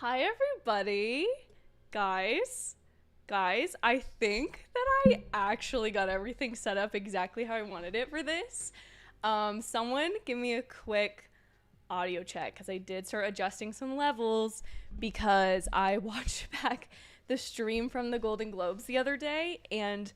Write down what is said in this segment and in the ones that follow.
Hi everybody. Guys, I think that I actually got everything set up exactly how I wanted it for this. Someone give me a quick audio check because I did start adjusting some levels because I watched back the stream from the Golden Globes the other day and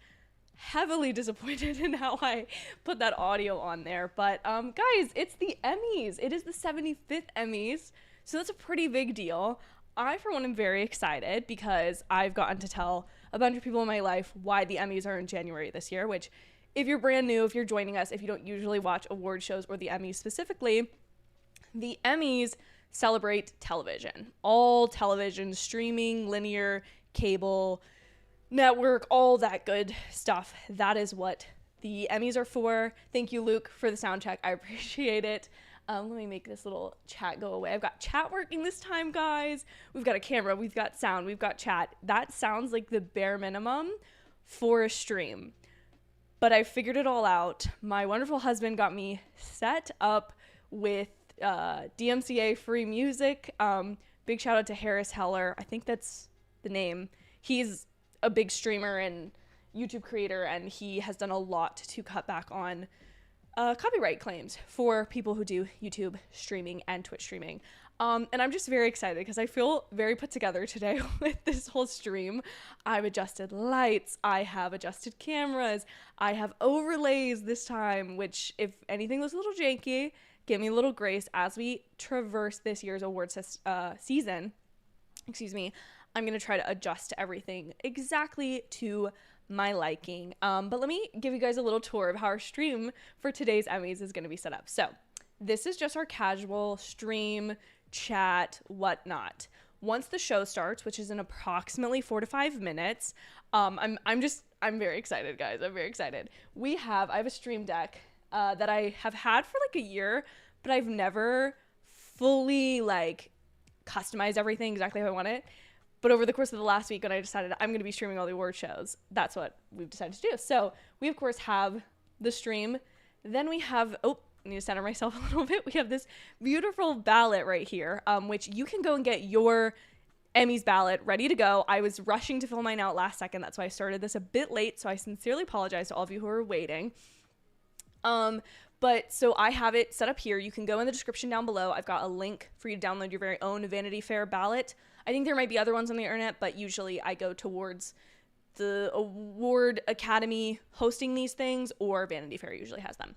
heavily disappointed in how I put that audio on there. But guys, it's the Emmys. It is the 75th Emmys. So that's a pretty big deal. I, for one, am very excited because I've gotten to tell a bunch of people in my life why the Emmys are in January this year, which, if you're brand new, if you're joining us, if you don't usually watch award shows or the Emmys specifically, the Emmys celebrate television. All television, streaming, linear, cable, network, all that good stuff. That is what the Emmys are for. Thank you, Luke, for the sound check. I appreciate it. Let me make this little chat go away. I've got chat working this time, guys. We've got a camera, we've got sound, we've got chat. That sounds like the bare minimum for a stream. But I figured it all out. My wonderful husband got me set up with DMCA free music. Big shout out to Harris Heller. I think that's the name. He's a big streamer and YouTube creator, and he has done a lot to cut back on copyright claims for people who do YouTube streaming and Twitch streaming. And I'm just very excited because I feel very put together today with this whole stream. I've adjusted lights, I have adjusted cameras, I have overlays this time, which if anything looks a little janky, give me a little grace as we traverse this year's awards season. I'm going to try to adjust to everything exactly to my liking. But let me give you guys a little tour of how our stream for today's Emmys is going to be set up. So this is just our casual stream, chat, whatnot. Once the show starts, which is in approximately 4 to 5 minutes, I'm very excited, guys. I'm very excited. I have a stream deck that I have had for like a year, but I've never fully customized everything exactly how I want it. But over the course of the last week, when I decided I'm going to be streaming all the award shows, that's what we've decided to do. So we, of course, have the stream. Then we have, I need to center myself a little bit. We have this beautiful ballot right here, which you can go and get your Emmys ballot ready to go. I was rushing to fill mine out last second. That's why I started this a bit late. So I sincerely apologize to all of you who are waiting. But so I have it set up here. You can go in the description down below. I've got a link for you to download your very own Vanity Fair ballot. I think there might be other ones on the internet, but usually I go towards the Award Academy hosting these things, or Vanity Fair usually has them.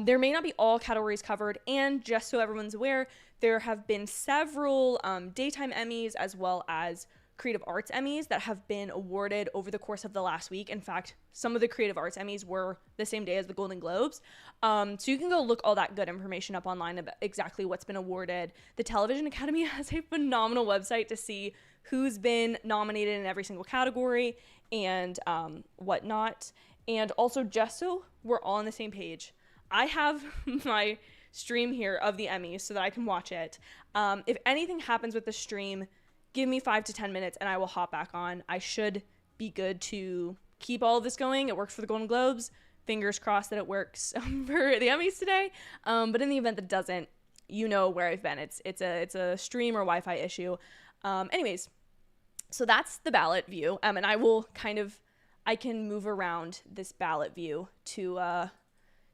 There may not be all categories covered, and just so everyone's aware, there have been several daytime Emmys as well as Creative Arts Emmys that have been awarded over the course of the last week. In fact, some of the Creative Arts Emmys were the same day as the Golden Globes. So you can go look all that good information up online about exactly what's been awarded. The Television Academy has a phenomenal website to see who's been nominated in every single category and whatnot. And also, just so we're all on the same page, I have my stream here of the Emmys so that I can watch it. If anything happens with the stream, give me 5 to 10 minutes and I will hop back on. I should be good to keep all of this going. It worked for the Golden Globes. Fingers crossed that it works for the Emmys today. But in the event that it doesn't, you know where I've been. It's a stream or Wi-Fi issue. Anyways, so that's the ballot view. And I can move around this ballot view to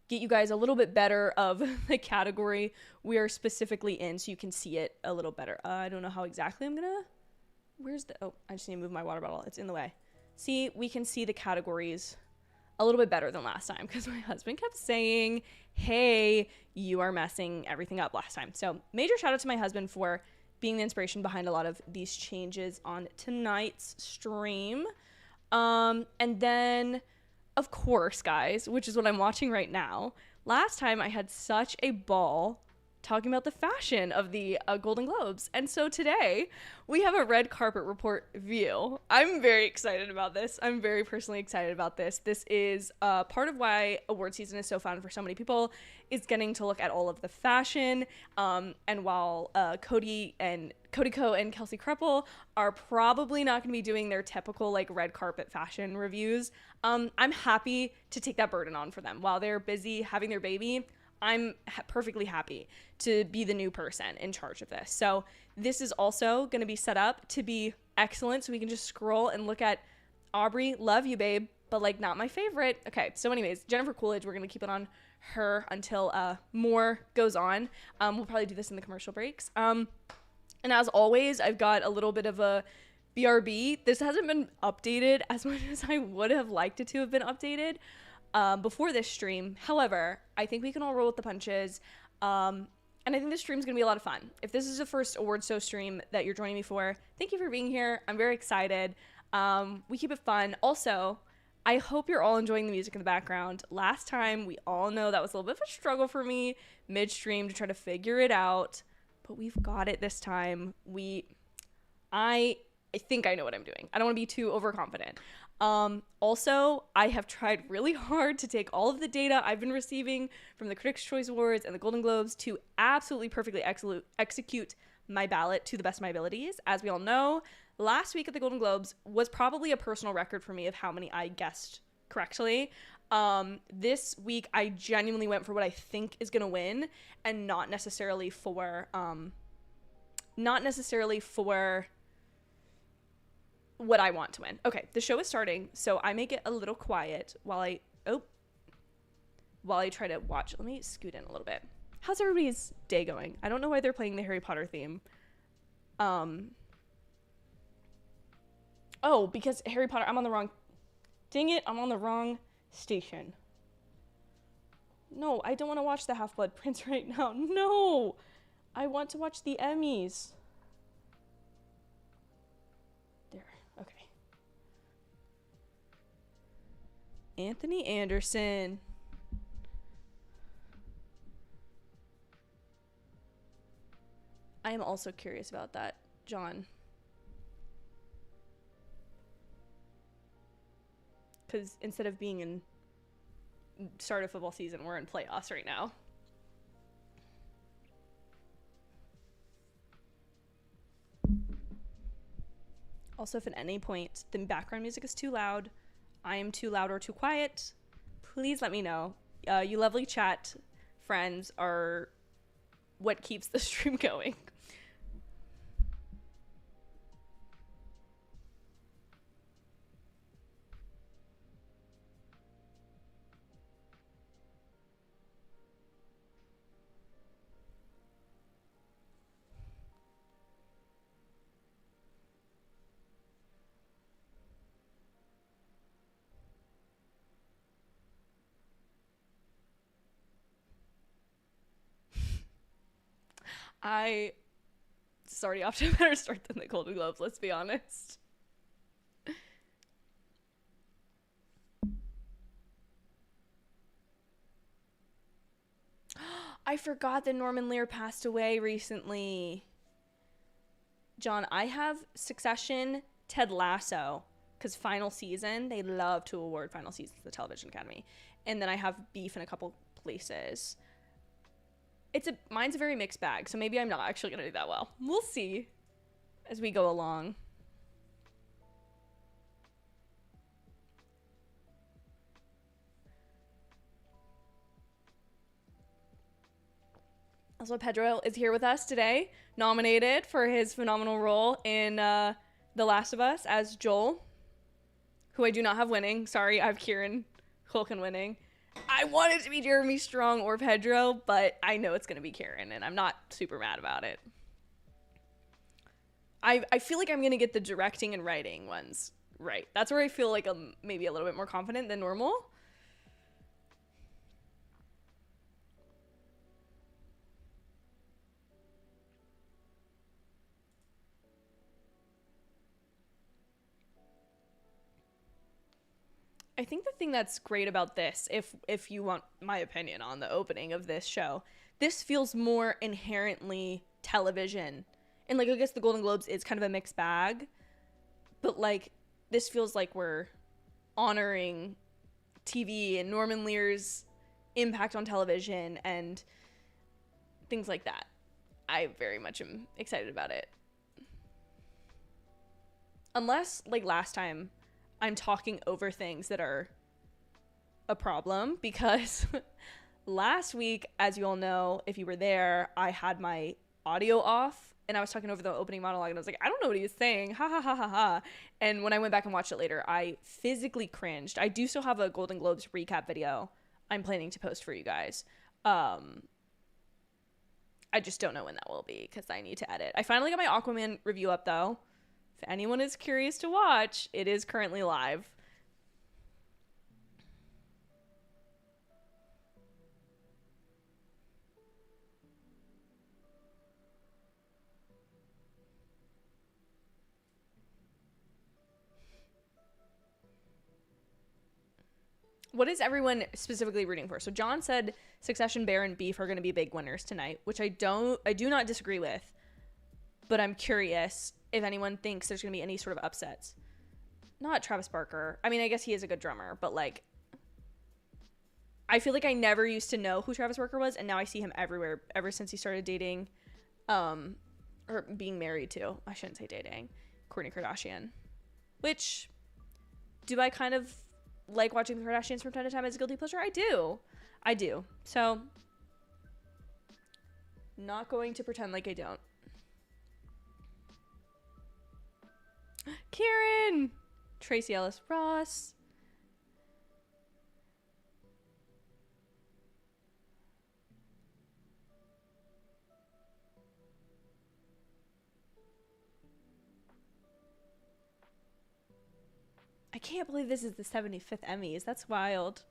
get you guys a little bit better of the category we are specifically in so you can see it a little better. I don't know how exactly I'm gonna, I just need to move my water bottle. It's in the way. See, we can see the categories a little bit better than last time because my husband kept saying, hey, you are messing everything up last time. So major shout out to my husband for being the inspiration behind a lot of these changes on tonight's stream. And then, of course, guys, which is what I'm watching right now. Last time I had such a ball talking about the fashion of the Golden Globes. And so today we have a red carpet report view. I'm very excited about this. I'm very personally excited about this. This is part of why award season is so fun for so many people, is getting to look at all of the fashion. And while Cody Co and Kelsey Kreppel are probably not going to be doing their typical red carpet fashion reviews, I'm happy to take that burden on for them. While they're busy having their baby, I'm perfectly happy to be the new person in charge of this. So this is also going to be set up to be excellent, so we can just scroll and look at Aubrey, love you, babe, but like not my favorite. Okay, so anyways, Jennifer Coolidge, we're going to keep it on her until more goes on. We'll probably do this in the commercial breaks. And as always, I've got a little bit of a BRB. This hasn't been updated as much as I would have liked it to have been updated before this stream. However, I think we can all roll with the punches. And I think this stream is going to be a lot of fun. If this is the first awards show stream that you're joining me for, thank you for being here. I'm very excited. We keep it fun. Also, I hope you're all enjoying the music in the background. Last time, we all know that was a little bit of a struggle for me midstream to try to figure it out, but we've got it this time. I think I know what I'm doing. I don't want to be too overconfident. Also, I have tried really hard to take all of the data I've been receiving from the Critics' Choice Awards and the Golden Globes to absolutely perfectly execute my ballot to the best of my abilities. As we all know, last week at the Golden Globes was probably a personal record for me of how many I guessed correctly. This week, I genuinely went for what I think is going to win and not necessarily for what I want to win. Okay, the show is starting, so I may get a little quiet while I try to watch. Let me scoot in a little bit. How's everybody's day going? I don't know why they're playing the Harry Potter theme. Oh, because Harry Potter, I'm on the wrong station. No, I don't want to watch the Half-Blood Prince right now. No, I want to watch the Emmys. Okay. Anthony Anderson. I am also curious about that, John. Because instead of being in start of football season, we're in playoffs right now. Also, if at any point the background music is too loud, I am too loud or too quiet, please let me know. You lovely chat friends are what keeps the stream going. It's already off to a better start than the Golden Globes, let's be honest. I forgot that Norman Lear passed away recently. John, I have Succession, Ted Lasso, because final season, they love to award final seasons at the Television Academy. And then I have Beef in a couple places. Mine's a very mixed bag, so maybe I'm not actually going to do that well. We'll see as we go along. Also, Pedro is here with us today, nominated for his phenomenal role in The Last of Us as Joel, who I do not have winning. Sorry, I have Kieran Culkin winning. I want it to be Jeremy Strong or Pedro, but I know it's going to be Kieran, and I'm not super mad about it. I feel like I'm going to get the directing and writing ones right. That's where I feel like I'm maybe a little bit more confident than normal. I think the thing that's great about this, if you want my opinion on the opening of this show, this feels more inherently television. And, like, I guess the Golden Globes is kind of a mixed bag. But, like, this feels like we're honoring TV and Norman Lear's impact on television and things like that. I very much am excited about it. Unless, like last time, I'm talking over things that are a problem, because last week, as you all know, if you were there, I had my audio off and I was talking over the opening monologue and I was like, I don't know what he was saying. Ha ha ha ha ha. And when I went back and watched it later, I physically cringed. I do still have a Golden Globes recap video I'm planning to post for you guys. I just don't know when that will be because I need to edit. I finally got my Aquaman review up though. If anyone is curious to watch, it is currently live. What is everyone specifically rooting for? So John said Succession, Bear, and Beef are going to be big winners tonight, which I do not disagree with. But I'm curious if anyone thinks there's going to be any sort of upsets. Not Travis Barker. I mean, I guess he is a good drummer, but like, I feel like I never used to know who Travis Barker was, and now I see him everywhere ever since he started dating, or being married to. I shouldn't say dating. Kourtney Kardashian. Which, do I kind of like watching the Kardashians from time to time as a guilty pleasure? I do. So, not going to pretend like I don't. Kieran! Tracy Ellis Ross. I can't believe this is the 75th Emmys. That's wild.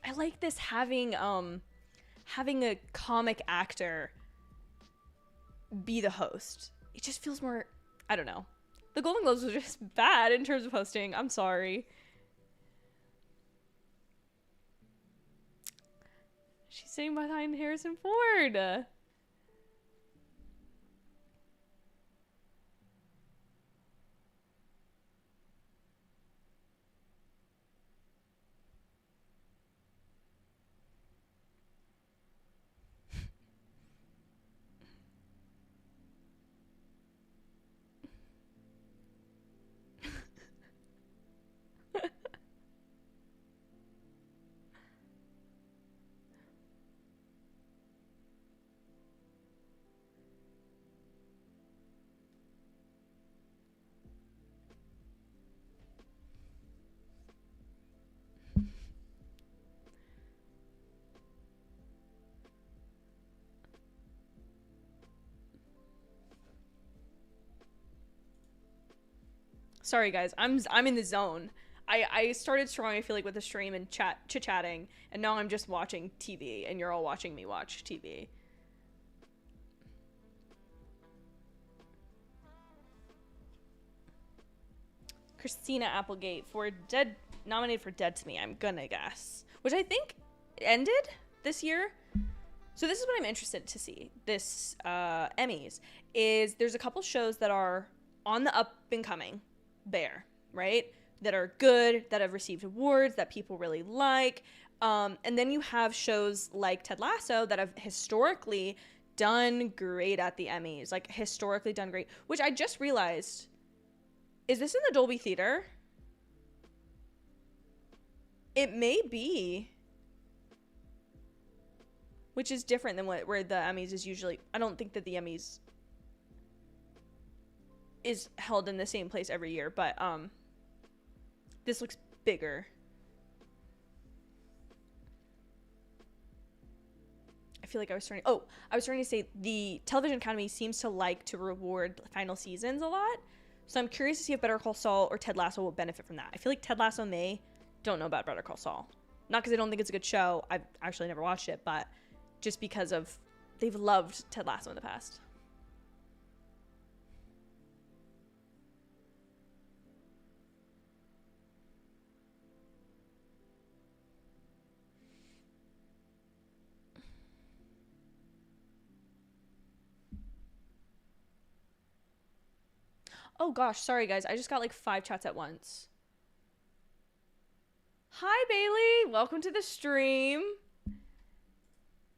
I like this having a comic actor be the host. It just feels more, I don't know. The Golden Globes was just bad in terms of hosting. I'm sorry. She's sitting behind Harrison Ford. Sorry guys, I'm in the zone. I started strong, I feel like, with the stream and chit-chatting, and now I'm just watching TV, and you're all watching me watch TV. Christina Applegate nominated for Dead to Me, I'm gonna guess. Which I think ended this year. So this is what I'm interested to see, this Emmys, is there's a couple shows that are on the up and coming there, right? That are good, that have received awards, that people really like. And then you have shows like Ted Lasso that have historically done great at the Emmys, like historically done great, which I just realized, is this in the Dolby Theater? It may be. Which is different than where the Emmys is usually. I don't think that the Emmys is held in the same place every year, but this looks bigger. I feel like I was starting to say the Television Academy seems to like to reward final seasons a lot. So I'm curious to see if Better Call Saul or Ted Lasso will benefit from that. I feel like Ted Lasso don't know about Better Call Saul. Not because I don't think it's a good show. I've actually never watched it, but just because of they've loved Ted Lasso in the past. Oh gosh, sorry guys. I just got like 5 chats at once. Hi Bailey, welcome to the stream.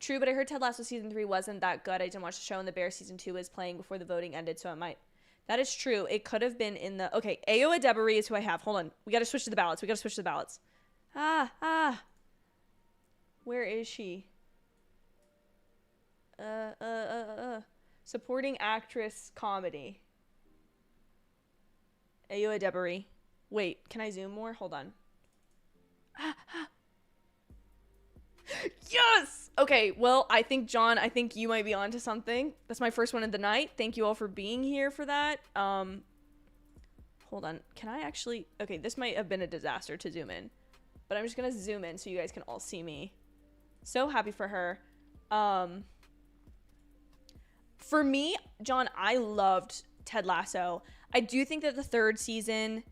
True, but I heard Ted Lasso season 3 wasn't that good. I didn't watch the show, and The Bear season 2 was playing before the voting ended, so it might. That is true. It could have been in the. Okay, Ayo Edebiri is who I have. Hold on. We got to switch to the ballots. Where is she? Supporting actress comedy. Ayo Edebiri. Wait, can I zoom more? Hold on. Yes! Okay, well, I think, John, you might be onto something. That's my first one of the night. Thank you all for being here for that. Hold on. Can I actually... Okay, this might have been a disaster to zoom in. But I'm just going to zoom in so you guys can all see me. So happy for her. For me, John, I loved Ted Lasso. I do think that the third season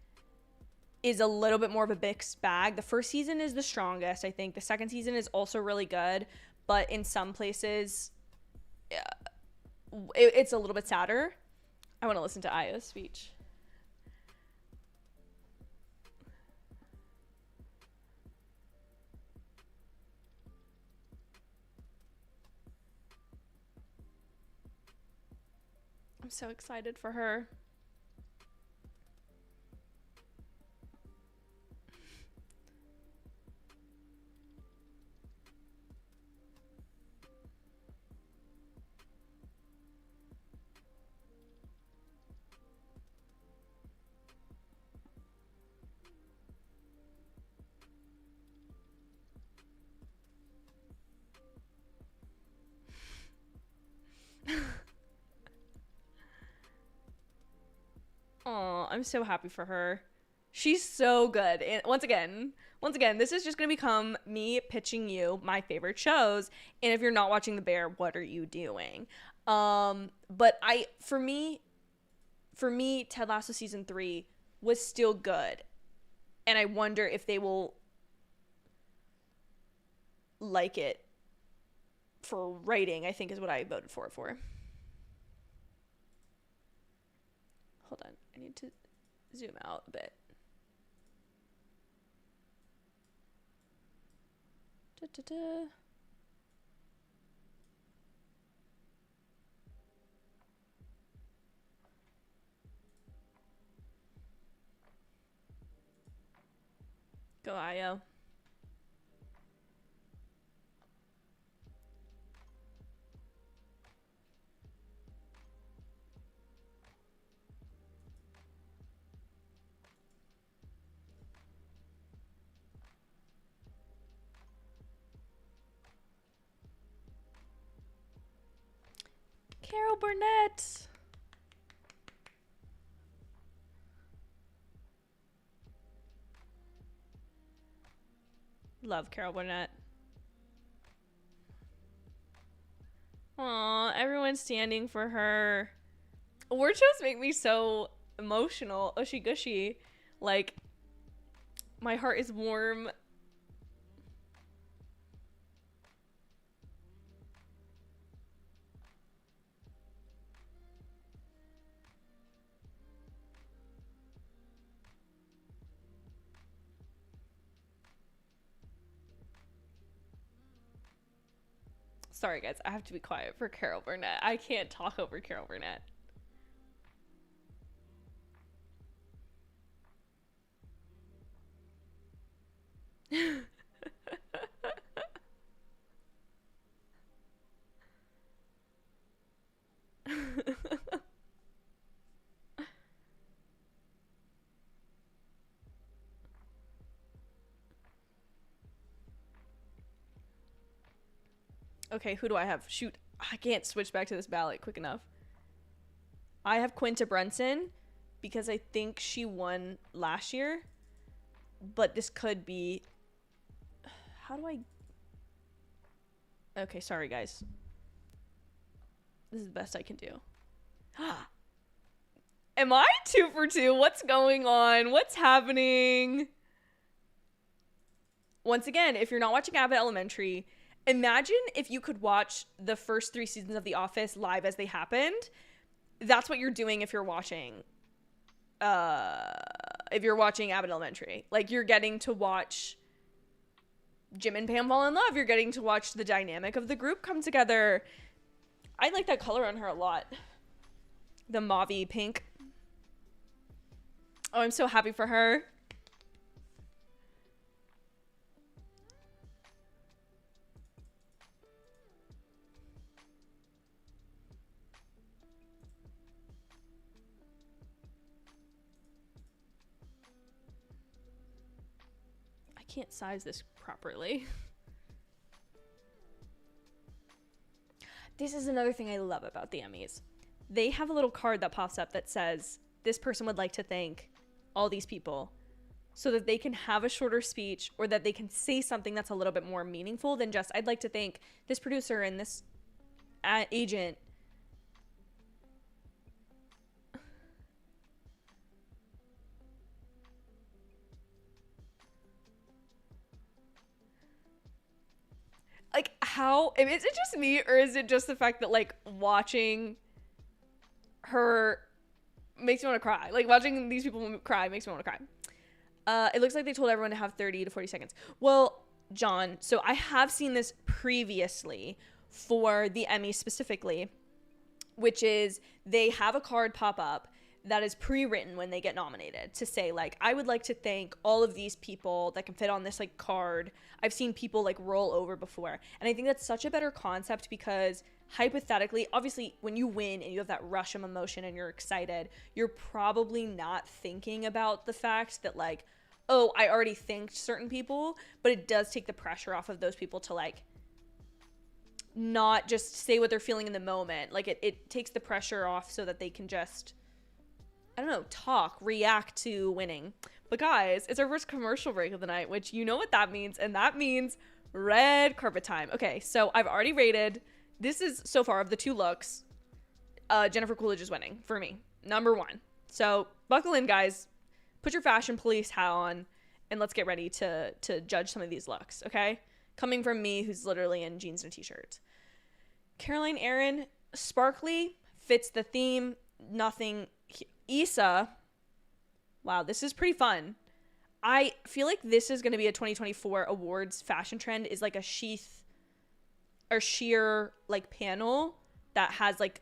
is a little bit more of a mixed bag. The first season is the strongest, I think. The second season is also really good, but in some places, it's a little bit sadder. I want to listen to Ayo's speech. I'm so excited for her. Aw, I'm so happy for her. She's so good. And once again, this is just going to become me pitching you my favorite shows. And if you're not watching The Bear, what are you doing? But for me, Ted Lasso season 3 was still good. And I wonder if they will like it for writing, I think is what I voted for it for. Hold on. I need to zoom out a bit. Go, Ayo. Carol Burnett. Love Carol Burnett. Aw, everyone's standing for her. Award shows make me so emotional. Ushy gushy. Like, my heart is warm. Sorry, guys. I have to be quiet for Carol Burnett. I can't talk over Carol Burnett. Okay, who do I have? Shoot, I can't switch back to this ballot quick enough. I have Quinta Brunson because I think she won last year. But this could be... How do I... Okay, sorry, guys. This is the best I can do. Am I 2 for 2? What's going on? What's happening? Once again, if you're not watching Abbott Elementary... Imagine if you could watch the first 3 seasons of The Office live as they happened. That's what you're doing if you're watching Abbott Elementary. Like, you're getting to watch Jim and Pam fall in love. You're getting to watch the dynamic of the group come together. I like that color on her a lot. The mauvey pink. Oh, I'm so happy for her. I can't size this properly. This is another thing I love about the Emmys. They have a little card that pops up that says, this person would like to thank all these people, so that they can have a shorter speech, or that they can say something that's a little bit more meaningful than just, I'd like to thank this producer and this agent. Like, how, is it just me, or is it just the fact that, like, watching her makes me want to cry? Like, watching these people cry makes me want to cry. It looks like they told everyone to have 30 to 40 seconds. Well, John, so I have seen this previously for the Emmys specifically, which is they have a card pop up that is pre-written when they get nominated to say, like, I would like to thank all of these people that can fit on this, like, card. I've seen people, like, roll over before. And I think that's such a better concept because hypothetically, obviously, when you win and you have that rush of emotion and you're excited, you're probably not thinking about the fact that, like, oh, I already thanked certain people, but it does take the pressure off of those people to, like, not just say what they're feeling in the moment. Like, it takes the pressure off so that they can just, I don't know, react to winning. But guys, it's our first commercial break of the night, which you know what that means, and that means red carpet time. Okay, so I've already rated. This is, so far, of the two looks, Jennifer Coolidge is winning for me. Number one. So buckle in, guys. Put your fashion police hat on, and let's get ready to judge some of these looks, okay? Coming from me, who's literally in jeans and a t-shirt. Caroline Aaron, sparkly, fits the theme, nothing. Issa, wow, this is pretty fun. I feel like this is going to be a 2024 awards fashion trend, is like a sheath or sheer, like, panel that has, like,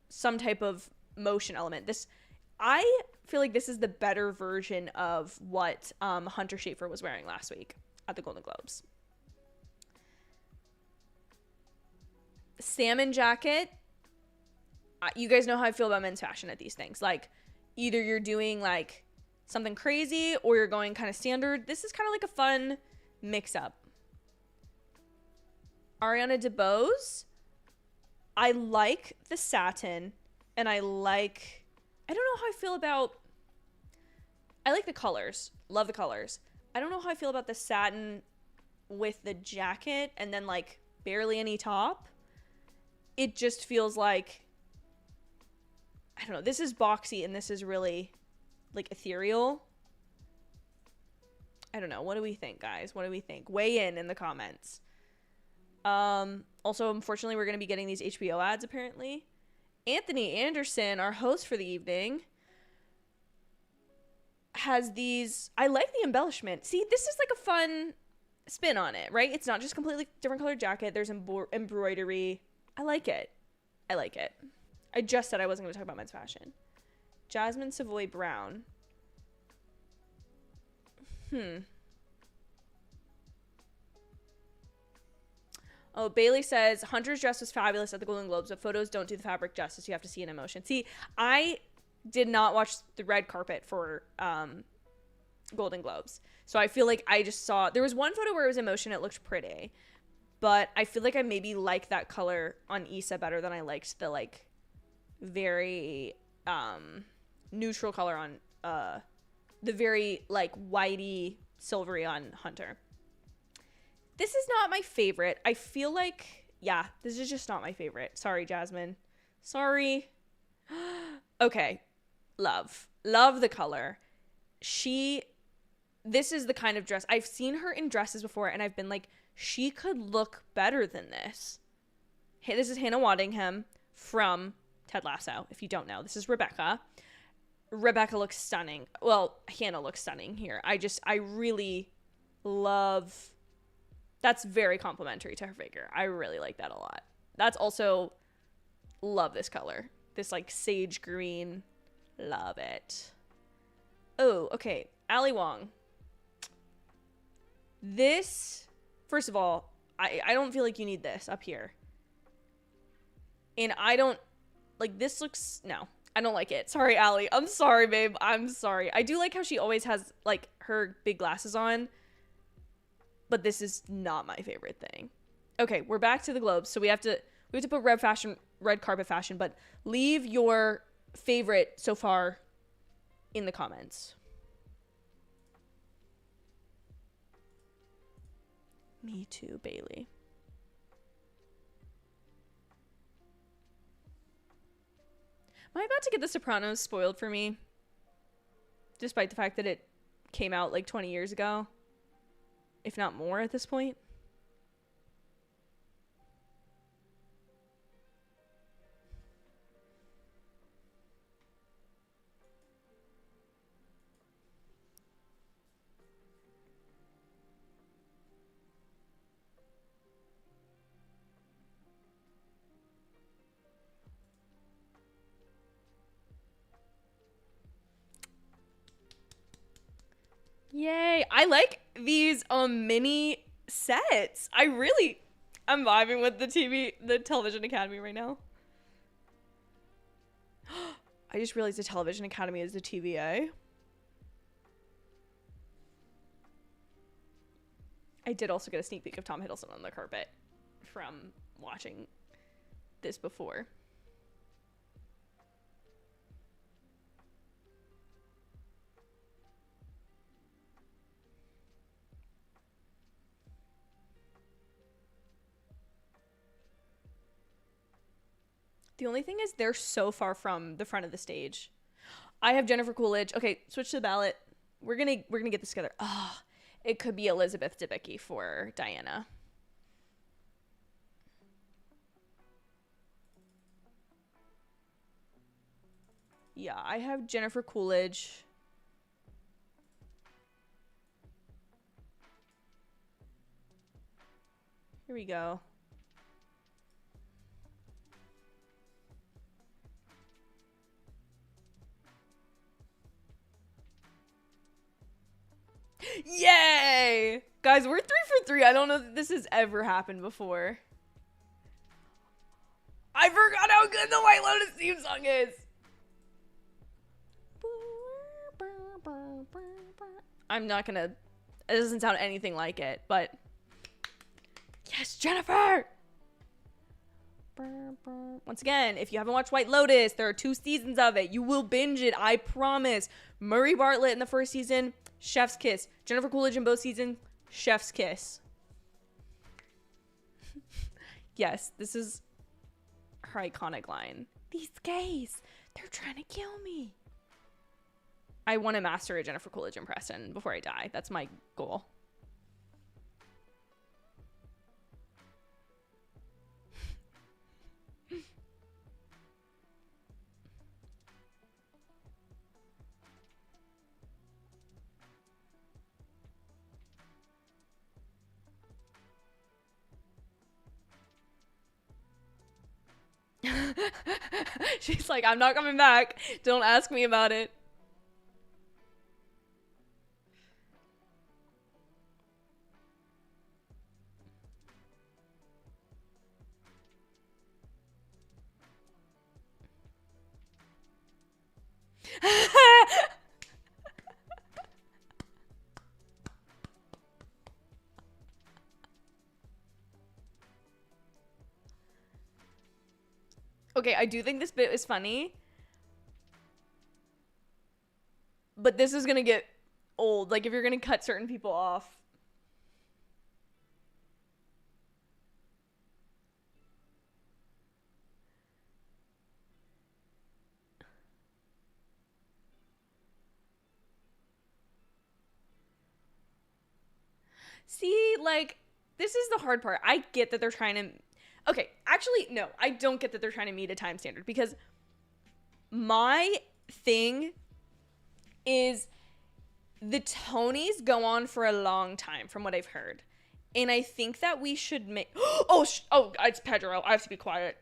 some type of motion element. I feel like this is the better version of what Hunter Schafer was wearing last week at the Golden Globes. Salmon jacket. You guys know how I feel about men's fashion at these things. Like, either you're doing, like, something crazy or you're going kind of standard. This is kind of like a fun mix-up. Ariana DeBose. I like the satin, and I don't know how I feel about, I like the colors. Love the colors. I don't know how I feel about the satin with the jacket and then, like, barely any top. It just feels like, I don't know, this is boxy and this is really, like, ethereal. I don't know. What do we think, guys? What do we think? Weigh in the comments. Also, unfortunately, we're going to be getting these HBO ads, apparently. Anthony Anderson, our host for the evening, has these, I like the embellishment. See, this is like a fun spin on it, right? It's not just completely different colored jacket. There's embroidery. I like it. I like it. I just said I wasn't going to talk about men's fashion. Jasmine Savoy Brown. Oh, Bailey says, Hunter's dress was fabulous at the Golden Globes, but photos don't do the fabric justice. You have to see an emotion. See, I did not watch the red carpet for Golden Globes. So I feel like I just saw, there was one photo where it was emotion. It looked pretty. But I feel like I maybe like that color on Issa better than I liked the, like, very neutral color on the very, like, whitey silvery on Hunter. This is not my favorite. I feel like, yeah, this is just not my favorite. Sorry, Jasmine. Sorry. Okay. Love the color. This is the kind of dress, I've seen her in dresses before and I've been like, she could look better than this. Hey, this is Hannah Waddingham from Ted Lasso. If you don't know, this is Rebecca. Rebecca looks stunning. Well, Hannah looks stunning here. I really love That's very complimentary to her figure. I really like that a lot. That's also, love this color. This like sage green. Love it. Oh, okay. Ali Wong. This, first of all, I don't feel like you need this up here. And I don't, like, this looks, no, I don't like it. Sorry, Ali. I'm sorry, babe. I'm sorry. I do like how she always has, like, her big glasses on. But this is not my favorite thing. Okay, we're back to the Globes. So we have to put red carpet fashion, but leave your favorite so far in the comments. Me too, Bailey. Am I about to get The Sopranos spoiled for me? Despite the fact that it came out like 20 years ago. If not more at this point. Yay. I like these mini sets. I'm vibing with the Television Academy right now. I just realized the Television Academy is the TVA. I did also get a sneak peek of Tom Hiddleston on the carpet from watching this before. The only thing is they're so far from the front of the stage. I have Jennifer Coolidge. Okay, switch to the ballot. We're gonna get this together. Ah, it could be Elizabeth Debicki for Diana. Yeah, I have Jennifer Coolidge. Here we go. Yay! Guys, we're 3 for 3. I don't know that this has ever happened before. I forgot how good the White Lotus theme song is. I'm not gonna... It doesn't sound anything like it, but... Yes, Jennifer! Once again, if you haven't watched White Lotus, there are 2 seasons of it. You will binge it, I promise. Murray Bartlett in the first season, chef's kiss. Jennifer Coolidge in both seasons, chef's kiss. Yes, this is her iconic line. These gays, they're trying to kill me. I want to master a Jennifer Coolidge impression before I die. That's my goal. She's like, I'm not coming back. Don't ask me about it. Okay, I do think this bit is funny. But this is gonna get old. Like, if you're gonna cut certain people off. See, like, this is the hard part. I get that they're trying to... Okay, actually, no. I don't get that they're trying to meet a time standard. Because my thing is the Tonys go on for a long time, from what I've heard. And I think that we should make... Oh, it's Pedro. I have to be quiet.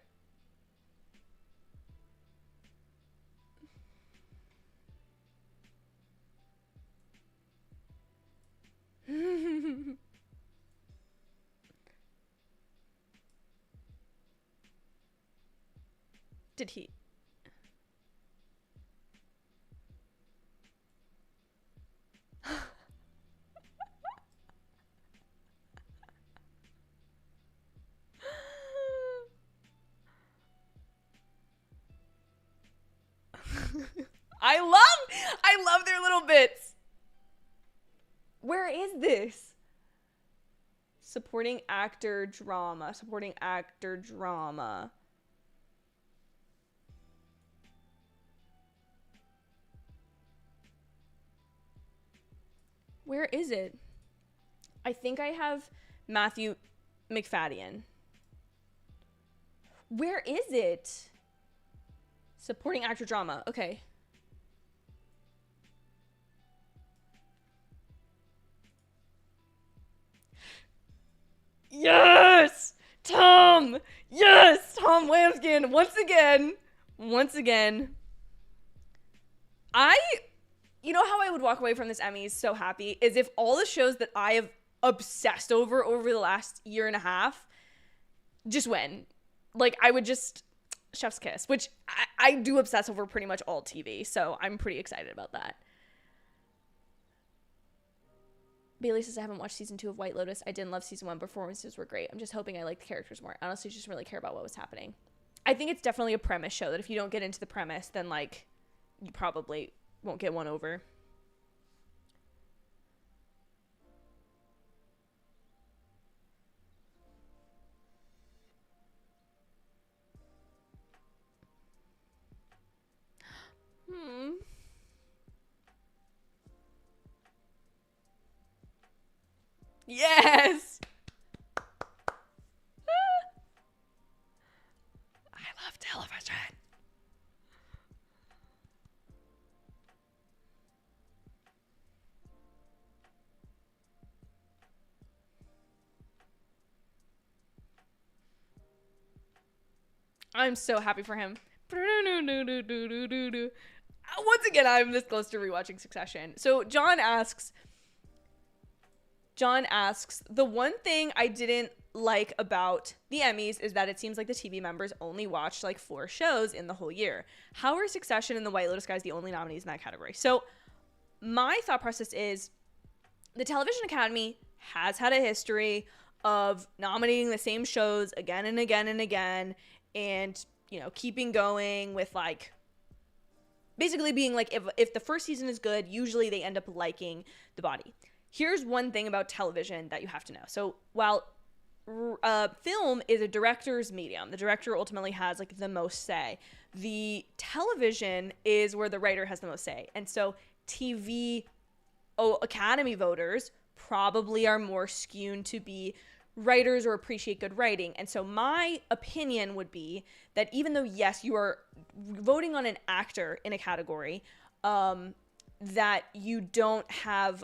Did he? I love their little bits. Where is this? Supporting actor drama. Where is it? I think I have Matthew McFadden. Where is it? Supporting actor drama. Okay. Yes! Tom! Yes! Tom Lambskin! Once again. You know how I would walk away from this Emmys so happy? Is if all the shows that I have obsessed over the last year and a half just win. Like, I would just... Chef's kiss. Which I do obsess over pretty much all TV. So I'm pretty excited about that. Bailey says, I haven't watched season 2 of White Lotus. I didn't love season 1. Performances were great. I'm just hoping I like the characters more. I honestly just didn't really care about what was happening. I think it's definitely a premise show that if you don't get into the premise, then, like, you probably won't get one over. Yes! I love television. I'm so happy for him. Once again, I'm this close to rewatching Succession. So John asks, the one thing I didn't like about the Emmys is that it seems like the TV members only watched like 4 shows in the whole year. How are Succession and The White Lotus guys the only nominees in that category? So my thought process is the Television Academy has had a history of nominating the same shows again and again and again, and, you know, keeping going with, like, basically being like, if the first season is good, usually they end up liking the body. Here's one thing about television that you have to know. So while film is a director's medium, the director ultimately has, like, the most say. The television is where the writer has the most say. And so TV Academy voters probably are more skewed to be writers or appreciate good writing. And so my opinion would be that even though, yes, you are voting on an actor in a category, that you don't have,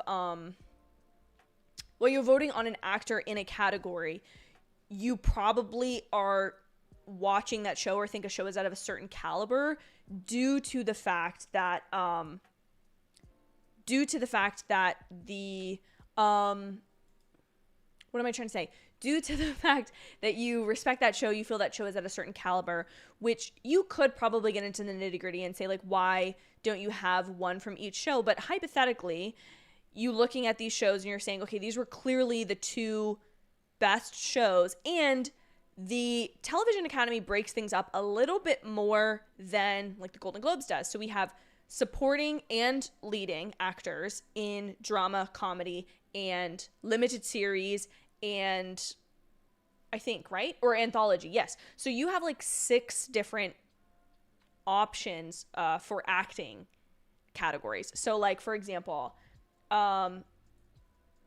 you're voting on an actor in a category, you probably are watching that show or think a show is out of a certain caliber due to the fact that, what am I trying to say? Due to the fact that you respect that show, you feel that show is at a certain caliber, which you could probably get into the nitty gritty and say, like, why don't you have one from each show? But hypothetically, you looking at these shows and you're saying, okay, these were clearly the 2 best shows, and the Television Academy breaks things up a little bit more than, like, the Golden Globes does. So we have supporting and leading actors in drama, comedy, and limited series, and I think, right? Or anthology, yes. So you have like 6 different options for acting categories. So, like, for example, the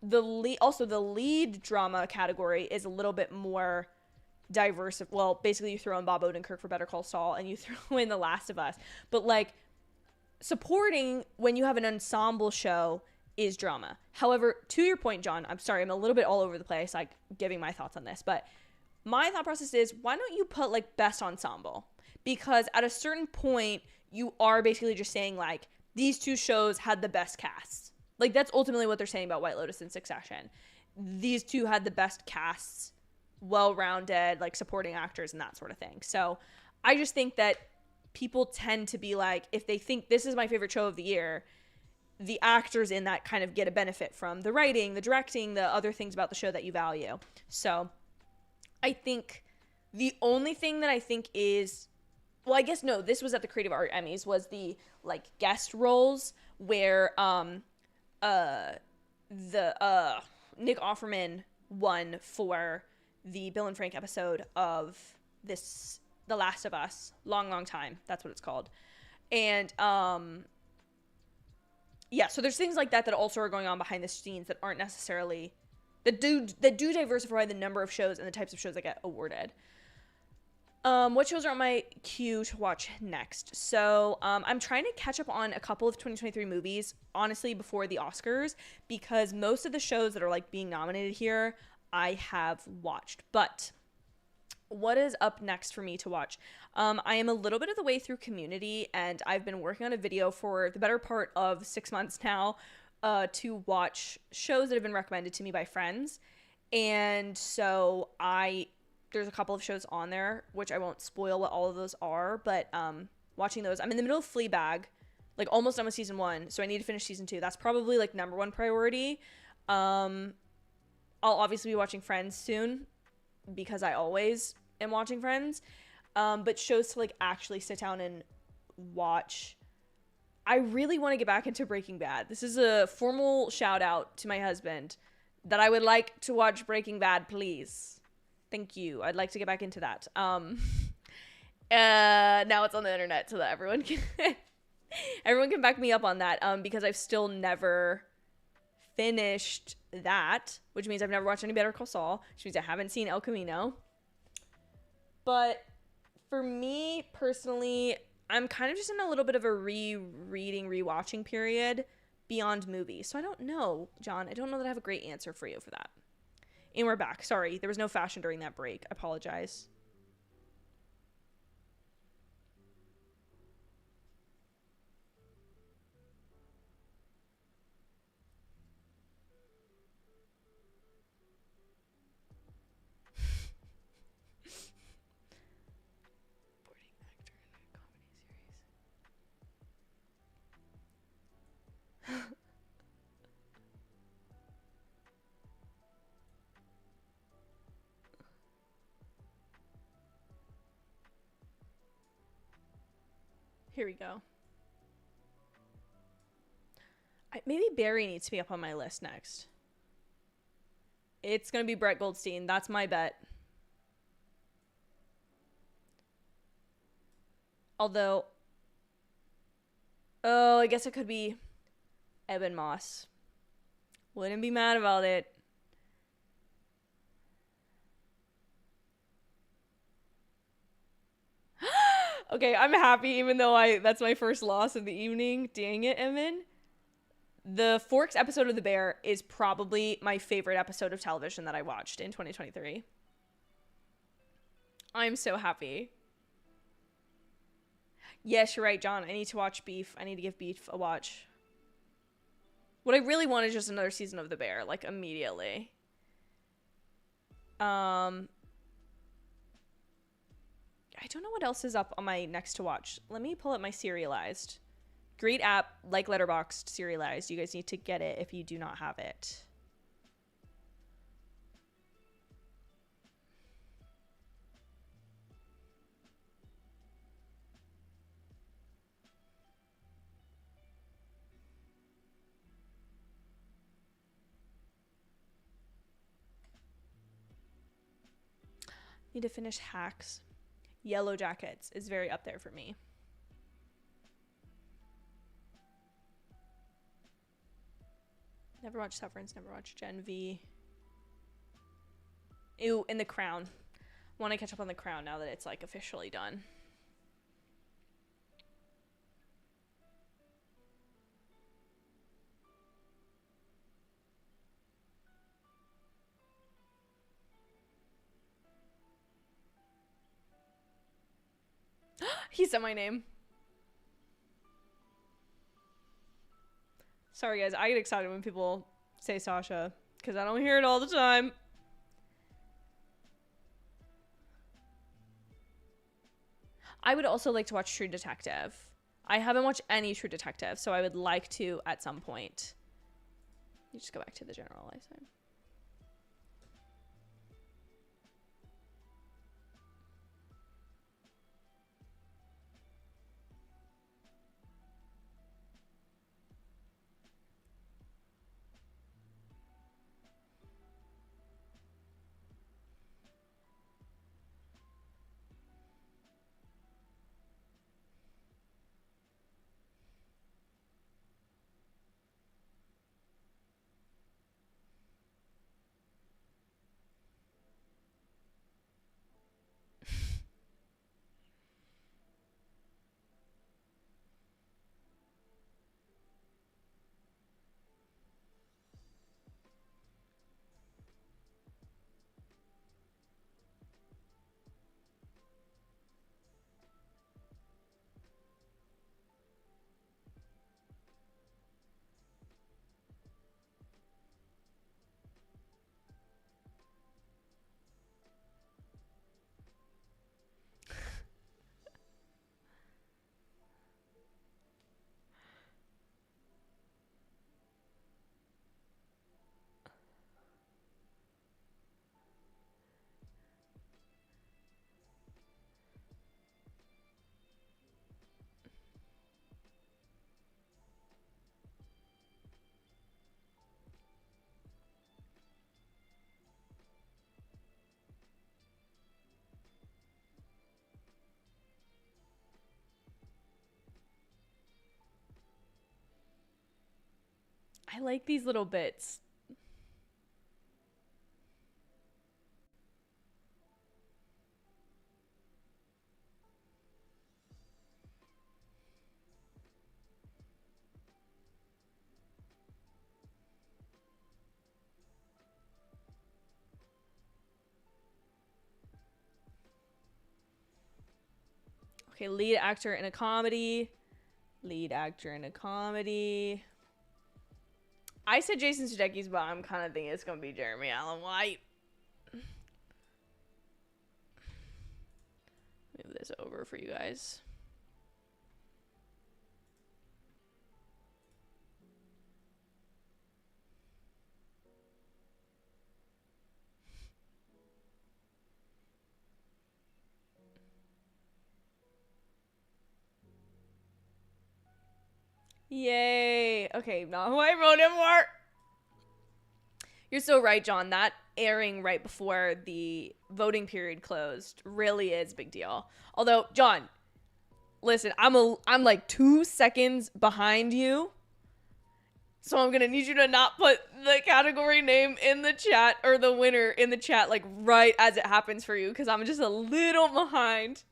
lead drama category is a little bit more diverse. Well, basically you throw in Bob Odenkirk for Better Call Saul and you throw in The Last of Us. But, like, supporting, when you have an ensemble show, is drama. However, to your point, John, I'm sorry, I'm a little bit all over the place, like giving my thoughts on this, but my thought process is, why don't you put like best ensemble? Because at a certain point, you are basically just saying like, these two shows had the best casts. Like, that's ultimately what they're saying about White Lotus and Succession. These two had the best casts, well-rounded, like supporting actors and that sort of thing. So I just think that people tend to be like, if they think this is my favorite show of the year, the actors in that kind of get a benefit from the writing, the directing, the other things about the show that you value. So I think the only thing that I think is, well, I guess no, this was at the Creative Art Emmys, was the like guest roles where Nick Offerman won for the Bill and Frank episode of this The Last of Us, long time, that's what it's called. And yeah, so there's things like that also are going on behind the scenes that aren't necessarily, that do diversify the number of shows and the types of shows that get awarded. What shows are on my queue to watch next? So I'm trying to catch up on a couple of 2023 movies, honestly, before the Oscars, because most of the shows that are like being nominated here, I have watched. But what is up next for me to watch? I am a little bit of the way through Community, and I've been working on a video for the better part of 6 months now to watch shows that have been recommended to me by friends. And so there's a couple of shows on there, which I won't spoil what all of those are, but watching those. I'm in the middle of Fleabag, like almost done with season 1, so I need to finish season 2. That's probably like number 1 priority. I'll obviously be watching Friends soon, because I always am watching Friends. But shows to like actually sit down and watch. I really want to get back into Breaking Bad. This is a formal shout out to my husband that I would like to watch Breaking Bad, please. Thank you. I'd like to get back into that. Now it's on the internet so that everyone can back me up on that. Because I've still never finished that, which means I've never watched any Better Call Saul, which means I haven't seen El Camino. But for me personally, I'm kind of just in a little bit of a rewatching period beyond movies. So I don't know, John. I don't know that I have a great answer for you for that. And we're back. Sorry, there was no fashion during that break. I apologize. Here we go. Maybe Barry needs to be up on my list next. It's going to be Brett Goldstein. That's my bet. Although, I guess it could be Eben Moss. Wouldn't be mad about it. Okay, I'm happy even though that's my first loss of the evening. Dang it, Emin. The Forks episode of The Bear is probably my favorite episode of television that I watched in 2023. I'm so happy. Yes, you're right, John. I need to watch Beef. I need to give Beef a watch. What I really want is just another season of The Bear, like immediately. I don't know what else is up on my next to watch. Let me pull up my serialized. Great app, like Letterboxd, serialized. You guys need to get it if you do not have it. Need to finish Hacks. Yellow Jackets is very up there for me. Never watched Severance, never watched Gen V. Ew, and The Crown. Want to catch up on The Crown now that it's like officially done. He said my name. Sorry, guys. I get excited when people say Sasha because I don't hear it all the time. I would also like to watch True Detective. I haven't watched any True Detective, so I would like to at some point. You just go back to the general lifetime. I like these little bits. Okay, lead actor in a comedy. Lead actor in a comedy. I said Jason Sudeikis, but I'm kind of thinking it's going to be Jeremy Allen White. Move this over for you guys. Yay. Okay, not who I wrote him for. You're so right, John. That airing right before the voting period closed really is a big deal. Although, John, listen, I'm like 2 seconds behind you. So I'm going to need you to not put the category name in the chat or the winner in the chat like right as it happens for you because I'm just a little behind.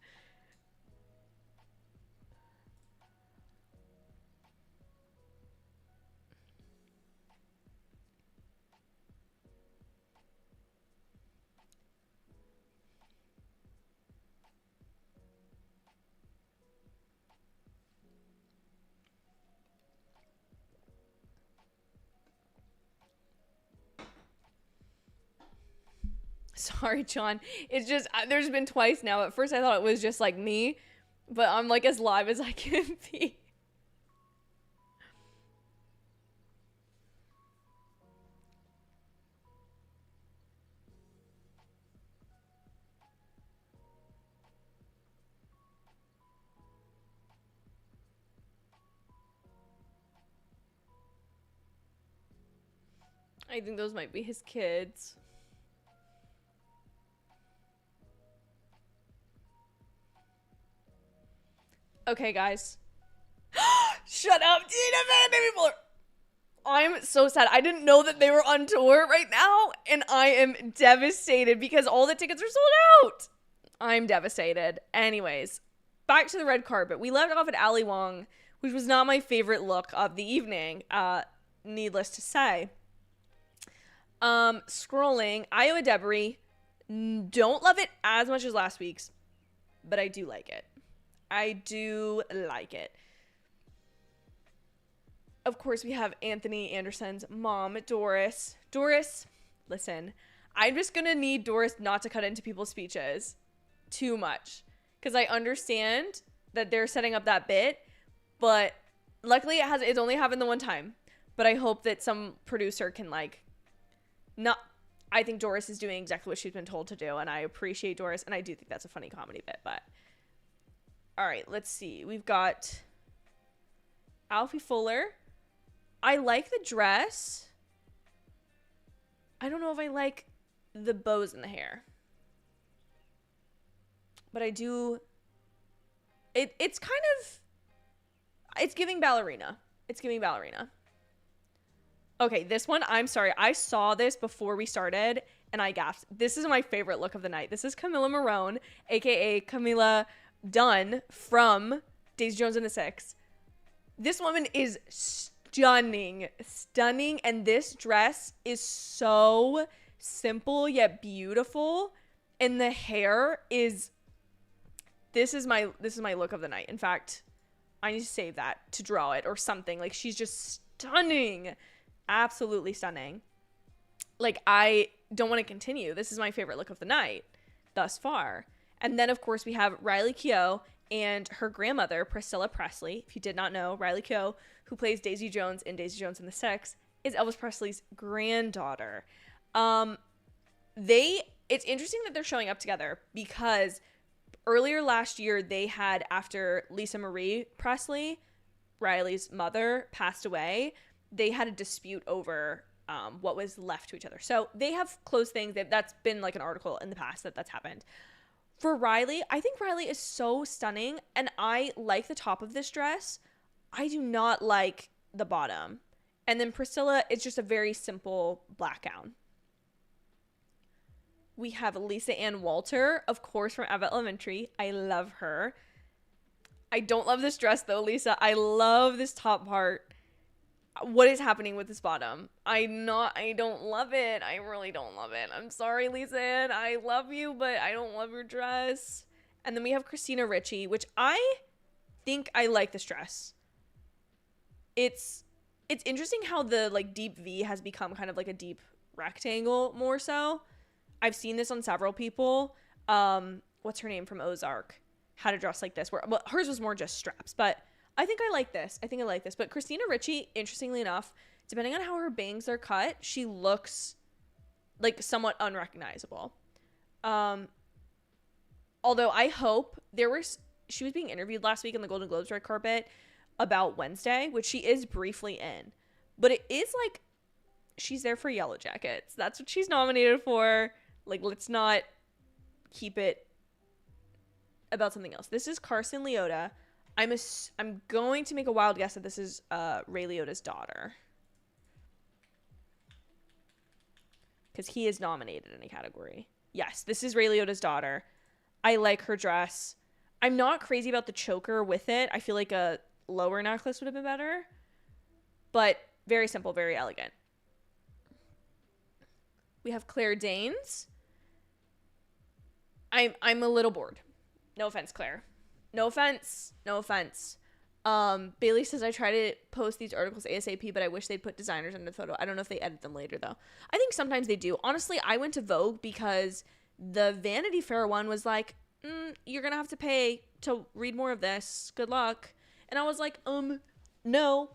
Sorry, John. It's just, there's been twice now. At first I thought it was just like me, but I'm like as live as I can be. I think those might be his kids. Okay, guys. Shut up, Tina Van Baby Fuller. I'm so sad. I didn't know that they were on tour right now, and I am devastated because all the tickets are sold out. I'm devastated. Anyways, back to the red carpet. We left off at Ali Wong, which was not my favorite look of the evening, needless to say. Scrolling, Iowa Debris. Don't love it as much as last week's, but I do like it. I do like it. Of course, we have Anthony Anderson's mom, Doris. Doris, listen, I'm just going to need Doris not to cut into people's speeches too much. Because I understand that they're setting up that bit, but luckily it's only happened the one time. But I hope that some producer can not. I think Doris is doing exactly what she's been told to do, and I appreciate Doris, and I do think that's a funny comedy bit. But all right, let's see. We've got Alfie Fuller. I like the dress. I don't know if I like the bows in the hair, but I do. It's kind of. It's giving ballerina. It's giving ballerina. Okay, this one, I'm sorry. I saw this before we started, and I gasped. This is my favorite look of the night. This is Camilla Marone, a.k.a. Camilla Dunn from Daisy Jones and the Six. This woman is stunning, and this dress is so simple yet beautiful, and the hair is... This is my look of the night. In fact, I need to save that to draw it or something. Like, she's just stunning. Absolutely stunning. Like, I don't want to continue. This is my favorite look of the night thus far. And then, of course, we have Riley Keough and her grandmother, Priscilla Presley. If you did not know, Riley Keough, who plays Daisy Jones in Daisy Jones and the Six, is Elvis Presley's granddaughter. It's interesting that they're showing up together because earlier last year they had, after Lisa Marie Presley, Riley's mother, passed away, they had a dispute over what was left to each other. So they have closed things. That's been like an article in the past that's happened. For Riley, I think Riley is so stunning, and I like the top of this dress. I do not like the bottom. And then Priscilla, it's just a very simple black gown. We have Lisa Ann Walter, of course, from Abbott Elementary. I love her. I don't love this dress, though, Lisa. I love this top part. What is happening with this bottom? I don't love it. I really don't love it. I'm sorry, Lisa Ann. I love you, but I don't love your dress. And then we have Christina Ricci, which I think I like this dress. It's interesting how the deep V has become kind of like a deep rectangle more so. I've seen this on several people. What's her name from Ozark? Had a dress like this, where hers was more just straps, but I think I like this. But Christina Ricci, interestingly enough, depending on how her bangs are cut, she looks like somewhat unrecognizable. Although I hope she was being interviewed last week on the Golden Globes red carpet about Wednesday, which she is briefly in, but it is like she's there for Yellow Jackets. That's what she's nominated for. Like, let's not keep it about something else. This is Carson Liotta. I'm going to make a wild guess that this is Ray Liotta's daughter, because he is nominated in a category. Yes, this is Ray Liotta's daughter. I like her dress. I'm not crazy about the choker with it. I feel like a lower necklace would have been better, but very simple, very elegant. We have Claire Danes. I'm a little bored. No offense, Claire. No offense. Bailey says, I try to post these articles ASAP, but I wish they'd put designers in the photo. I don't know if they edit them later, though. I think sometimes they do. Honestly, I went to Vogue because the Vanity Fair one was like, you're going to have to pay to read more of this. Good luck. And I was like, no,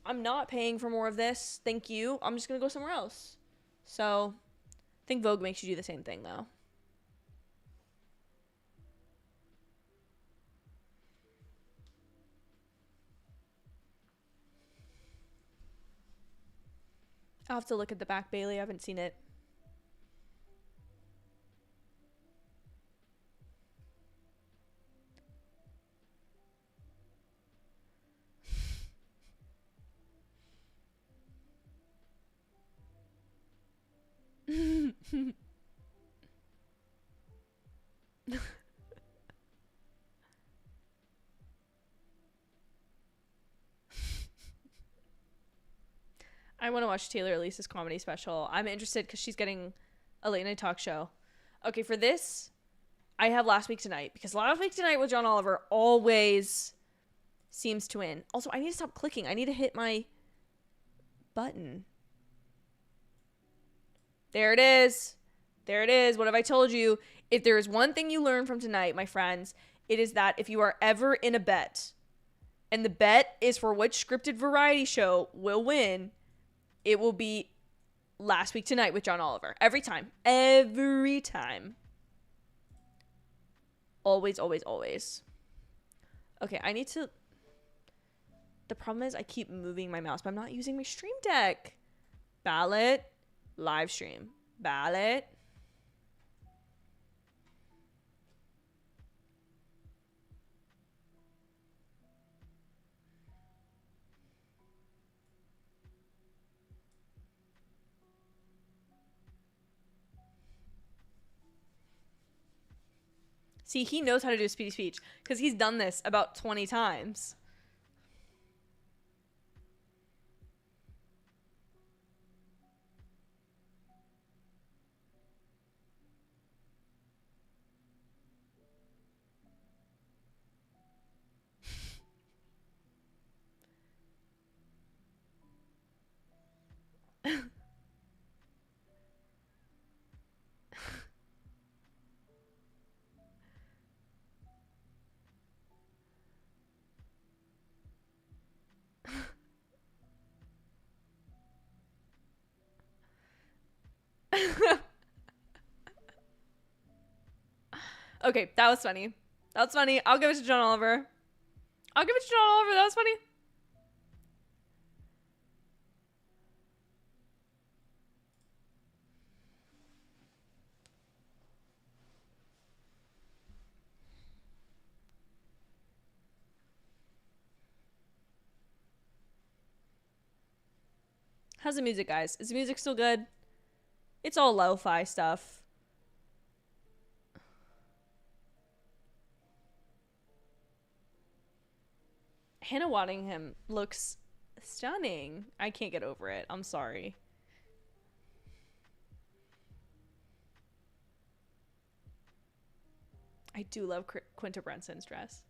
I'm not paying for more of this. Thank you. I'm just going to go somewhere else. So I think Vogue makes you do the same thing, though. I'll have to look at the back, Bailey. I haven't seen it. I want to watch Taylor Elise's comedy special. I'm interested because she's getting a late night talk show. Okay, for this, I have Last Week Tonight, because Last Week Tonight with John Oliver always seems to win. Also, I need to stop clicking. I need to hit my button. There it is. There it is. What have I told you? If there is one thing you learn from tonight, my friends, it is that if you are ever in a bet, and the bet is for which scripted variety show will win, it will be Last Week Tonight with John Oliver. Every time. Every time. Always, always, always. Okay, I need to... The problem is I keep moving my mouse, but I'm not using my Stream Deck. Ballot. Live stream. Ballot. See, he knows how to do a speedy speech because he's done this about 20 times. Okay, that was funny. That's funny. I'll give it to John Oliver. I'll give it to John Oliver. That was funny. How's the music, guys? Is the music still good? It's all lo-fi stuff. Hannah Waddingham looks stunning. I can't get over it. I'm sorry. I do love Quinta Brunson's dress.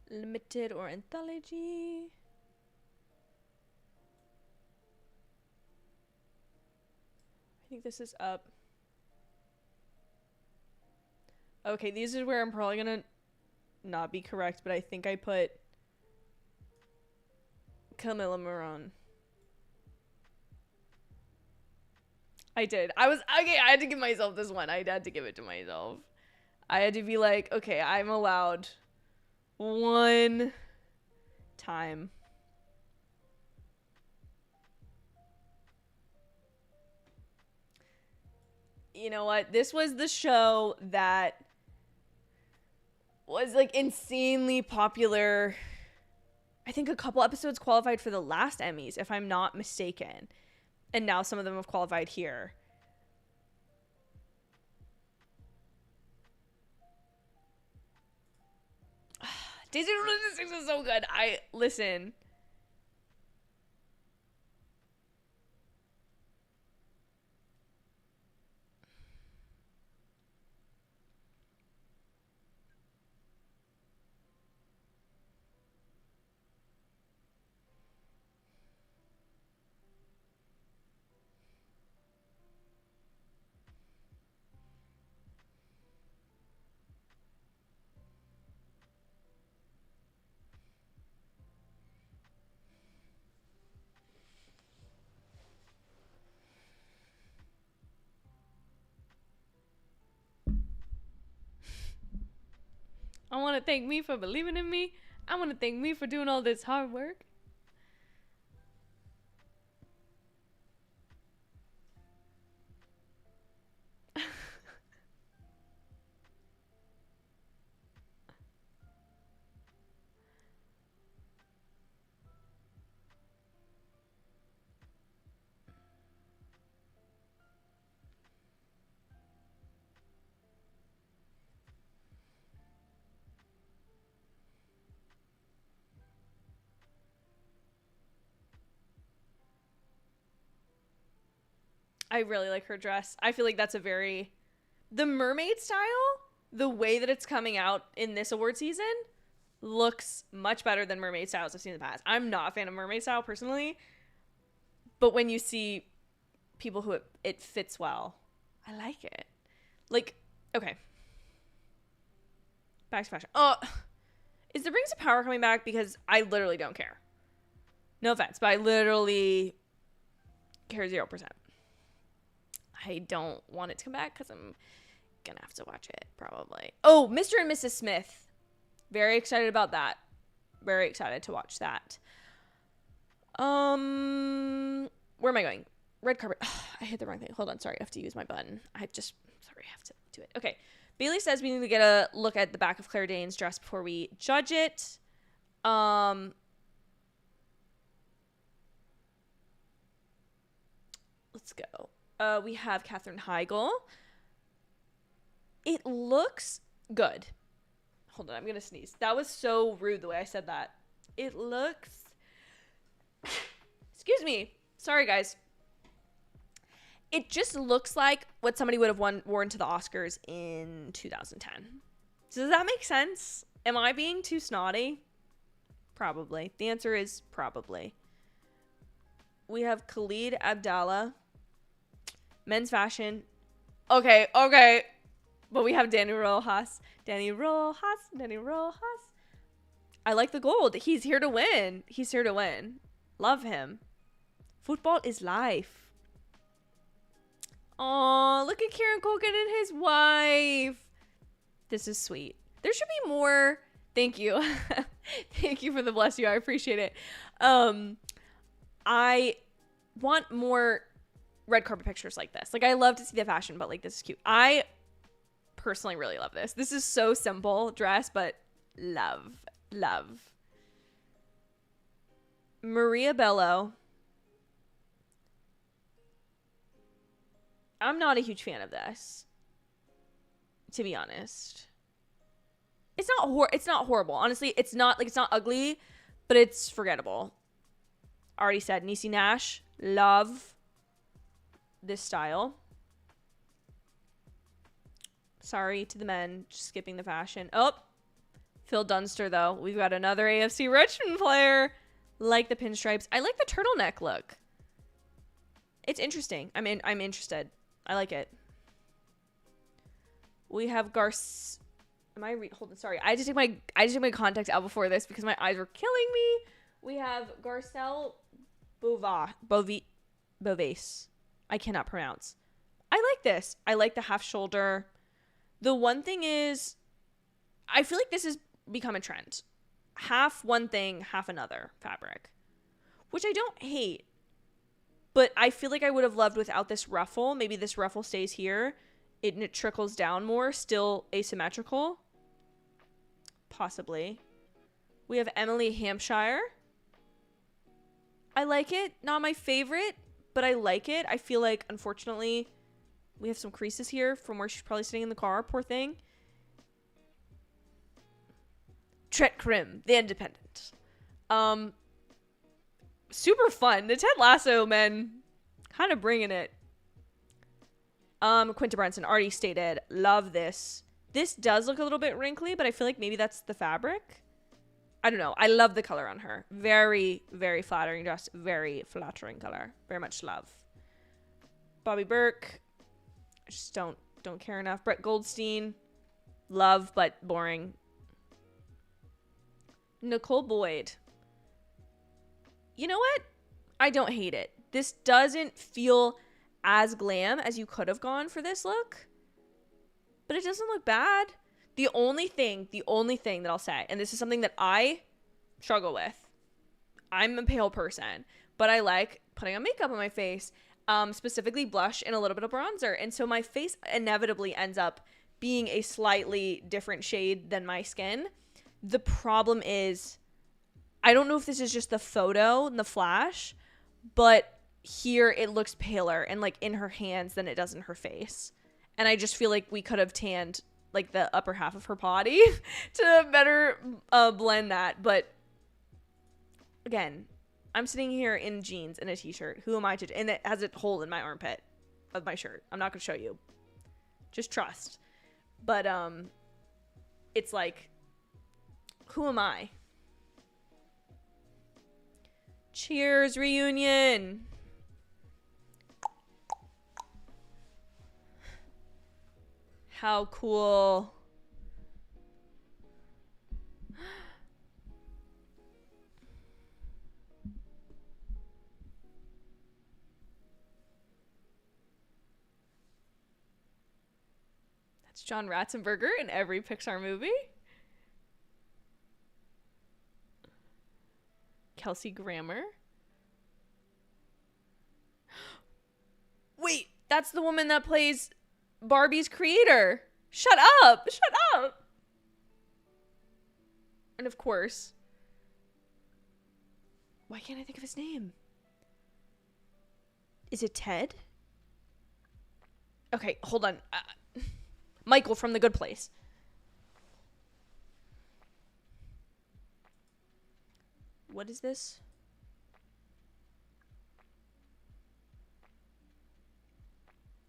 Limited or anthology. I think this is up. Okay, these is where I'm probably gonna not be correct, but I think I put Camilla Moran. I did. I had to give myself this one. I had to give it to myself. I had to be like, okay, I'm allowed one time. You know what? This was the show that was like insanely popular. I think a couple episodes qualified for the last Emmys, if I'm not mistaken. And now some of them have qualified here. Daisy Logistics is so good. Listen. I want to thank me for believing in me. I want to thank me for doing all this hard work. I really like her dress. I feel like that's the mermaid style, the way that it's coming out in this award season looks much better than mermaid styles I've seen in the past. I'm not a fan of mermaid style personally, but when you see people who it fits well, I like it. Like, okay. Back to fashion. Is the Rings of Power coming back? Because I literally don't care. No offense, but I literally care 0%. I don't want it to come back because I'm gonna have to watch it probably. Oh, Mr. and Mrs. Smith. Very excited about that. Very excited to watch that. Where am I going? Red carpet. I hit the wrong thing. Hold on. Sorry. I have to use my button. I have to do it. Okay. Bailey says we need to get a look at the back of Claire Danes' dress before we judge it. Let's go. We have Katherine Heigl. It looks good. Hold on, I'm gonna sneeze. That was so rude the way I said that. It looks... Excuse me. Sorry, guys. It just looks like what somebody would have worn to the Oscars in 2010. Does that make sense? Am I being too snotty? Probably. The answer is probably. We have Khalid Abdallah. Men's fashion. Okay. But we have Danny Rojas. I like the gold. He's here to win. Love him. Football is life. Aw, look at Kieran Culkin and his wife. This is sweet. There should be more. Thank you. Thank you for the bless you. I appreciate it. I want more red carpet pictures like this. Like, I love to see the fashion, but like, this is cute. I personally really love this. This is so simple dress, but love. Maria Bello. I'm not a huge fan of this, to be honest. It's not horrible. Honestly, it's not ugly, but it's forgettable. Already said. Niecy Nash. Love this style. Sorry to the men, just skipping the fashion. Oh, Phil Dunster, though. We've got another AFC Richmond player. Like the pinstripes. I like the turtleneck look. It's interesting. I'm interested. I like it. We have Hold on, sorry. I just take my contacts out before this because my eyes were killing me. We have Garcelle Beauvais. I cannot pronounce. I like this. I like the half shoulder. The one thing is, I feel like this has become a trend. Half one thing, half another fabric, which I don't hate. But I feel like I would have loved without this ruffle. Maybe this ruffle stays here. It trickles down more. Still asymmetrical. Possibly. We have Emily Hampshire. I like it. Not my favorite, but I like it. I feel like, unfortunately, we have some creases here from where she's probably sitting in the car. Poor thing. Tret Krim, The Independent. Super fun. The Ted Lasso men kind of bringing it. Quinta Brunson, already stated. Love this. This does look a little bit wrinkly, but I feel like maybe that's the fabric. I don't know. I love the color on her. Very, very flattering dress. Very flattering color. Very much love. Bobby Burke. I just don't care enough. Brett Goldstein. Love, but boring. Nicole Boyd. You know what? I don't hate it. This doesn't feel as glam as you could have gone for this look. But it doesn't look bad. The only thing that I'll say, and this is something that I struggle with. I'm a pale person, but I like putting on makeup on my face, specifically blush and a little bit of bronzer. And so my face inevitably ends up being a slightly different shade than my skin. The problem is, I don't know if this is just the photo and the flash, but here it looks paler and like in her hands than it does in her face. And I just feel like we could have tanned like the upper half of her body to better blend that. But again, I'm sitting here in jeans and a t-shirt. Who am I to? And it has a hole in my armpit of my shirt. I'm not going to show you. Just trust. But it's like, who am I? Cheers, reunion. How cool. That's John Ratzenberger in every Pixar movie. Kelsey Grammer. Wait, that's the woman that plays Barbie's creator. Shut up. Shut up. And of course, why can't I think of his name? Is it Ted? Okay, hold on. Michael from The Good Place. What is this?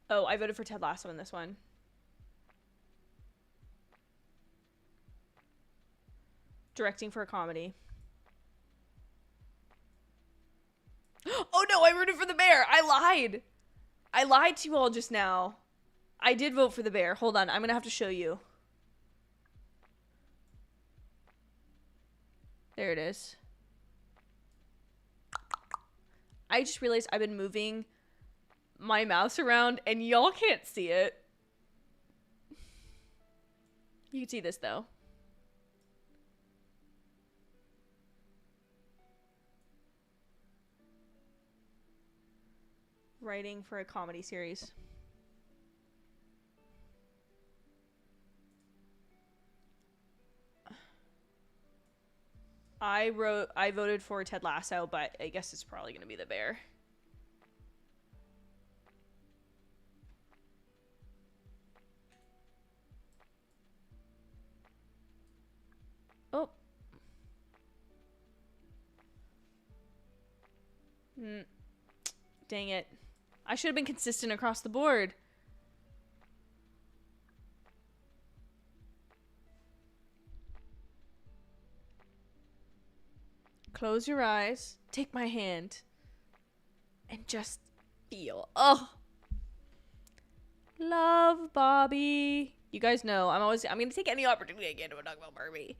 Oh, I voted for Ted Lasso in this one. Directing for a comedy. Oh no, I rooted for the bear. I lied. I lied to you all just now. I did vote for the bear. Hold on, I'm gonna have to show you. There it is. I just realized I've been moving my mouse around and y'all can't see it. You can see this though. Writing for a comedy series. I voted for Ted Lasso, but I guess it's probably going to be the bear. Oh. Dang it. I should have been consistent across the board. Close your eyes, take my hand, and just feel. Oh. Love Bobby. You guys know, I'm going to take any opportunity I get to talk about Barbie.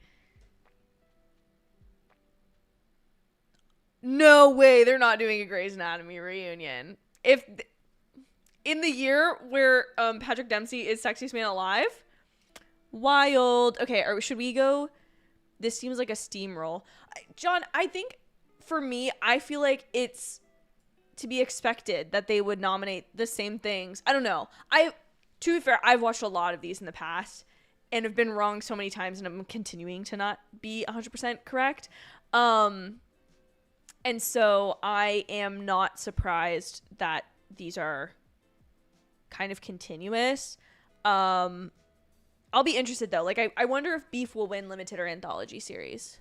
No way they're not doing a Grey's Anatomy reunion. In the year where Patrick Dempsey is Sexiest Man Alive, wild. Okay, should we go? This seems like a steamroll. John, I think for me, I feel like it's to be expected that they would nominate the same things. I don't know. To be fair, I've watched a lot of these in the past and have been wrong so many times, and I'm continuing to not be 100% correct. And so I am not surprised that these are kind of continuous. I'll be interested though. Like, I wonder if Beef will win limited or anthology series.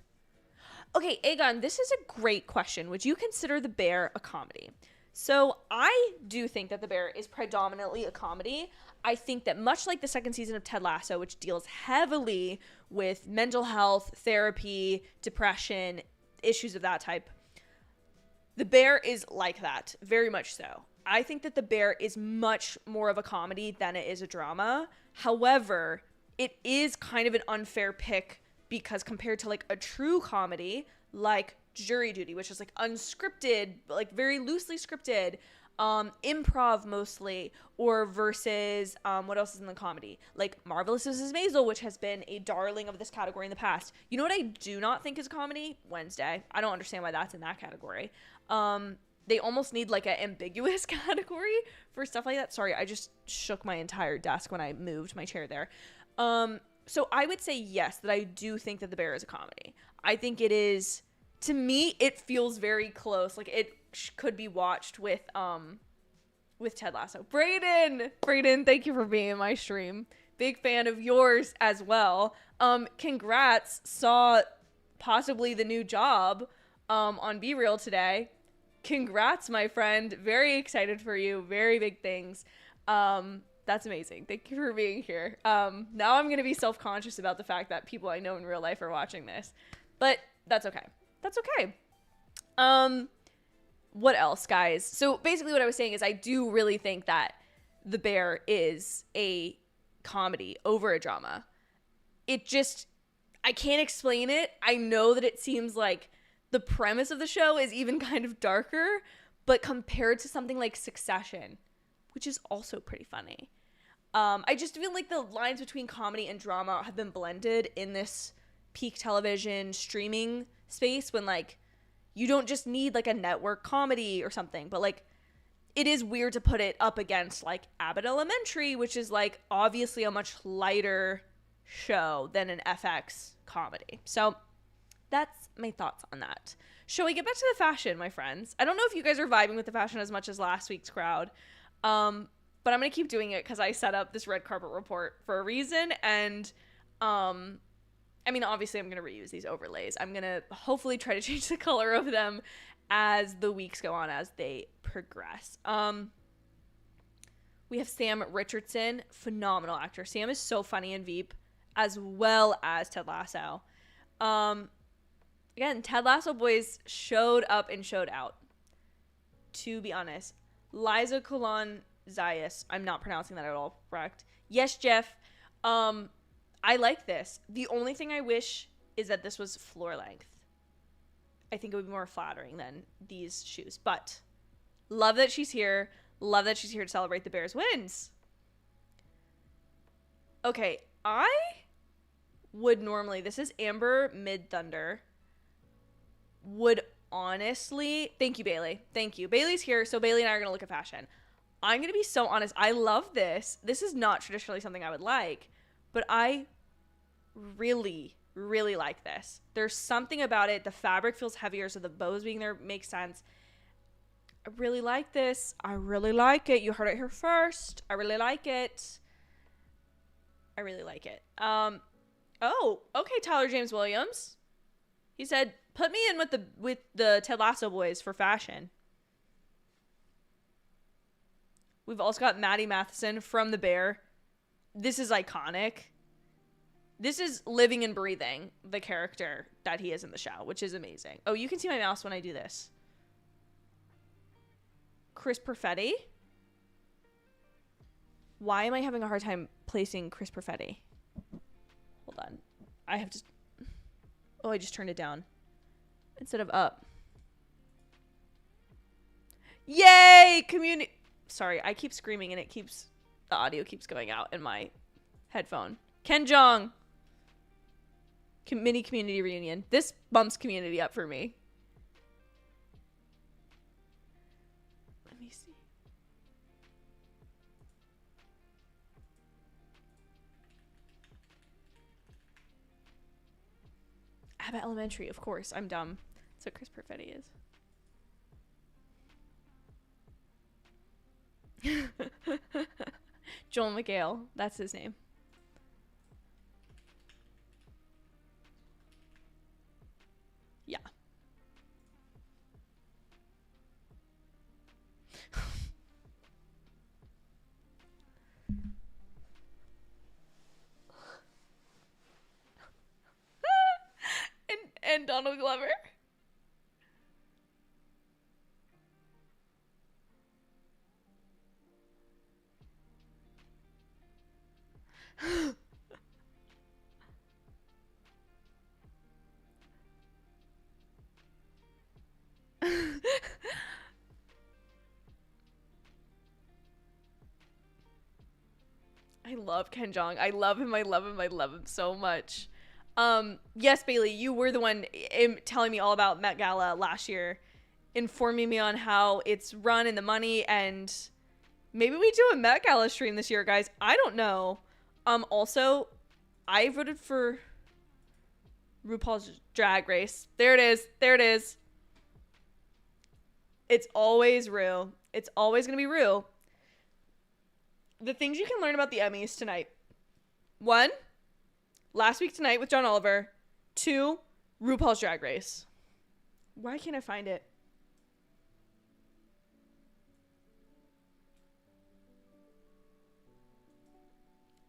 Okay, Aegon, this is a great question. Would you consider The Bear a comedy? So I do think that The Bear is predominantly a comedy. I think that much like the second season of Ted Lasso, which deals heavily with mental health, therapy, depression, issues of that type, The Bear is like that, very much so. I think that The Bear is much more of a comedy than it is a drama. However, it is kind of an unfair pick because compared to like a true comedy like Jury Duty, which is like unscripted, like very loosely scripted, improv mostly, or versus what else is in the comedy? Like Marvelous Mrs. Maisel, which has been a darling of this category in the past. You know what I do not think is comedy? Wednesday. I don't understand why that's in that category. They almost need like an ambiguous category for stuff like that. Sorry, I just shook my entire desk when I moved my chair there. So I would say yes, that I do think that The Bear is a comedy. I think it is, to me, it feels very close. Like it could be watched with Ted Lasso. Brayden, thank you for being in my stream. Big fan of yours as well. Congrats, saw possibly the new job on Be Real today. Congrats, my friend. Very excited for you. Very big things. That's amazing. Thank you for being here. Now I'm going to be self-conscious about the fact that people I know in real life are watching this. But that's okay. That's okay. What else, guys? So basically what I was saying is I do really think that The Bear is a comedy over a drama. It just, I can't explain it. I know that it seems like the premise of the show is even kind of darker, but compared to something like Succession, which is also pretty funny, I just feel like the lines between comedy and drama have been blended in this peak television streaming space when, like, you don't just need, like, a network comedy or something, but, like, it is weird to put it up against, like, Abbott Elementary, which is, like, obviously a much lighter show than an FX comedy. So that's my thoughts on that. Shall we get back to the fashion, my friends? I don't know if you guys are vibing with the fashion as much as last week's crowd, but I'm going to keep doing it because I set up this red carpet report for a reason, and I mean, obviously I'm going to reuse these overlays. I'm going to hopefully try to change the color of them as the weeks go on, as they progress. We have Sam Richardson, phenomenal actor. Sam is so funny in Veep, as well as Ted Lasso. Again, Ted Lasso boys showed up and showed out, to be honest. Liza Colon Zayas, I'm not pronouncing that at all correct. Yes, Jeff. I like this. The only thing I wish is that this was floor length. I think it would be more flattering than these shoes. But love that she's here. Love that she's here to celebrate the Bears' wins. Okay, I would normally, this is Amber Mid Thunder, would honestly, thank you, Bailey. Thank you. Bailey's here, so Bailey and I are going to look at fashion. I'm going to be so honest. I love this. This is not traditionally something I would like, but I really, really like this. There's something about it. The fabric feels heavier, so the bows being there makes sense. I really like this. I really like it. You heard it here first. I really like it. I really like it. Oh, okay, Tyler James Williams. He said, put me in with the Ted Lasso boys for fashion. We've also got Maddie Matheson from The Bear. This is iconic. This is living and breathing the character that he is in the show, which is amazing. Oh, you can see my mouse when I do this. Chris Perfetti. Why am I having a hard time placing Chris Perfetti? Hold on. I have to... Oh, I just turned it down instead of up. Yay! Community... Sorry, I keep screaming and the audio keeps going out in my headphone. Ken Jeong. Mini community reunion. This bumps community up for me. Let me see. Abbott Elementary, of course. I'm dumb. That's what Chris Perfetti is. Joel McHale. That's his name. Yeah. and Donald Glover. I love Ken Jeong. I love him. I love him. I love him so much. Yes, Bailey, you were the one telling me all about Met Gala last year, informing me on how it's run and the money, and maybe we do a Met Gala stream this year, guys. I don't know. Also, I voted for RuPaul's Drag Race. There it is. There it is. It's always Ru. It's always going to be Ru. The things you can learn about the Emmys tonight. 1, Last Week Tonight with John Oliver. 2, RuPaul's Drag Race. Why can't I find it?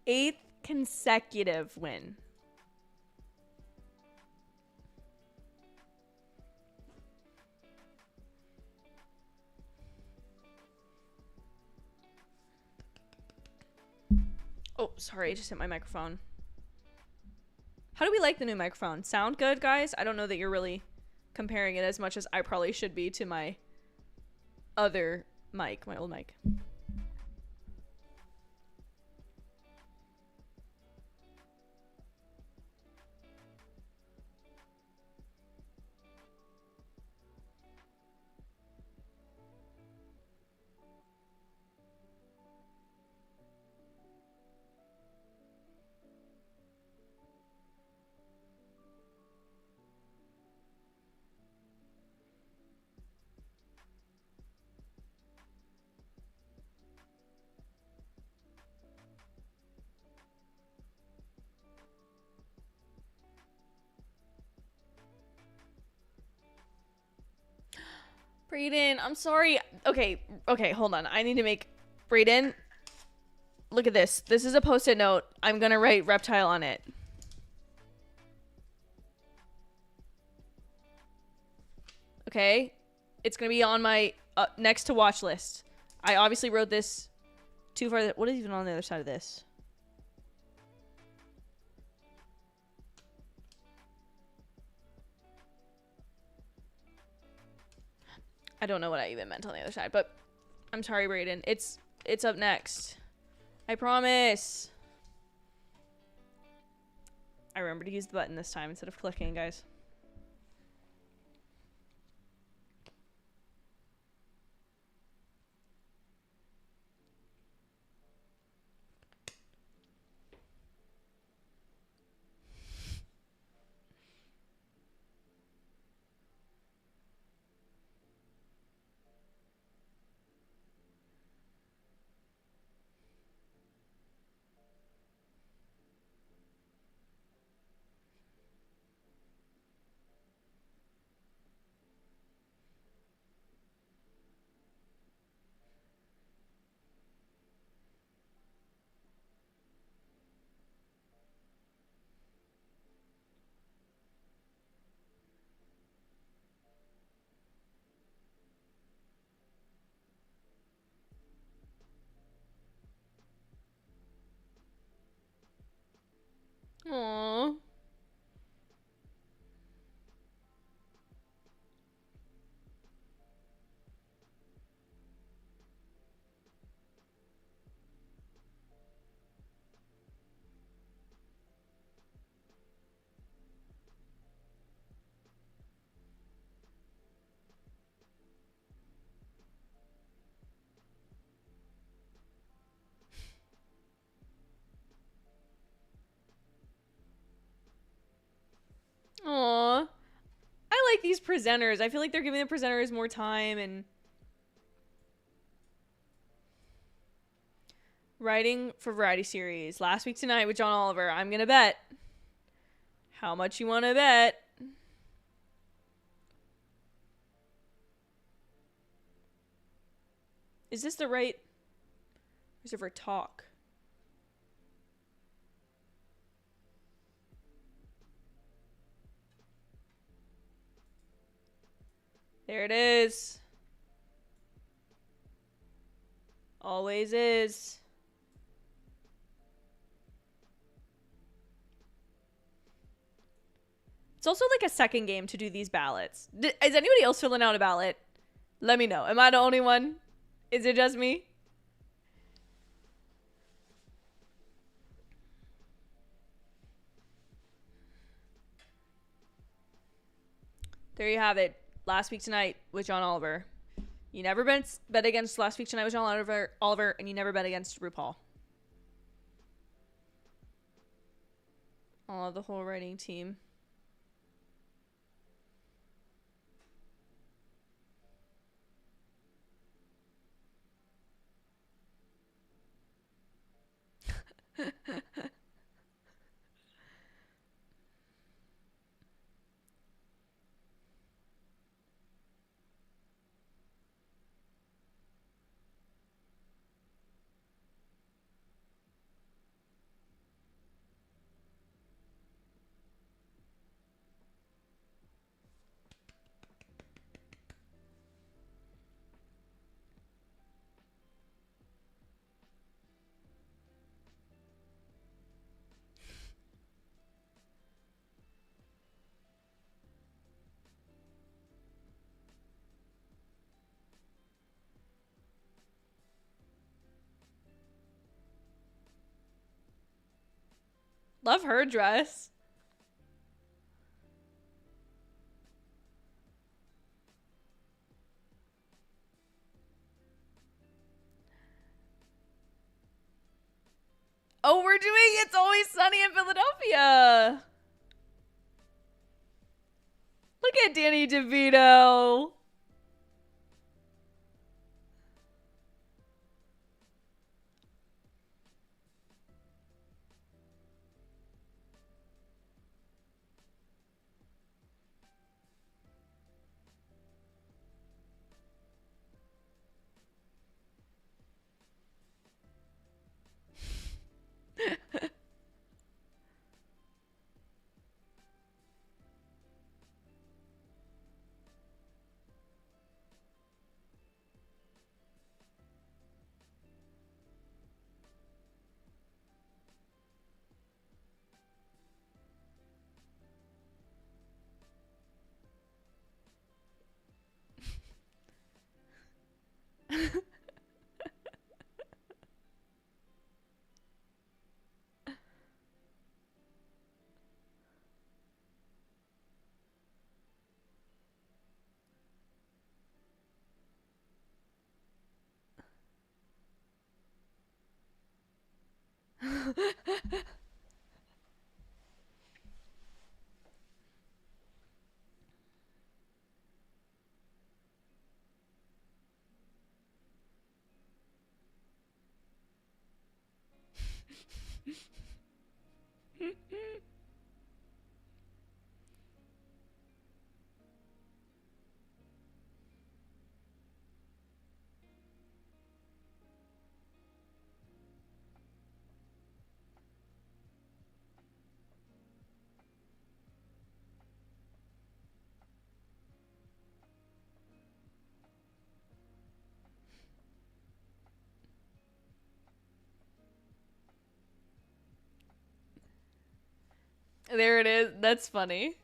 Eighth consecutive win. Oh, sorry, I just hit my microphone. How do we like the new microphone? Sound good, guys? I don't know that you're really comparing it as much as I probably should be to my other mic, my old mic. Brayden, I'm sorry. Okay, hold on. I need to make... Brayden, look at this. This is a post-it note. I'm going to write reptile on it. Okay? It's going to be on my next to watch list. I obviously wrote this too far. What is even on the other side of this? I don't know what I even meant on the other side, but I'm sorry, Brayden. It's up next. I promise. I remember to use the button this time instead of clicking, guys. Aww. Aw. I like these presenters. I feel like they're giving the presenters more time and writing for variety series. Last Week Tonight with John Oliver. I'm gonna bet. How much you wanna bet? Is this the right? Or is it for talk? There it is. Always is. It's also like a second game to do these ballots. Is anybody else filling out a ballot? Let me know. Am I the only one? Is it just me? There you have it. Last Week Tonight with John Oliver. You never bet against Last Week Tonight with John Oliver, and you never bet against RuPaul. I love the whole writing team. Love her dress. Oh, we're doing It's Always Sunny in Philadelphia. Look at Danny DeVito. There it is. That's funny.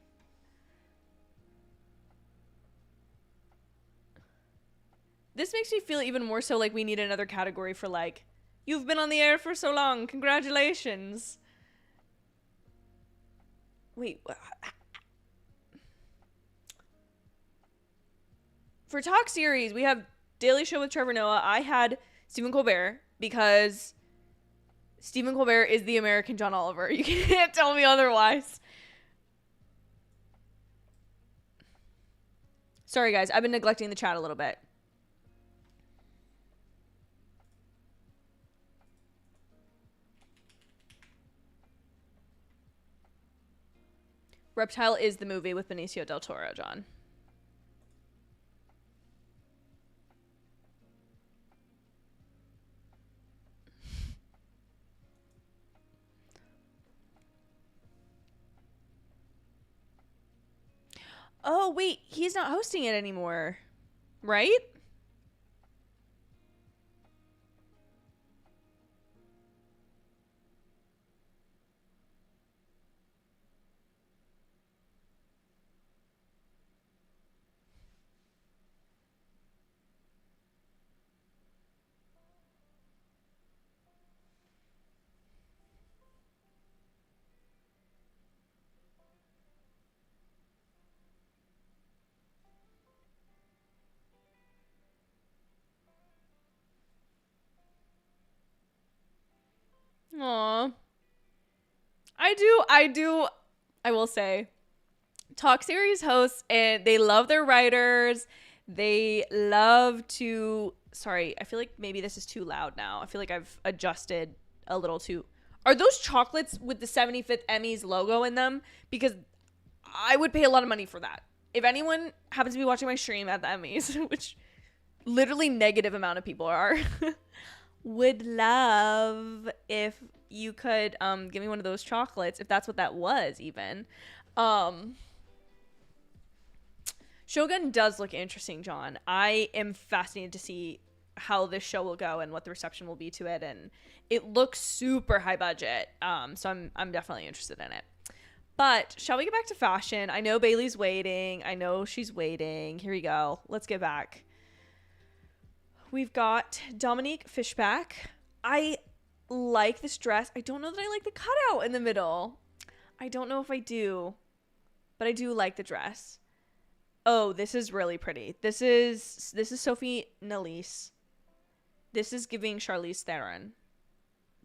This makes me feel even more so like we need another category for like, you've been on the air for so long. Congratulations. Wait. For Talk Series, we have Daily Show with Trevor Noah. I had Stephen Colbert because Stephen Colbert is the American John Oliver. You can't tell me otherwise. Sorry, guys. I've been neglecting the chat a little bit. Reptile is the movie with Benicio del Toro, John. Oh, wait. He's not hosting it anymore. Right? Aw. I will say, talk series hosts, and they love their writers. They love to, sorry, I feel like maybe this is too loud now. I feel like I've adjusted a little too. Are those chocolates with the 75th Emmys logo in them? Because I would pay a lot of money for that. If anyone happens to be watching my stream at the Emmys, which literally negative amount of people are, would love if you could give me one of those chocolates, if that's what that was even. Shogun does look interesting, John. I am fascinated to see how this show will go and what the reception will be to it, and it looks super high budget. So I'm definitely interested in it. But shall we get back to fashion? I know Bailey's waiting. I know she's waiting. Here we go. Let's get back. We've got Dominique Fishback. I like this dress. I don't know that I like the cutout in the middle. I don't know if I do, but I do like the dress. Oh, this is really pretty. This is Sophie Nélisse. This is giving Charlize Theron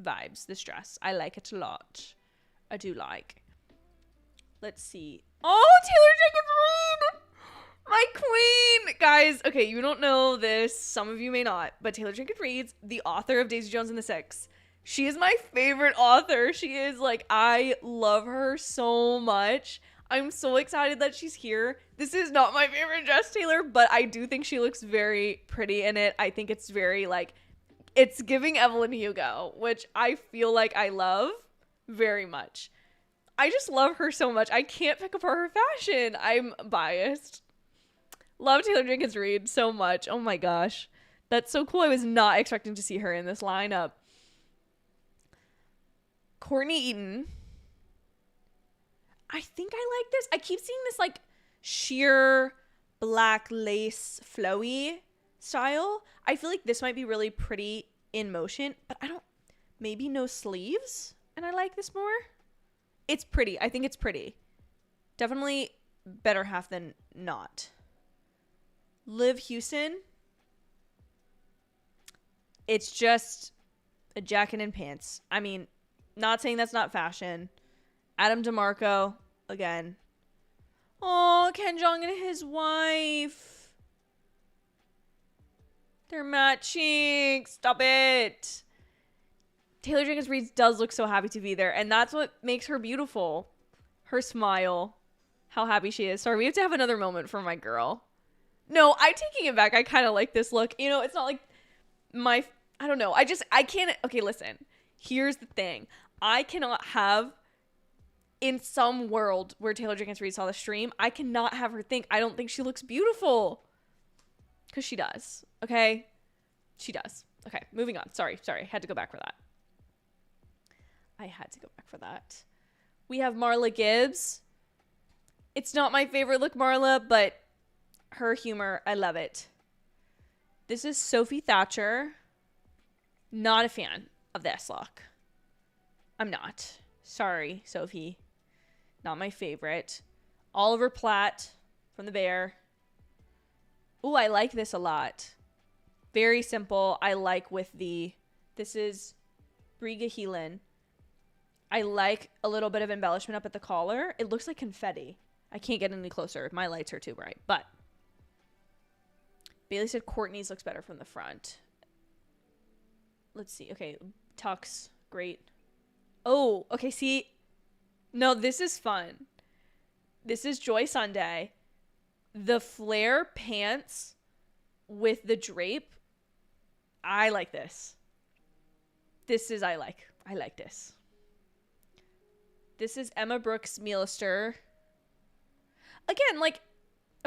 vibes, this dress. I like it a lot. I do like. Let's see. Oh, Taylor Jenkins Reid! My queen! Guys, okay, you don't know this. Some of you may not. But Taylor Jenkins Reid's the author of Daisy Jones and the Six. She is my favorite author. She is, like, I love her so much. I'm so excited that she's here. This is not my favorite dress, Taylor, but I do think she looks very pretty in it. I think it's very, like, it's giving Evelyn Hugo, which I feel like I love very much. I just love her so much. I can't pick apart her fashion. I'm biased. Love Taylor Jenkins Reid so much. Oh my gosh. That's so cool. I was not expecting to see her in this lineup. Courtney Eaton. I think I like this. I keep seeing this like sheer black lace flowy style. I feel like this might be really pretty in motion, but I don't, maybe no sleeves, and I like this more. It's pretty. I think it's pretty. Definitely better half than not. Liv Houston. It's just a jacket and pants. I mean, not saying that's not fashion. Adam DeMarco, again. Oh, Ken Jeong and his wife. They're matching. Stop it. Taylor Jenkins Reid does look so happy to be there, and that's what makes her beautiful. Her smile. How happy she is. Sorry, we have to have another moment for my girl. No, I'm taking it back. I kind of like this look. You know, it's not like my... I don't know. I can't... Okay, listen. Here's the thing. I cannot have... In some world where Taylor Jenkins Reid saw the stream, I cannot have her think, I don't think she looks beautiful. Because she does. Okay? She does. Okay, moving on. Sorry. Had to go back for that. We have Marla Gibbs. It's not my favorite look, Marla, but her humor, I love it. This is Sophie Thatcher. Not a fan of this look. I'm not. Sorry, Sophie. Not my favorite. Oliver Platt from The Bear. Ooh, I like this a lot. Very simple. I like with the... This is Briga Heelan. I like a little bit of embellishment up at the collar. It looks like confetti. I can't get any closer. My lights are too bright. But Bailey said Courtney's looks better from the front. Let's see. Okay, tux. Great. Oh, okay, see... No, this is fun. This is Joy Sunday. The flare pants with the drape. I like this. I like this. This is Emma Brooks Mealister. Again, like,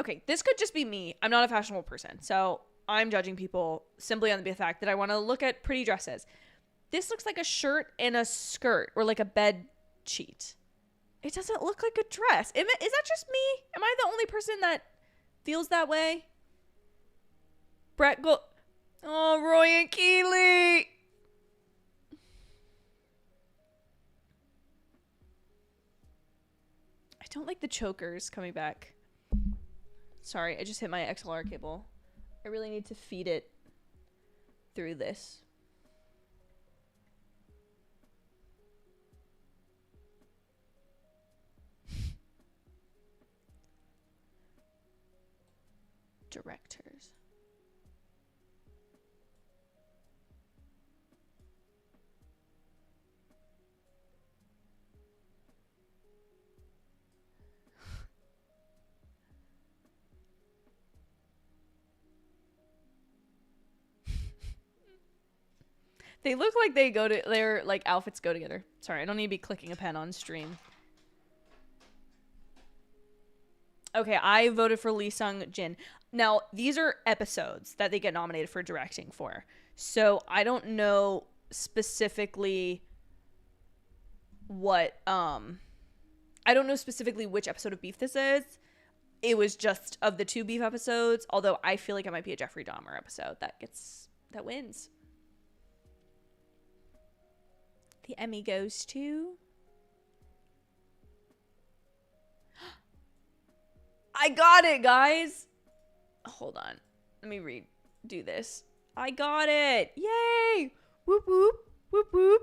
okay, this could just be me. I'm not a fashionable person, so I'm judging people simply on the fact that I want to look at pretty dresses. This looks like a shirt and a skirt, or like a bed sheet. It doesn't look like a dress. Is that just me? Am I the only person that feels that way? Oh, Roy and Keeley. I don't like the chokers coming back. Sorry, I just hit my XLR cable. I really need to feed it through this. Directors. They look like their like outfits go together. Sorry, I don't need to be clicking a pen on stream. Okay, I voted for Lee Sung Jin. Now, these are episodes that they get nominated for directing for. So I don't know specifically what I don't know specifically which episode of Beef this is. It was just of the 2 Beef episodes, although I feel like it might be a Jeffrey Dahmer episode that wins. The Emmy goes to... I got it, guys. Hold on. Let me redo this. I got it. Yay. Whoop, whoop. Whoop, whoop.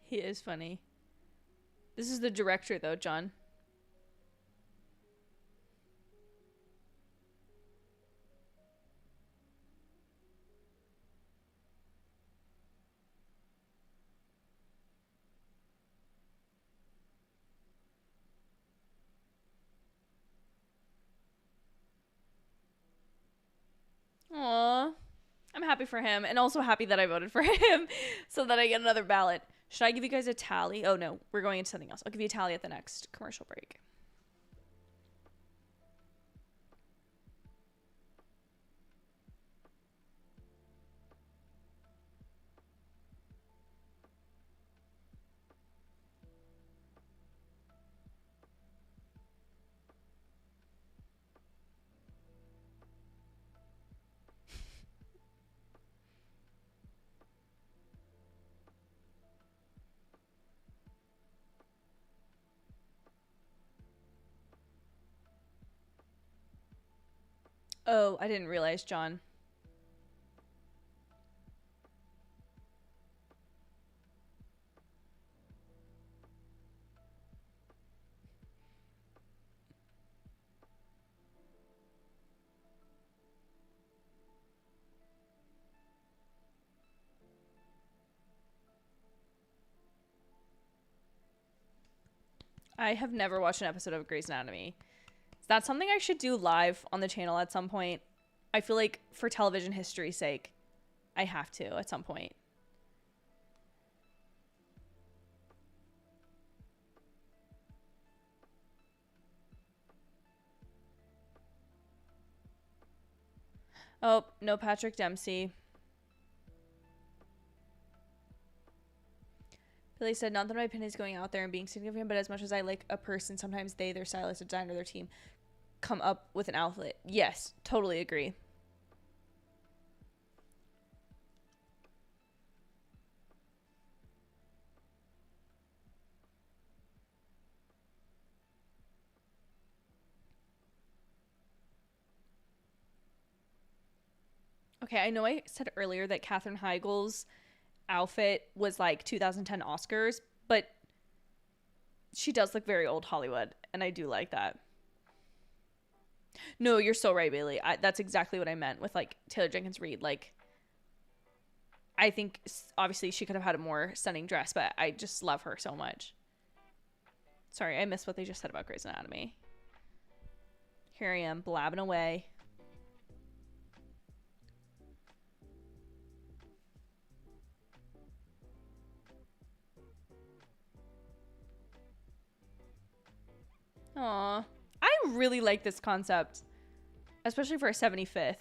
He is funny. This is the director, though, John. Aww. I'm happy for him, and also happy that I voted for him so that I get another ballot. Should I give you guys a tally? Oh, no. We're going into something else. I'll give you a tally at the next commercial break. Oh, I didn't realize, John. I have never watched an episode of Grey's Anatomy. Is that something I should do live on the channel at some point? I feel like for television history's sake, I have to at some point. Oh, no Patrick Dempsey. Billy said, not that my opinion is going out there and being significant, but as much as I like a person, sometimes they, their stylist, designer, their team come up with an outfit. Yes, totally agree. Okay, I know I said earlier that Katherine Heigl's outfit was like 2010 Oscars, but she does look very old Hollywood, and I do like that. No, you're so right, Bailey. That's exactly what I meant with like Taylor Jenkins Reid. Like, I think obviously she could have had a more stunning dress, but I just love her so much. Sorry, I missed what they just said about Grey's Anatomy. Here I am, blabbing away. Aw. I really like this concept, especially for a 75th.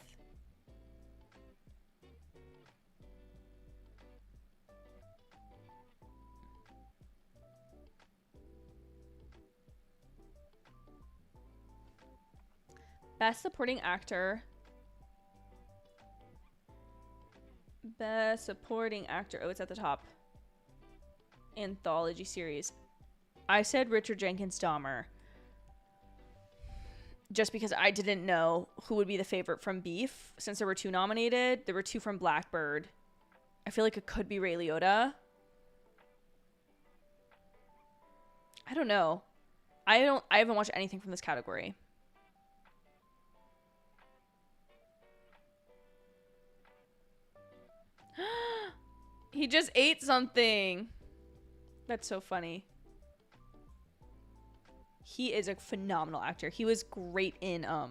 Best Supporting Actor. Best Supporting Actor. Oh, it's at the top. Anthology series. I said Richard Jenkins Dahmer. Just because I didn't know who would be the favorite from Beef. Since there were 2 nominated. There were 2 from Blackbird. I feel like it could be Ray Liotta. I don't know. I haven't watched anything from this category. He just ate something. That's so funny. He is a phenomenal actor. He was great in I,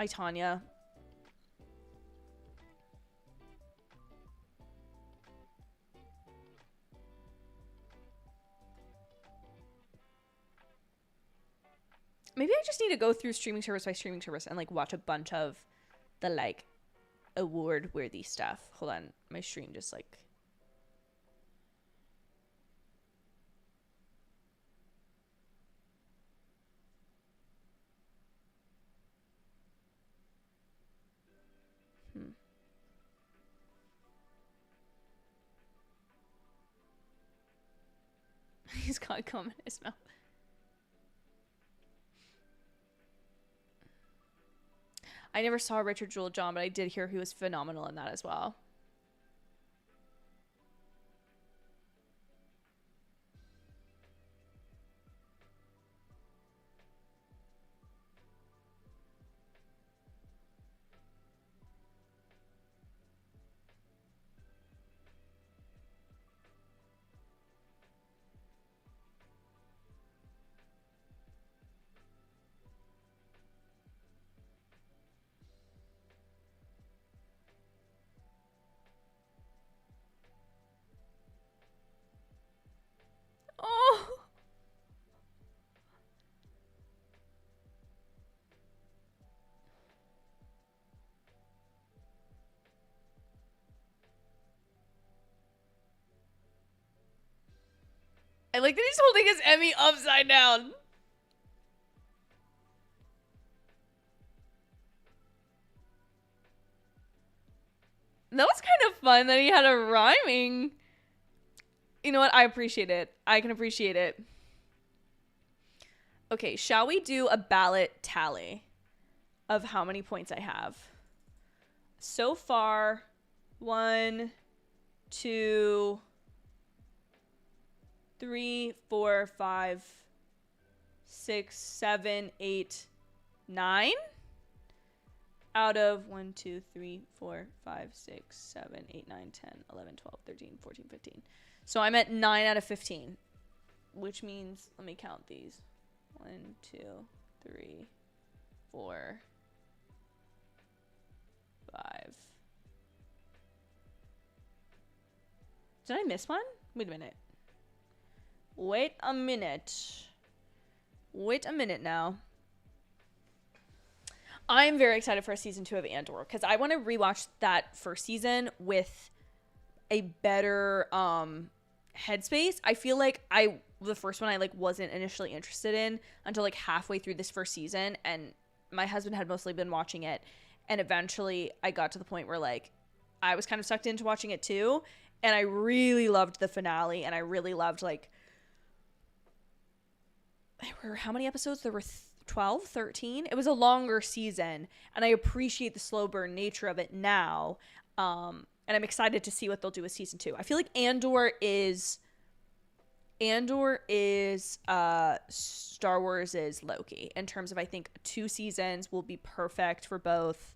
Tonya. Maybe I just need to go through streaming service by streaming service and like watch a bunch of the like award worthy stuff. Hold on, my stream just like he's got gum in his mouth. I never saw Richard Jewell John, but I did hear he was phenomenal in that as well. Oh. I like that he's holding his Emmy upside down. That was kind of fun that he had a rhyming. You know what? I appreciate it. I can appreciate it. Okay, shall we do a ballot tally of how many points I have? So far, 1, 2, 3, 4, 5, 6, 7, 8, 9. Out of 1, 2, 3, 4, 5, 6, 7, 8, 9, 10, 11, 12, 13, 14, 15. So I'm at 9 out of 15, which means, let me count these. 1, 2, 3, 4, 5. Did I miss one? Wait a minute. Wait a minute now. I'm very excited for season 2 of Andor because I want to rewatch that first season with a better headspace. I feel like the first one I like wasn't initially interested in until like halfway through this first season, and my husband had mostly been watching it, and eventually I got to the point where like I was kind of sucked into watching it too, and I really loved the finale, and I really loved like how many episodes there were 12, 13. It was a longer season, and I appreciate the slow burn nature of it now. And I'm excited to see what they'll do with season 2. I feel like Andor is Star Wars' Loki in terms of, I think 2 seasons will be perfect for both.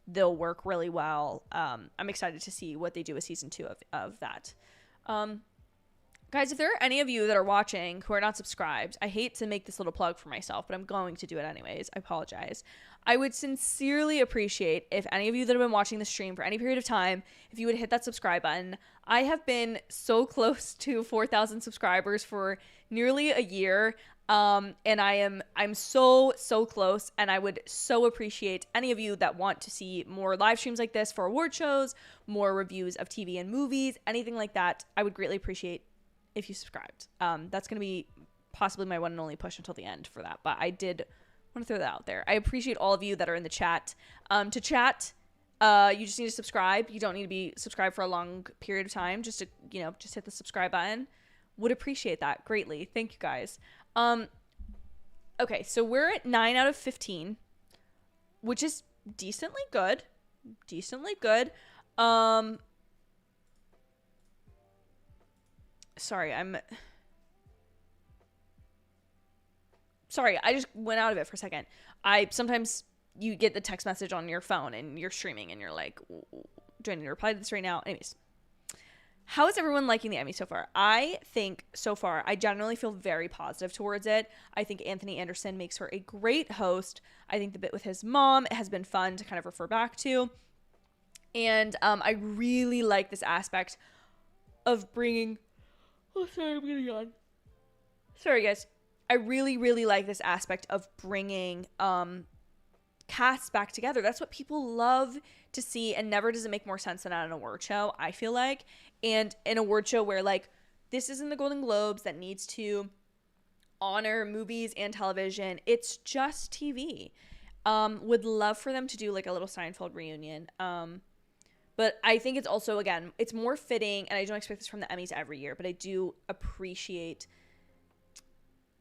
They'll work really well. I'm excited to see what they do with season 2 of that. Guys, if there are any of you that are watching who are not subscribed, I hate to make this little plug for myself, but I'm going to do it anyways. I apologize. I would sincerely appreciate if any of you that have been watching the stream for any period of time, if you would hit that subscribe button. I have been so close to 4,000 subscribers for nearly a year. And I'm so close, and I would so appreciate any of you that want to see more live streams like this for award shows, more reviews of TV and movies, anything like that. I would greatly appreciate if you subscribed. That's going to be possibly my one and only push until the end for that. But I did want to throw that out there. I appreciate all of you that are in the chat. To chat, you just need to subscribe. You don't need to be subscribed for a long period of time. Just to, just hit the subscribe button. Would appreciate that greatly. Thank you guys. Okay, so we're at 9 out of 15, which is decently good. Sorry, I just went out of it for a second. Sometimes you get the text message on your phone and you're streaming and you're like, do I need to reply to this right now? Anyways, how is everyone liking the Emmy so far? I think so far, I generally feel very positive towards it. I think Anthony Anderson makes her a great host. I think the bit with his mom has been fun to kind of refer back to. And I really like this aspect of bringing... Oh, sorry, I'm getting on. Sorry, guys. I really like this aspect of bringing casts back together. That's what people love to see, and never does it make more sense than at an award show, I feel like. And an award show where, like, this isn't the Golden Globes that needs to honor movies and television. It's just TV. Would love for them to do, like, a little Seinfeld reunion. But I think it's also, again, it's more fitting, and I don't expect this from the Emmys every year, but I do appreciate...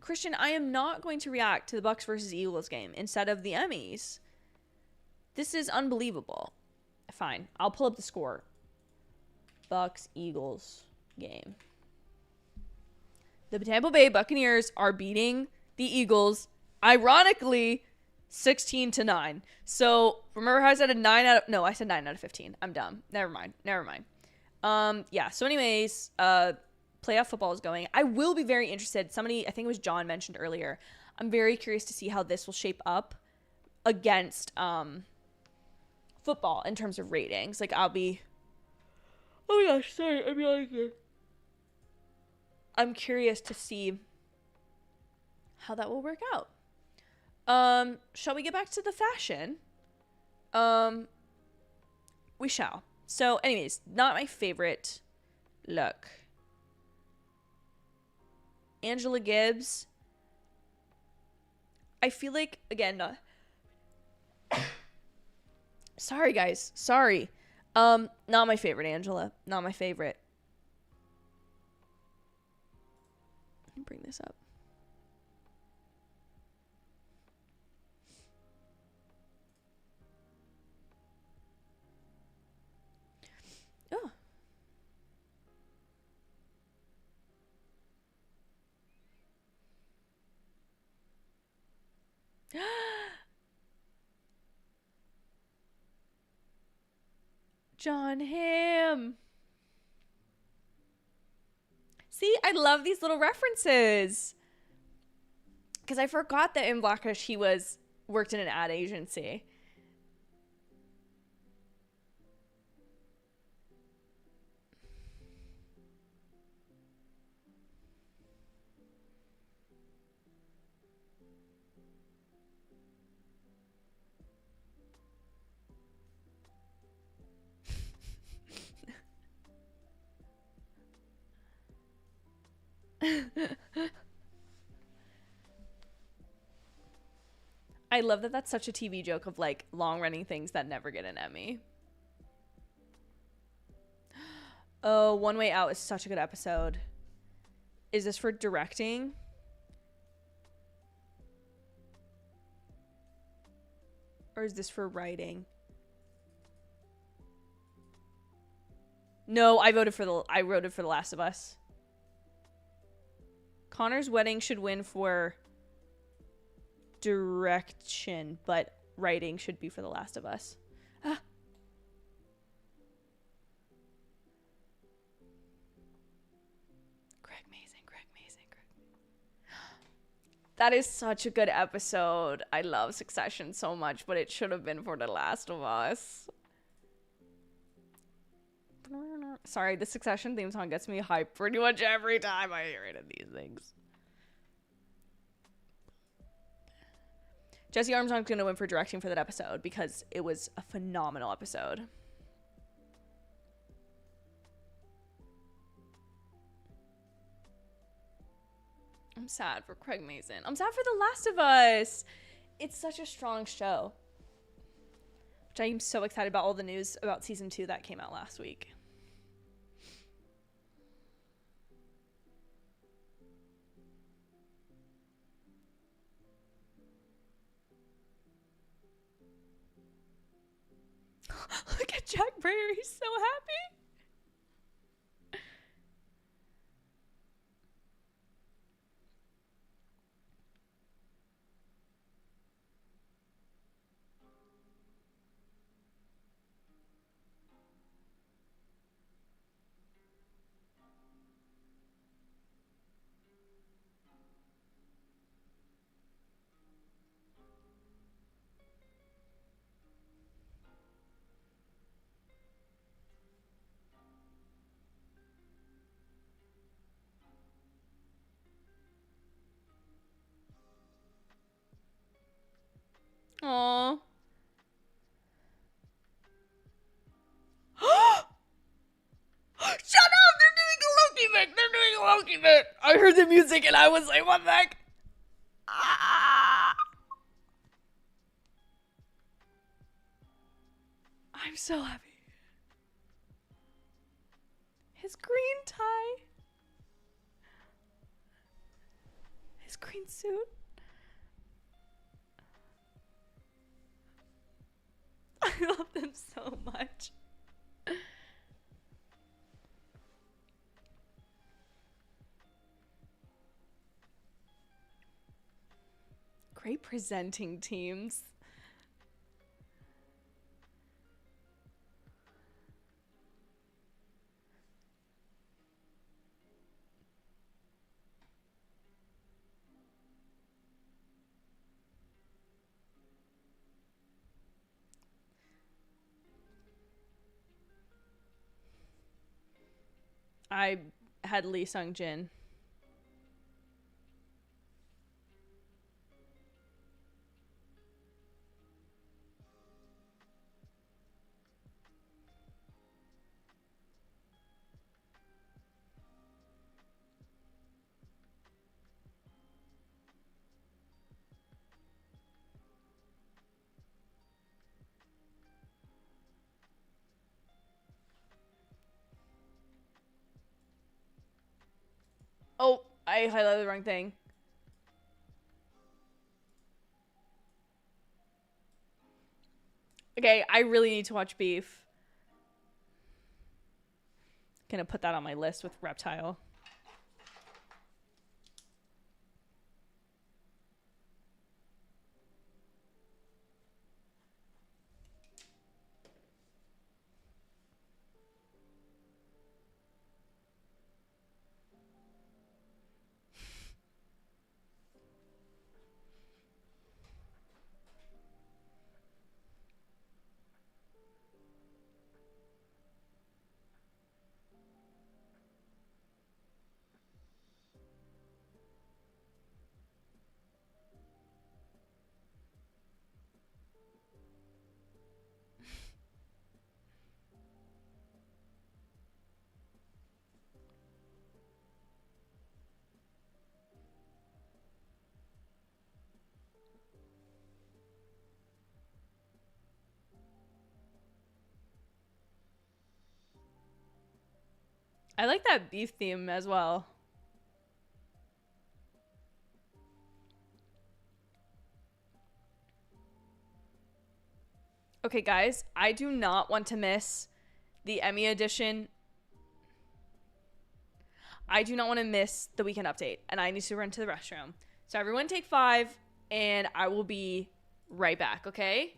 Christian, I am not going to react to the Bucks versus Eagles game instead of the Emmys. This is unbelievable. Fine, I'll pull up the score. Bucks-Eagles game. The Tampa Bay Buccaneers are beating the Eagles, ironically, 16-9. So, remember how I said I said 9 out of 15. I'm dumb. Never mind. Yeah, so anyways, playoff football is going. I will be very interested. I think it was John mentioned earlier. I'm very curious to see how this will shape up against football in terms of ratings. Like, oh my gosh, sorry, I'm yawning here. I'm curious to see how that will work out. Shall we get back to the fashion? We shall. So, anyways, not my favorite look. Angela Gibbs. I feel like, again, sorry guys, sorry. Not my favorite, Angela. Not my favorite. Let me bring this up. Oh. John Hamm. See, I love these little references. Because I forgot that in Blackish he worked in an ad agency. I love that that's such a TV joke of, like, long-running things that never get an Emmy. Oh, One Way Out is such a good episode. Is this for directing? Or is this for writing? No, I voted for The Last of Us. Connor's Wedding should win for direction, but writing should be for The Last of Us. Greg That is such a good episode. I love Succession so much, but it should have been for The Last of Us. Sorry, the Succession theme song gets me hyped pretty much every time I hear it in these things. Jesse Armstrong's going to win for directing for that episode because it was a phenomenal episode. I'm sad for Craig Mazin. I'm sad for The Last of Us. It's such a strong show. Which I am so excited about all the news about season 2 that came out last week. Look at Jack Breyer. He's so happy. Aww. Shut up! They're doing a Loki bit! They're doing a Loki bit! I heard the music and I was like, what the heck? Ah! I'm so happy. His green tie. His green suit. I love them so much. Great presenting teams. I had Lee Sung Jin. Oh, I highlighted the wrong thing. Okay, I really need to watch Beef. Gonna put that on my list with Reptile. I like that Beef theme as well. Okay, guys, I do not want to miss the Emmy edition. I do not want to miss the weekend update, and I need to run to the restroom. So everyone take 5, and I will be right back, okay?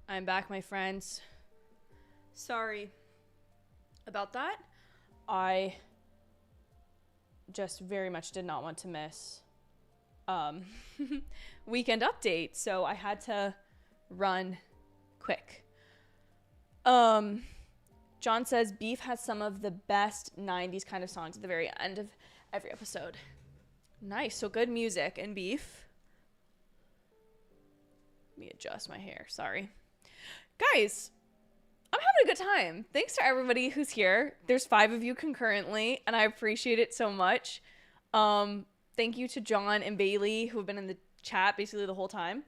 I'm back, my friends. Sorry about that. I just very much did not want to miss weekend update, so I had to run quick. John says Beef has some of the best 90s kind of songs at the very end of every episode. Nice. So good music and Beef. Let me adjust my hair. Sorry. Guys, I'm having a good time. Thanks to everybody who's here. There's 5 of you concurrently, and I appreciate it so much. Thank you to John and Bailey who have been in the chat basically the whole time.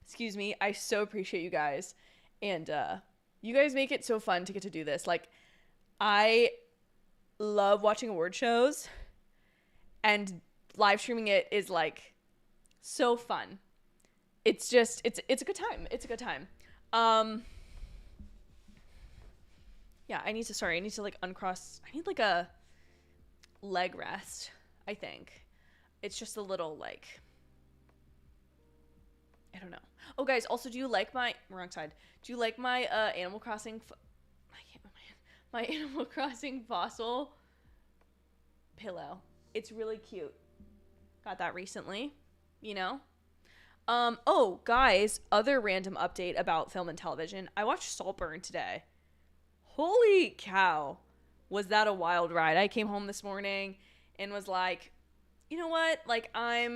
Excuse me. I so appreciate you guys. And you guys make it so fun to get to do this. Like, I love watching award shows, and live streaming it is like so fun. It's just, it's a good time. It's a good time. Yeah, I need to like uncross. I need like a leg rest, I think. It's just a little like, I don't know. Oh, guys, also, do you like my, wrong side. Do you like my Animal Crossing, my Animal Crossing fossil pillow? It's really cute. Got that recently, you know? Oh, guys, other random update about film and television. I watched Saltburn today. Holy cow. Was that a wild ride? I came home this morning and was like, you know what? Like, I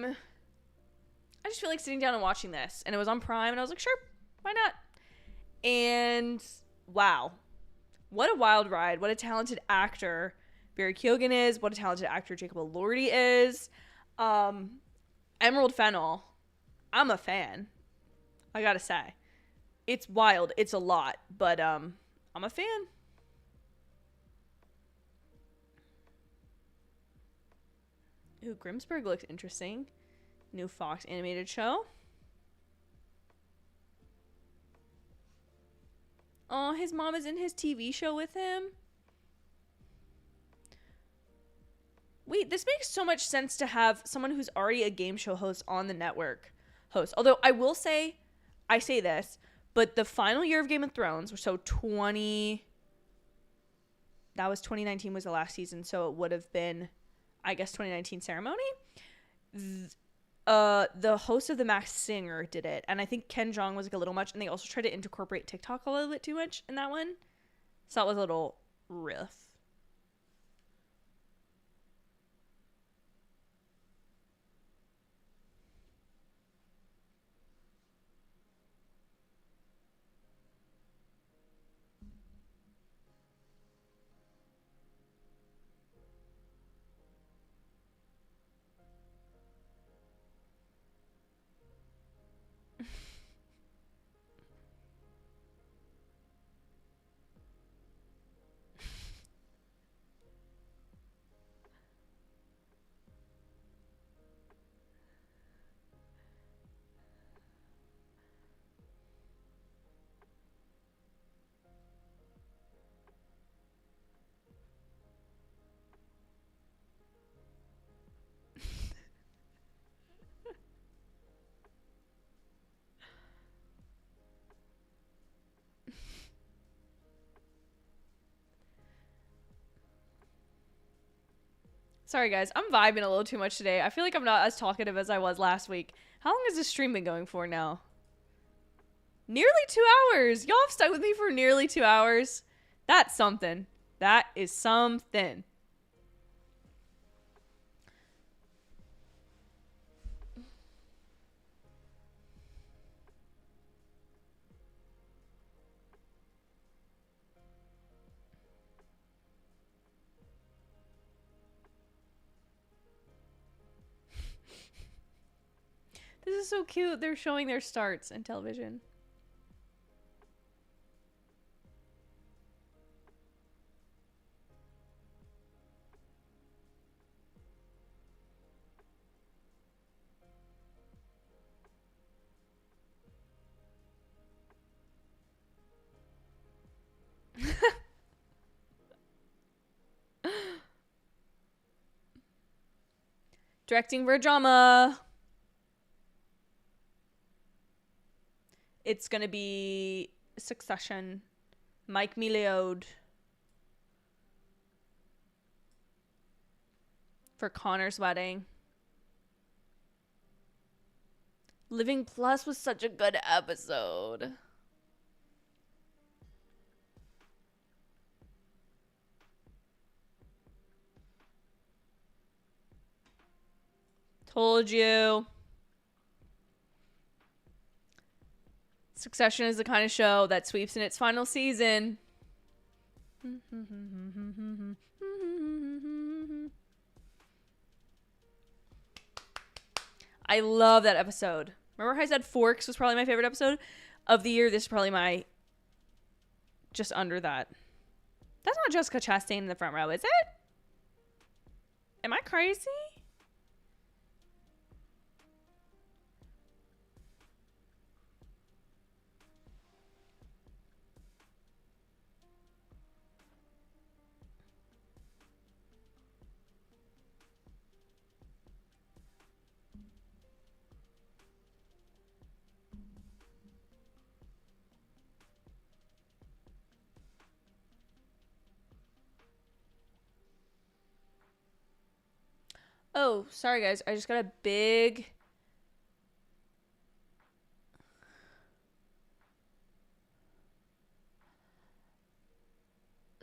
just feel like sitting down and watching this. And it was on Prime, and I was like, sure, why not? And wow. What a wild ride. What a talented actor Barry Keoghan is. What a talented actor Jacob Elordi is. Emerald Fennell. I'm a fan. I gotta say. It's wild. It's a lot. But I'm a fan. Ooh, Grimsburg looks interesting. New Fox animated show. Oh, his mom is in his TV show with him. Wait, this makes so much sense to have someone who's already a game show host on the network host. Although I will say, I say this, but the final year of Game of Thrones, so that was 2019 was the last season, so it would have been, I guess, 2019 ceremony. The host of The Masked Singer did it, and I think Ken Jeong was like a little much, and they also tried to incorporate TikTok a little bit too much in that one, so that was a little rough. Sorry, guys. I'm vibing a little too much today. I feel like I'm not as talkative as I was last week. How long has this stream been going for now? Nearly 2 hours. Y'all have stuck with me for nearly 2 hours. That's something. That is something. This is so cute. They're showing their starts in television. Directing for a drama. it's gonna be Succession. Mike Miliode for Connor's wedding. Living Plus was such a good episode. Told you. Succession is the kind of show that sweeps in its final season. I love that episode. Remember how I said Forks was probably my favorite episode of the year? This is probably my just under that. That's not Jessica Chastain in the front row, is it? Am I crazy? Oh, sorry guys. I just got a big...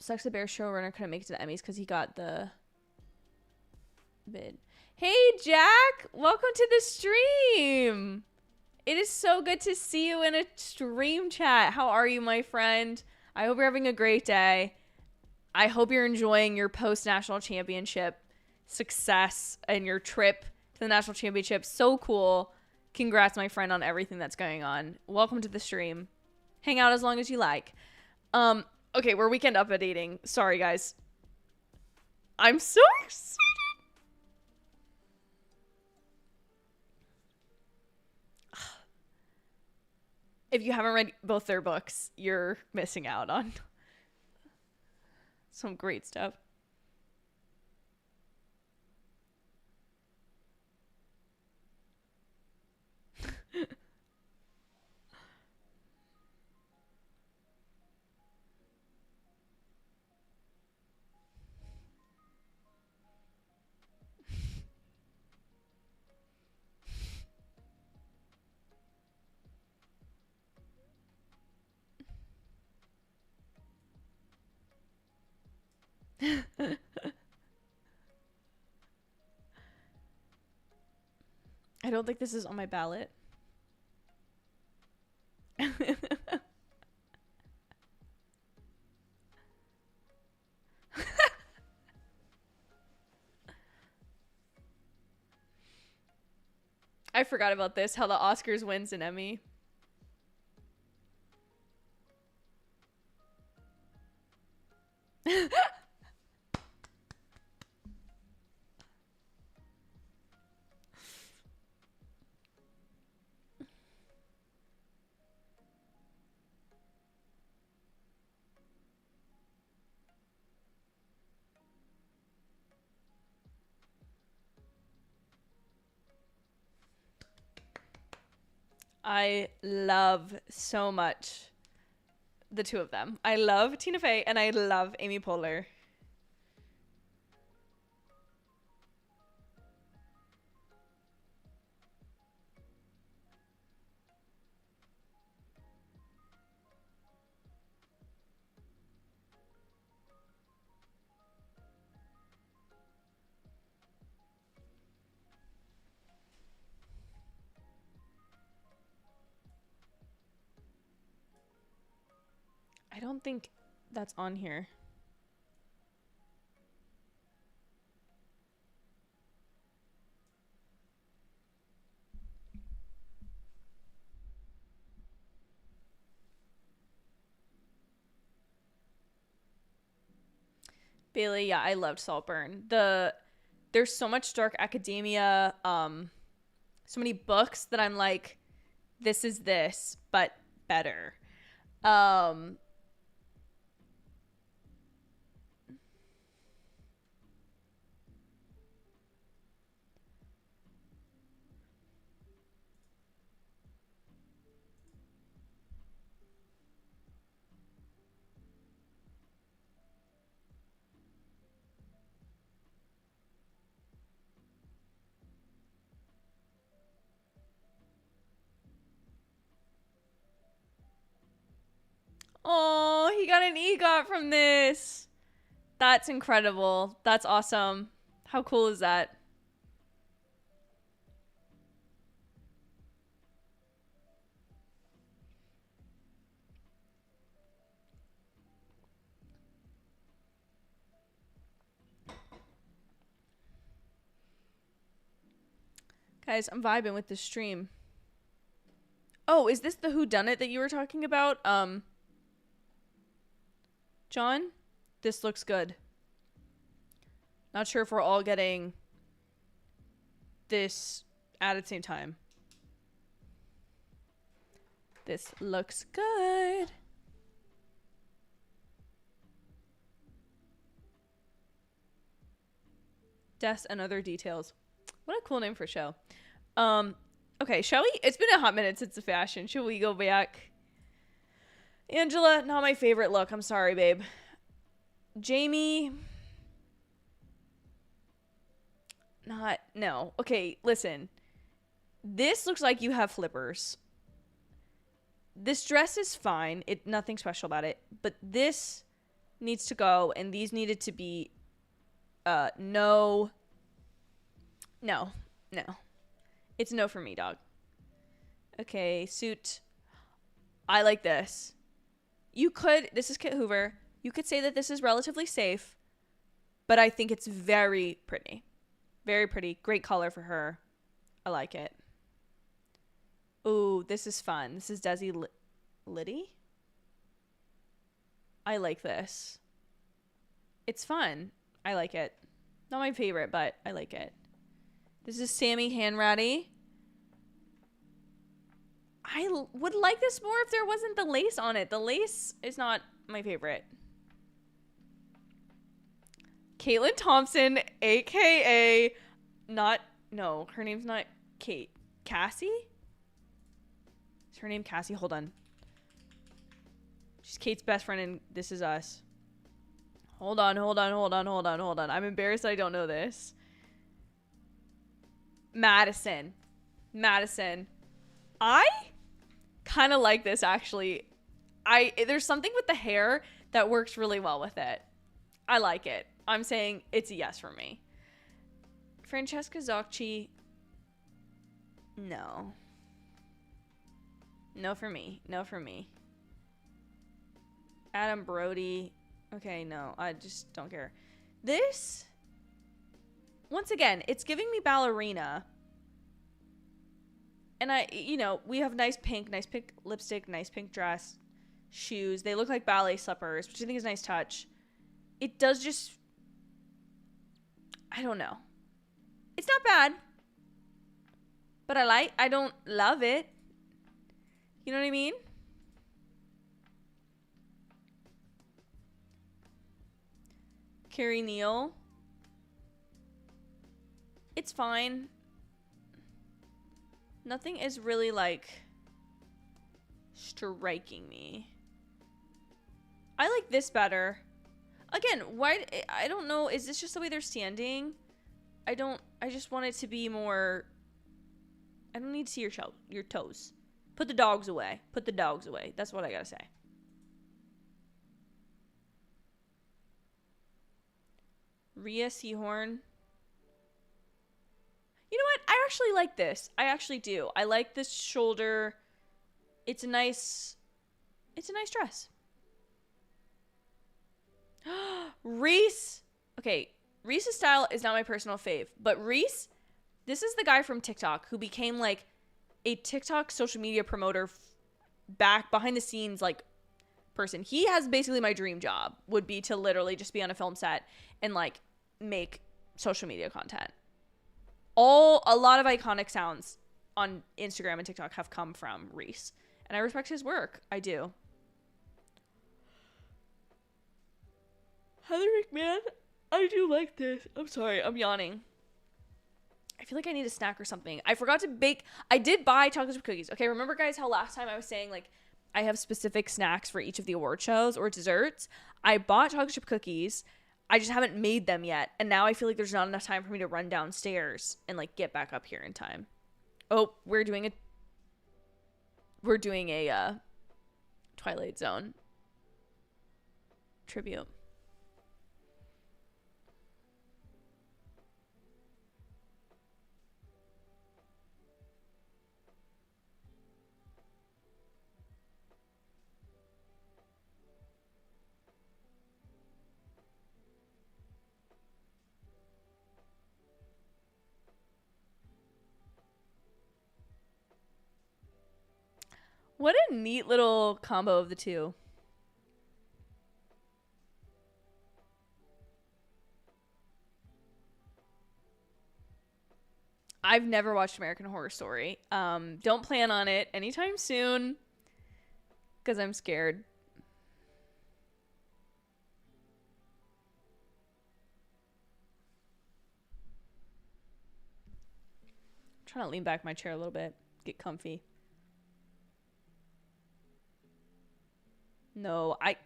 Sucks the Bear showrunner couldn't make it to the Emmys because he got the bid. Hey, Jack! Welcome to the stream! It is so good to see you in a stream chat. How are you, my friend? I hope you're having a great day. I hope you're enjoying your post-national championship success and your trip to the national championship. So cool. Congrats, my friend, on everything that's going on. Welcome to the stream. Hang out as long as you like. Okay, we're weekend updating. Sorry, guys. I'm so excited. If you haven't read both their books, you're missing out on some great stuff. I don't think this is on my ballot. I forgot about this, how the Oscars wins an Emmy. I love so much the two of them. I love Tina Fey and I love Amy Poehler. I don't think that's on here. Bailey, yeah, I loved Saltburn. There's so much dark academia, so many books that I'm like, this is this, but better. Oh, he got an EGOT from this. That's incredible. That's awesome. How cool is that? Guys, I'm vibing with this stream. Oh, is this the whodunit that you were talking about? John? This looks good. Not sure if we're all getting this at the same time. This looks good. Deaths and other details. What a cool name for a show. Okay, shall we? It's been a hot minute since the fashion. Should we go back? Angela, not my favorite look. I'm sorry, babe. Jamie. No. Okay, listen. This looks like you have flippers. This dress is fine. Nothing special about it. But this needs to go, and these needed to be, no. It's no for me, dog. Okay, suit. I like this. This is Kit Hoover. You could say that this is relatively safe, but I think it's very pretty. Very pretty. Great color for her. I like it. Ooh, this is fun. This is Desi Liddy. I like this. It's fun. I like it. Not my favorite, but I like it. This is Sammy Hanratty. I would like this more if there wasn't the lace on it. The lace is not my favorite. Caitlin Thompson, a.k.a. her name's not Kate. Cassie? Is her name Cassie? Hold on. She's Kate's best friend in This Is Us. Hold on. I'm embarrassed I don't know this. Madison. I kind of like this, actually. There's something with the hair that works really well with it. I like it. I'm saying it's a yes for me. Francesca Zocchi. No. No for me. Adam Brody. Okay, no. I just don't care. This, once again, it's giving me ballerina. And we have nice pink lipstick, nice pink dress, shoes. They look like ballet slippers, which I think is a nice touch. It does just, I don't know. It's not bad, but I don't love it. You know what I mean? Carrie Neal. It's fine. Nothing is really, striking me. I like this better. Again, why? I don't know. Is this just the way they're standing? I just want it to be more. I don't need to see your toes. Put the dogs away. That's what I gotta say. Rhea Seahorn. You know what? I actually like this. I actually do. I like this shoulder. It's a nice dress. Reese. Okay, Reese's style is not my personal fave, but Reese, this is the guy from TikTok who became a TikTok social media promoter back behind the scenes person. He has basically my dream job would be to literally just be on a film set and make social media content. A lot of iconic sounds on Instagram and TikTok have come from Reese. And I respect his work. I do. Heather McMahon, I do like this. I'm sorry, I'm yawning. I feel like I need a snack or something. I forgot to bake. I did buy chocolate chip cookies. Okay, remember guys how last time I was saying I have specific snacks for each of the award shows or desserts? I bought chocolate chip cookies. I just haven't made them yet. And now I feel like there's not enough time for me to run downstairs and get back up here in time. Oh, we're doing a Twilight Zone tribute. What a neat little combo of the two. I've never watched American Horror Story. Don't plan on it anytime soon because I'm scared. I'm trying to lean back my chair a little bit, get comfy. No, I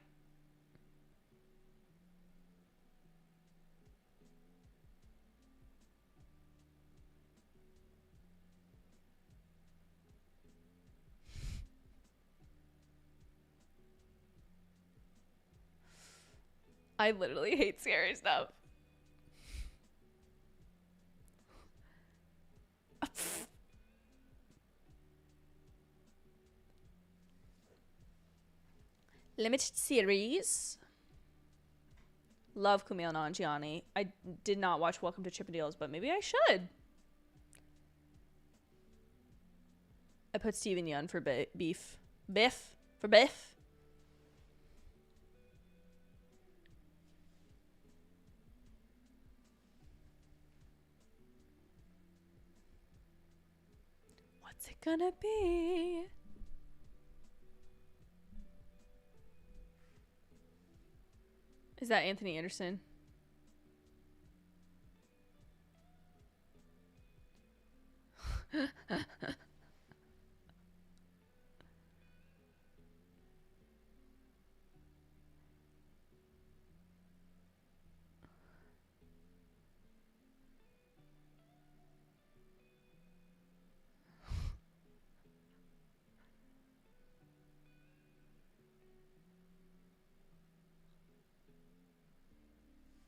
literally hate scary stuff. Limited series. Love Kumail Nanjiani. I did not watch Welcome to Chippendales, but maybe I should. I put Steven Yeun for beef. Biff? For Biff? What's it gonna be? Is that Anthony Anderson?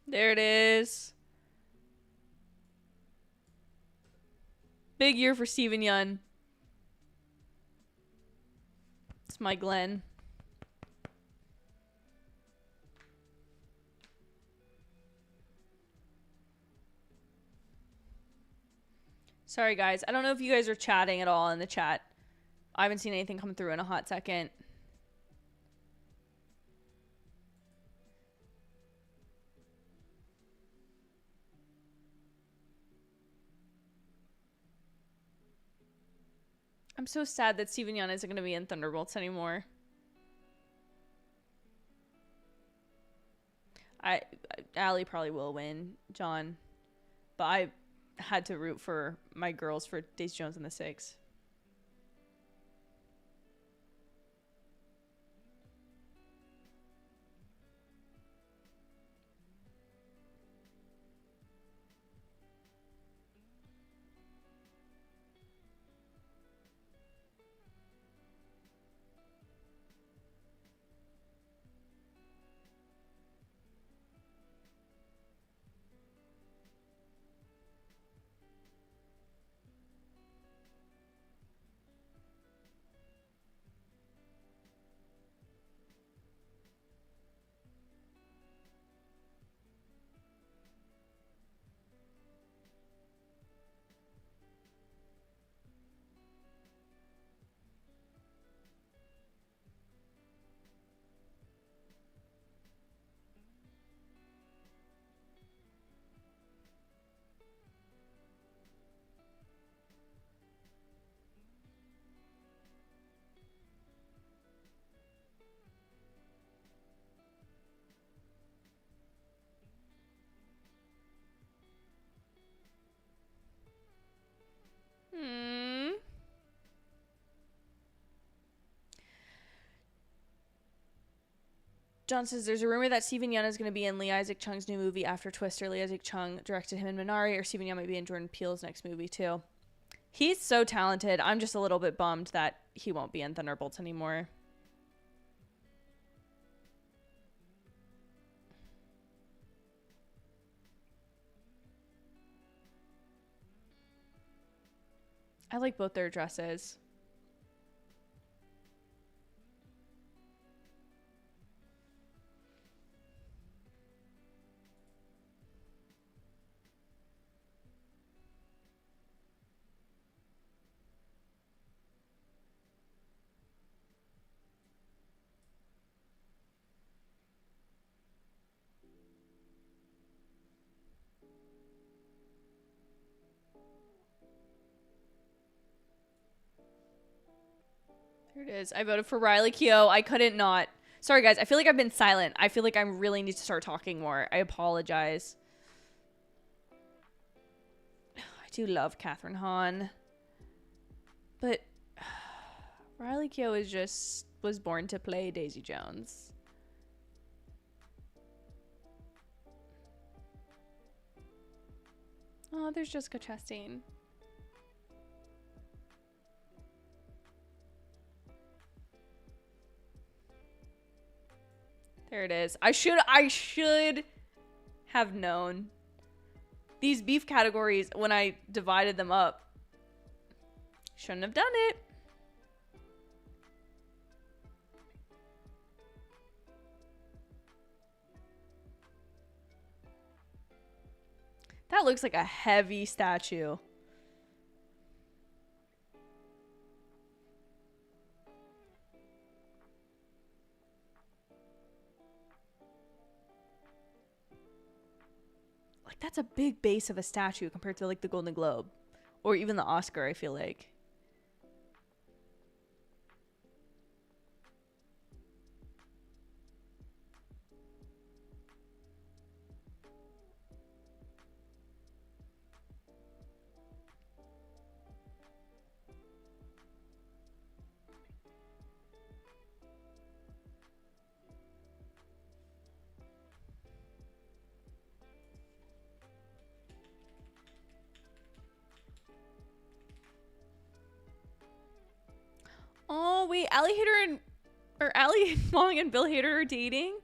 There it is. Big year for Steven Yeun. It's my Glenn. Sorry, guys. I don't know if you guys are chatting at all in the chat. I haven't seen anything come through in a hot second. I'm so sad that Steven Yeun isn't going to be in Thunderbolts anymore. Allie probably will win, John. But I had to root for my girls for Daisy Jones and the Six. John says there's a rumor that Steven Yeun is going to be in Lee Isaac Chung's new movie After Twister. Lee Isaac Chung directed him in Minari, or Steven Yeun might be in Jordan Peele's next movie too. He's so talented. I'm just a little bit bummed that he won't be in Thunderbolts anymore. I like both their dresses. Here it is. I voted for Riley Keough. I couldn't not. Sorry, guys. I feel like I've been silent. I feel like I really need to start talking more. I apologize. I do love Catherine Hahn. But Riley Keough was born to play Daisy Jones. Oh, there's Jessica Chastain. There it is. I should have known. These beef categories, when I divided them up, shouldn't have done it. That looks like a heavy statue. Like, that's a big base of a statue compared to like the Golden Globe or even the Oscar, I feel like. Oh, wait, Ali Wong and Bill Hader are dating?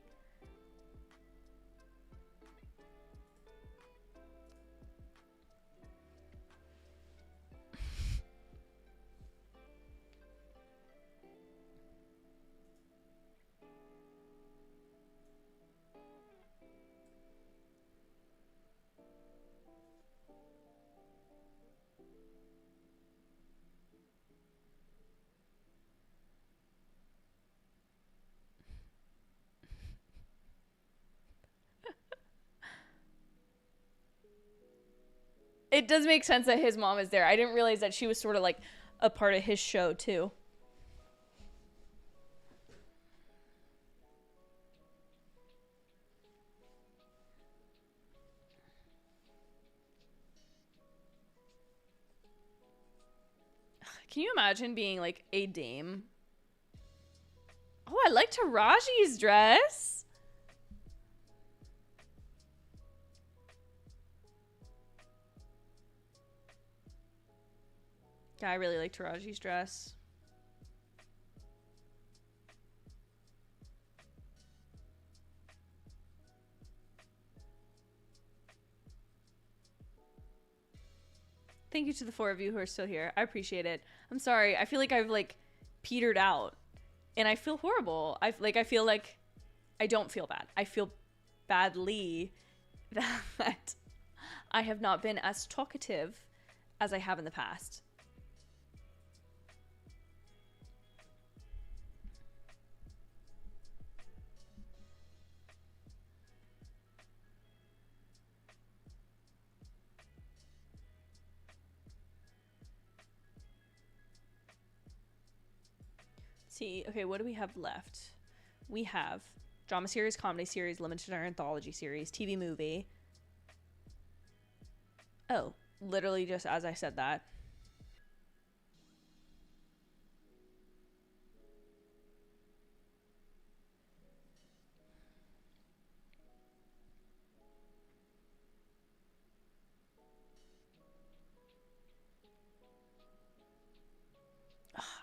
It does make sense that his mom is there. I didn't realize that she was sort of like a part of his show too. Can you imagine being like a dame? Oh, I like Taraji's dress. Yeah, I really like Taraji's dress. Thank you to the 4 of you who are still here. I appreciate it. I'm sorry. I feel like I've like petered out and I feel horrible. I feel like I don't feel bad. I feel badly that I have not been as talkative as I have in the past. See, okay, what do we have left? We have drama series, comedy series, limited or anthology series, TV movie. Oh, literally just as I said that.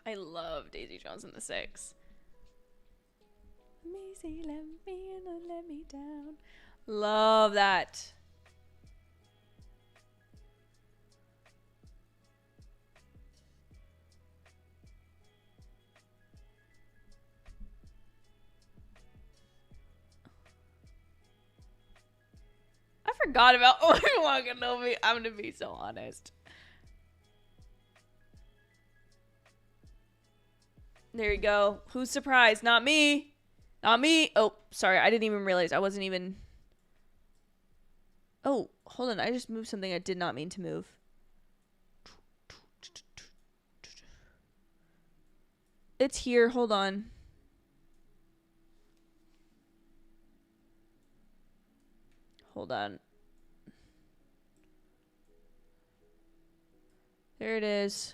I love Daisy Jones and the Six. Maisy, let me in and let me down. Love that. forgot about Obi-Wan Kenobi. I'm gonna be so honest. There you go. Who's surprised? Not me. Not me. Oh, sorry. I didn't even realize. I wasn't even... Oh, hold on. I just moved something I did not mean to move. It's here. Hold on. Hold on. There it is.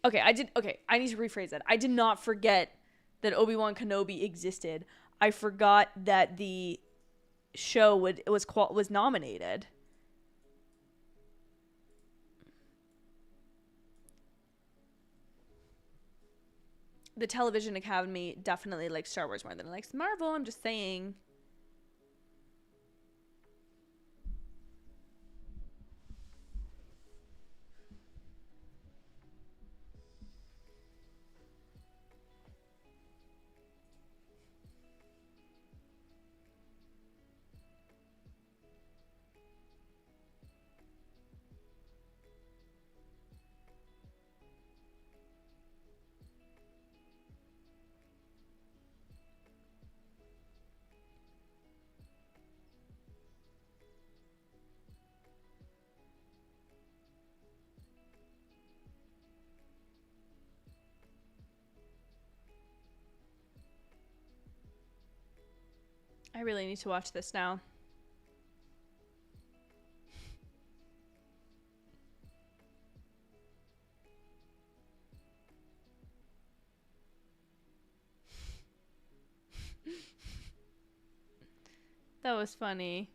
Okay, I need to rephrase that. I did not forget that Obi-Wan Kenobi existed. I forgot that the show was nominated. The Television Academy definitely likes Star Wars more than it likes Marvel. I'm just saying. I really need to watch this now. That was funny.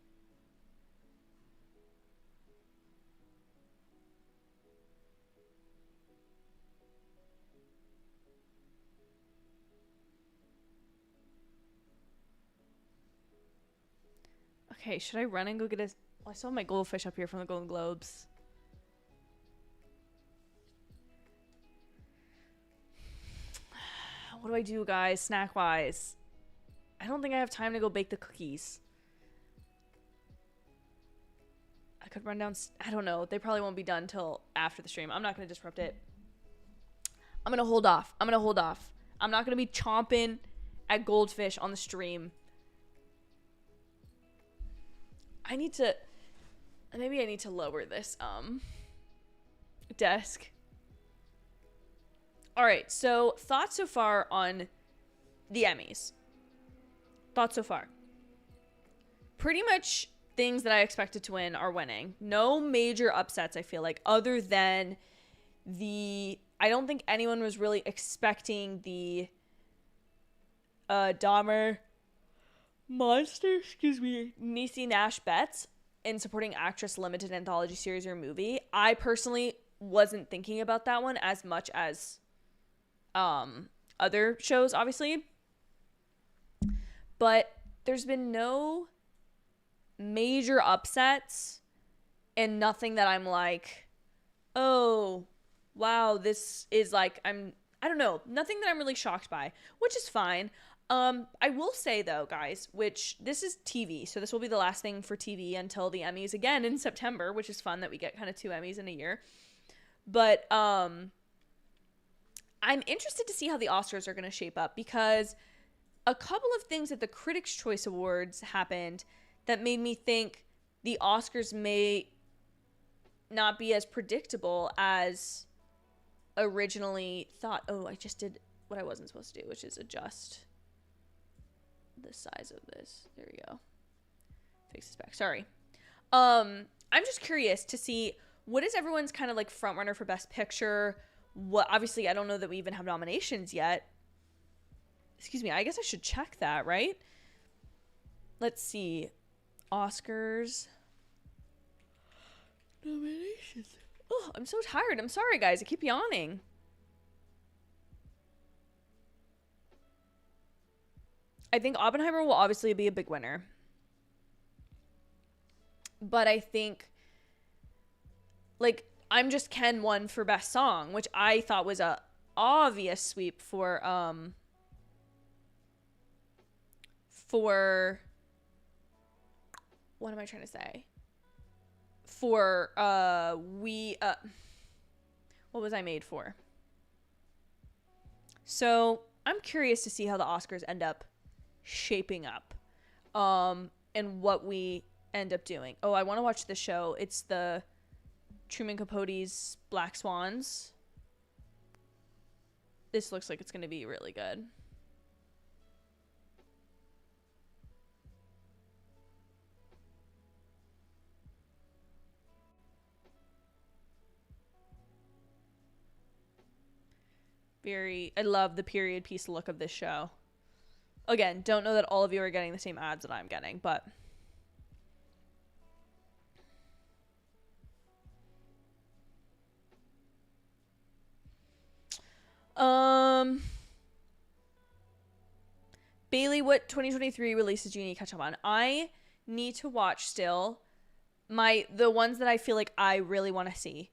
Okay, should I run and go get a... Oh, I saw my goldfish up here from the Golden Globes. What do I do, guys, snack-wise? I don't think I have time to go bake the cookies. I could run down... I don't know. They probably won't be done till after the stream. I'm not going to disrupt it. I'm going to hold off. I'm not going to be chomping at goldfish on the stream. Maybe I need to lower this desk. All right, so thoughts so far on the Emmys. Thoughts so far. Pretty much things that I expected to win are winning. No major upsets, I feel like, other than I don't think anyone was really expecting the Dahmer monster, Niecy Nash Betts in supporting actress limited anthology series or movie. I personally wasn't thinking about that one as much as other shows, obviously. But there's been no major upsets and nothing that I'm like, oh, wow, this is like, I don't know, nothing that I'm really shocked by, which is fine. I will say though, guys, which this is TV, so this will be the last thing for TV until the Emmys again in September, which is fun that we get kind of 2 Emmys in a year. But I'm interested to see how the Oscars are going to shape up, because a couple of things at the Critics' Choice Awards happened that made me think the Oscars may not be as predictable as originally thought. Oh, I just did what I wasn't supposed to do, which is adjust the size of this. There we go. Fix this back. Sorry. I'm just curious to see what is everyone's kind of like front runner for Best Picture. What, obviously, I don't know that we even have nominations yet. Excuse me. I guess I should check that, right? Let's see. Oscars. Nominations. Oh, I'm so tired. I'm sorry, guys. I keep yawning. I think Oppenheimer will obviously be a big winner. But I think, like, I'm Just Ken won for Best Song, which I thought was a obvious sweep for what am I trying to say? For what was I made for? So I'm curious to see how the Oscars end up shaping up, and what we end up doing. Oh, I want to watch the show. It's the Truman Capote's Black Swans. This looks like it's going to be really good. I love the period piece look of this show. Again, don't know that all of you are getting the same ads that I'm getting, but Bailey, what 2023 releases do you need to catch up on? I need to watch still the ones that I feel like I really want to see.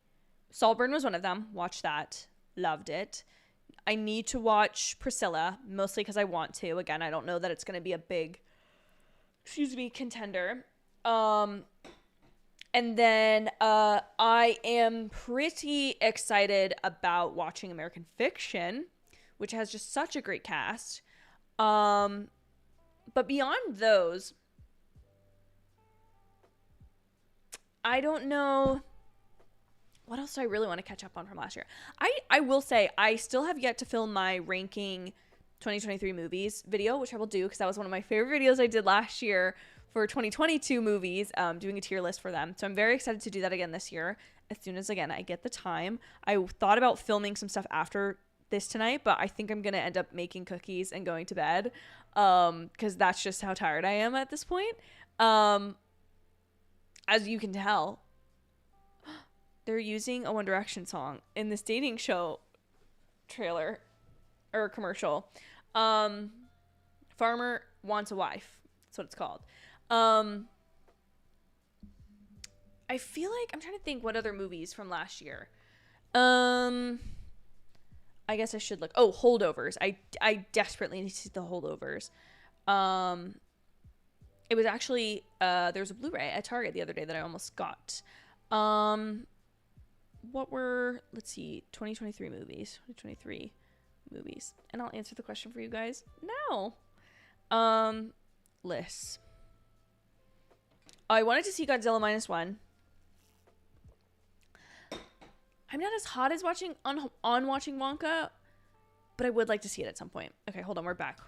Saltburn was one of them. Watched that. Loved it. I need to watch Priscilla, mostly because I want to. Again, I don't know that it's going to be a big, contender. And then I am pretty excited about watching American Fiction, which has just such a great cast. But beyond those, I don't know. What else do I really want to catch up on from last year? I will say I still have yet to film my ranking 2023 movies video, which I will do because that was one of my favorite videos I did last year for 2022 movies, doing a tier list for them. So I'm very excited to do that again this year as soon as, again, I get the time. I thought about filming some stuff after this tonight, but I think I'm going to end up making cookies and going to bed because that's just how tired I am at this point. As you can tell, they're using a One Direction song in this dating show trailer or commercial. Farmer Wants a Wife. That's what it's called. I feel like I'm trying to think what other movies from last year. I guess I should look. Oh, Holdovers. I desperately need to see the Holdovers. It was actually there was a Blu-ray at Target the other day that I almost got. What were, let's see, 2023 movies. And I'll answer the question for you guys now. Lists. I wanted to see Godzilla -1. I'm not as hot as watching Wonka, but I would like to see it at some point. Okay, hold on, we're back.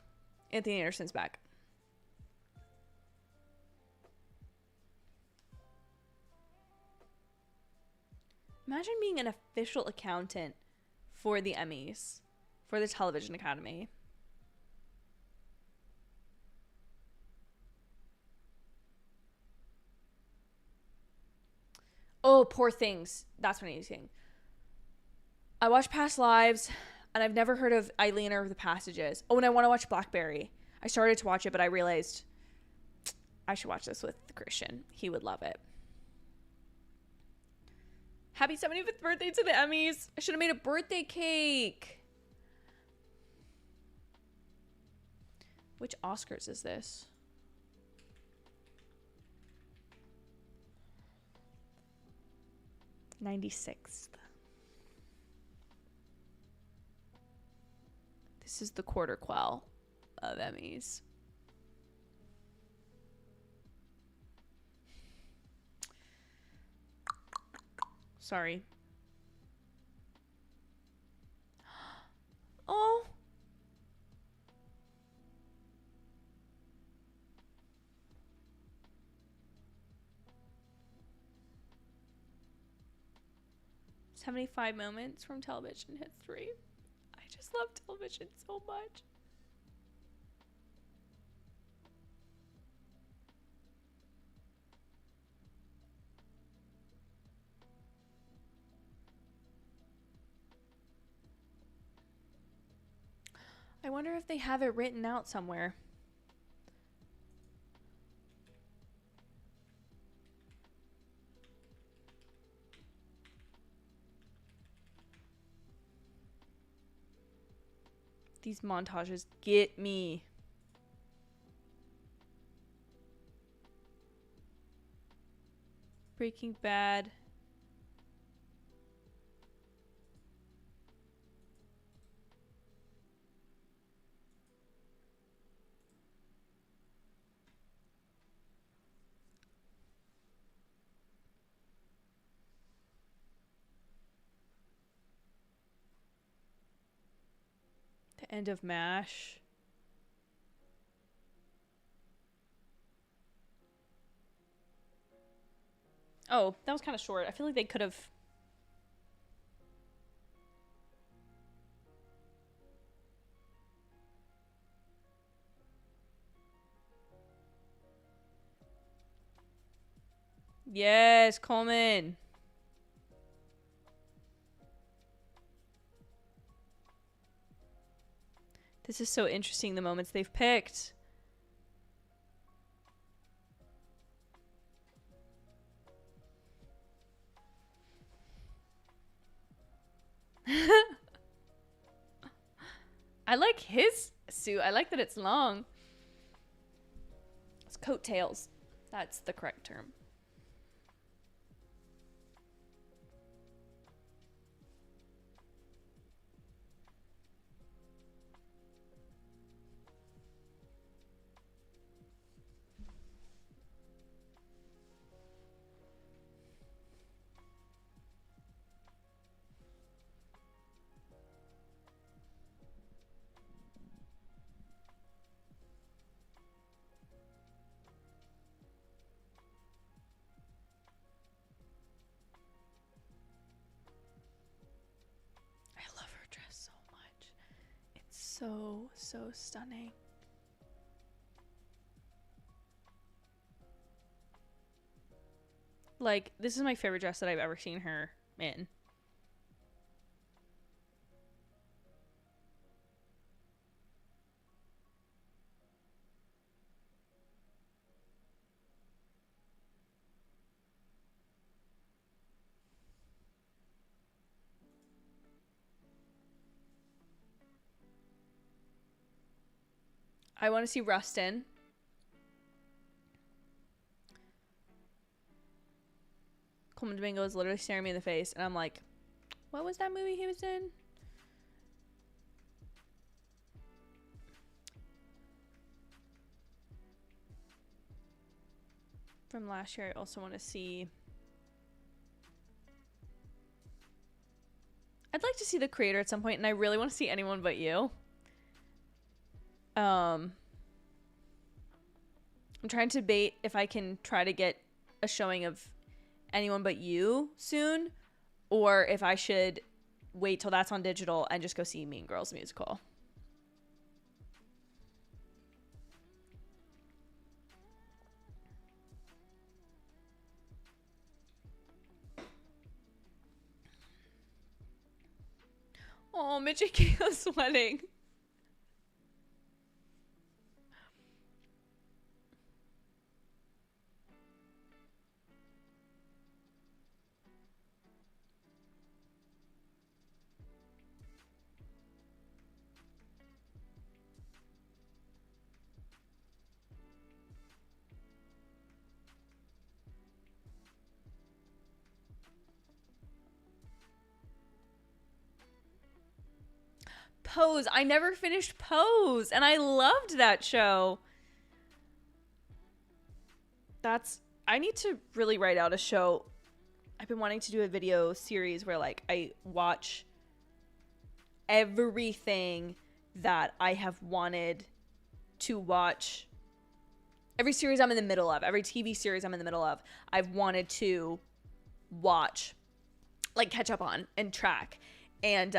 Anthony Anderson's back. Imagine being an official accountant for the Emmys, for the Television Academy. Oh, Poor Things. That's what I'm using. I watched Past Lives, and I've never heard of Eileen or The Passages. Oh, and I want to watch Blackberry. I started to watch it, but I realized I should watch this with Christian. He would love it. Happy 75th birthday to the Emmys. I should have made a birthday cake. Which Oscars is this? '96th. This is the quarter quell of Emmys. Sorry. Oh. "75 moments from television history." I just love television so much. I wonder if they have it written out somewhere. These montages get me. Breaking Bad. The end of MASH. Oh, that was kind of short. I feel like they could have... Yes, Coleman. This is so interesting, the moments they've picked. I like his suit. I like that it's long. It's coattails. That's the correct term. I love her dress so much. It's so stunning. Like, this is my favorite dress that I've ever seen her in. I want to see Rustin. Coleman Domingo is literally staring me in the face, and I'm like, what was that movie he was in? From last year, I also want to see... I'd like to see The Creator at some point, and I really want to see Anyone But You. I'm trying to debate if I can try to get a showing of Anyone But You soon, or if I should wait till that's on digital and just go see Mean Girls musical. Oh, Mitch and Kayla's wedding. Pose. I never finished Pose, and I loved that show. I need to really write out a show. I've been wanting to do a video series where, like, I watch everything that I have wanted to watch. Every series I'm in the middle of, every TV series I'm in the middle of, I've wanted to watch, like, catch up on and track. And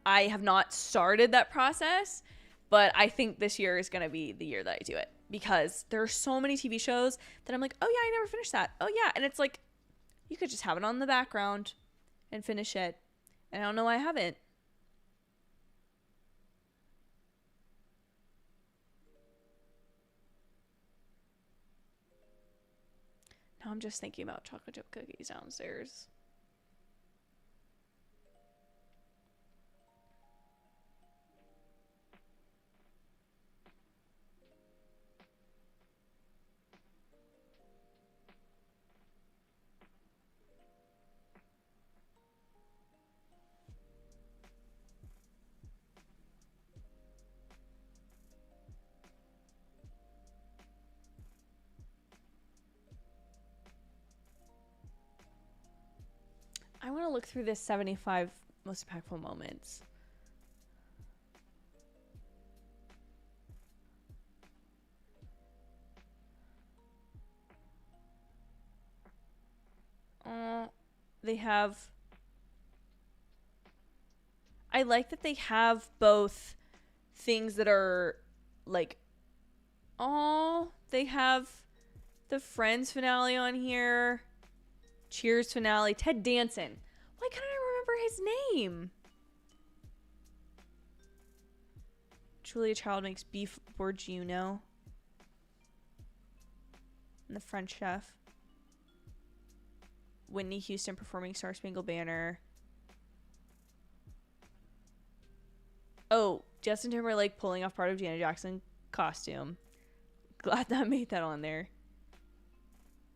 I have not started that process, but I think this year is going to be the year that I do it, because there are so many TV shows that I'm like, oh yeah, I never finished that. Oh yeah. And it's like, you could just have it on the background and finish it. And I don't know why I haven't. Now I'm just thinking about chocolate chip cookies downstairs. want to look through this 75 most impactful moments. They have... I like that they have both things that are like... Oh, they have the Friends finale on here. Cheers finale. Ted Danson. Why can't I remember his name? Julia Child makes beef bourguignon. And the French chef. Whitney Houston performing Star Spangled Banner. Oh, Justin Timberlake pulling off part of Janet Jackson costume. Glad that made that on there.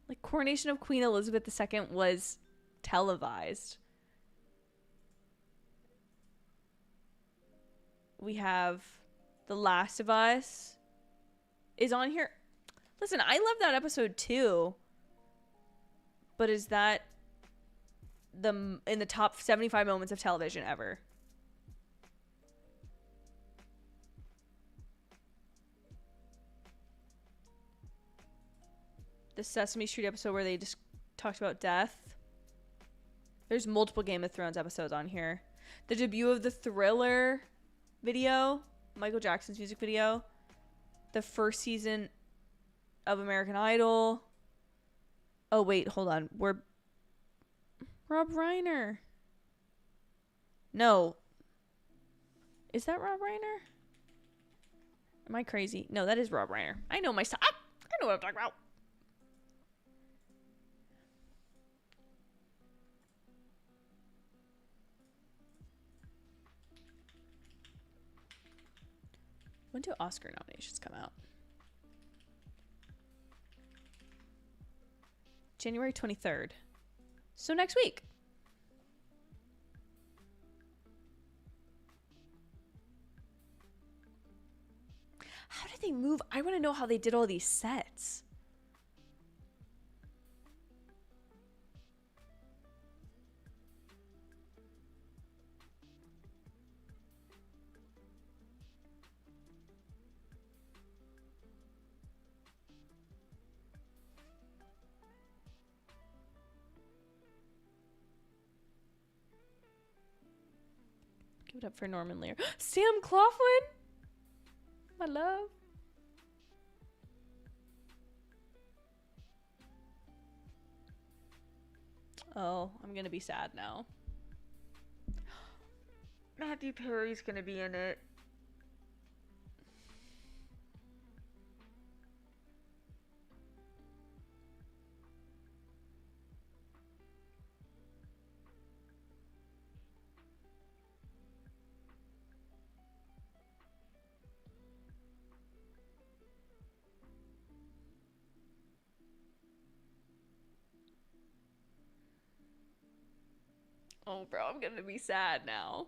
Like, coronation of Queen Elizabeth II was televised. We have The Last of Us is on here. Listen, I love that episode too. But is that in the top 75 moments of television ever? The Sesame Street episode where they just talked about death. There's multiple Game of Thrones episodes on here. The debut of the Thriller video, Michael Jackson's music video. The first season of American Idol. Oh, wait, hold on. We're Rob Reiner. No. Is that Rob Reiner? Am I crazy? No, that is Rob Reiner. I know my stuff. I know what I'm talking about. When do Oscar nominations come out? January 23rd. So next week. How did they move? I want to know how they did all these sets. Give it up for Norman Lear. Sam Claflin? My love. Oh, I'm gonna be sad now. Matthew Perry's gonna be in it. Oh, bro, I'm gonna be sad now.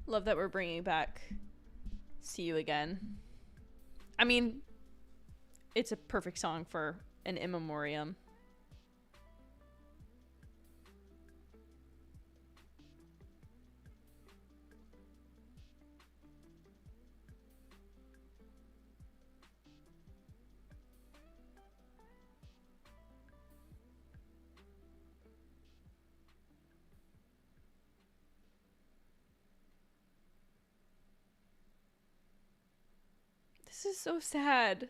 Love that we're bringing back See You Again. I mean, it's a perfect song for an in memoriam. This is so sad.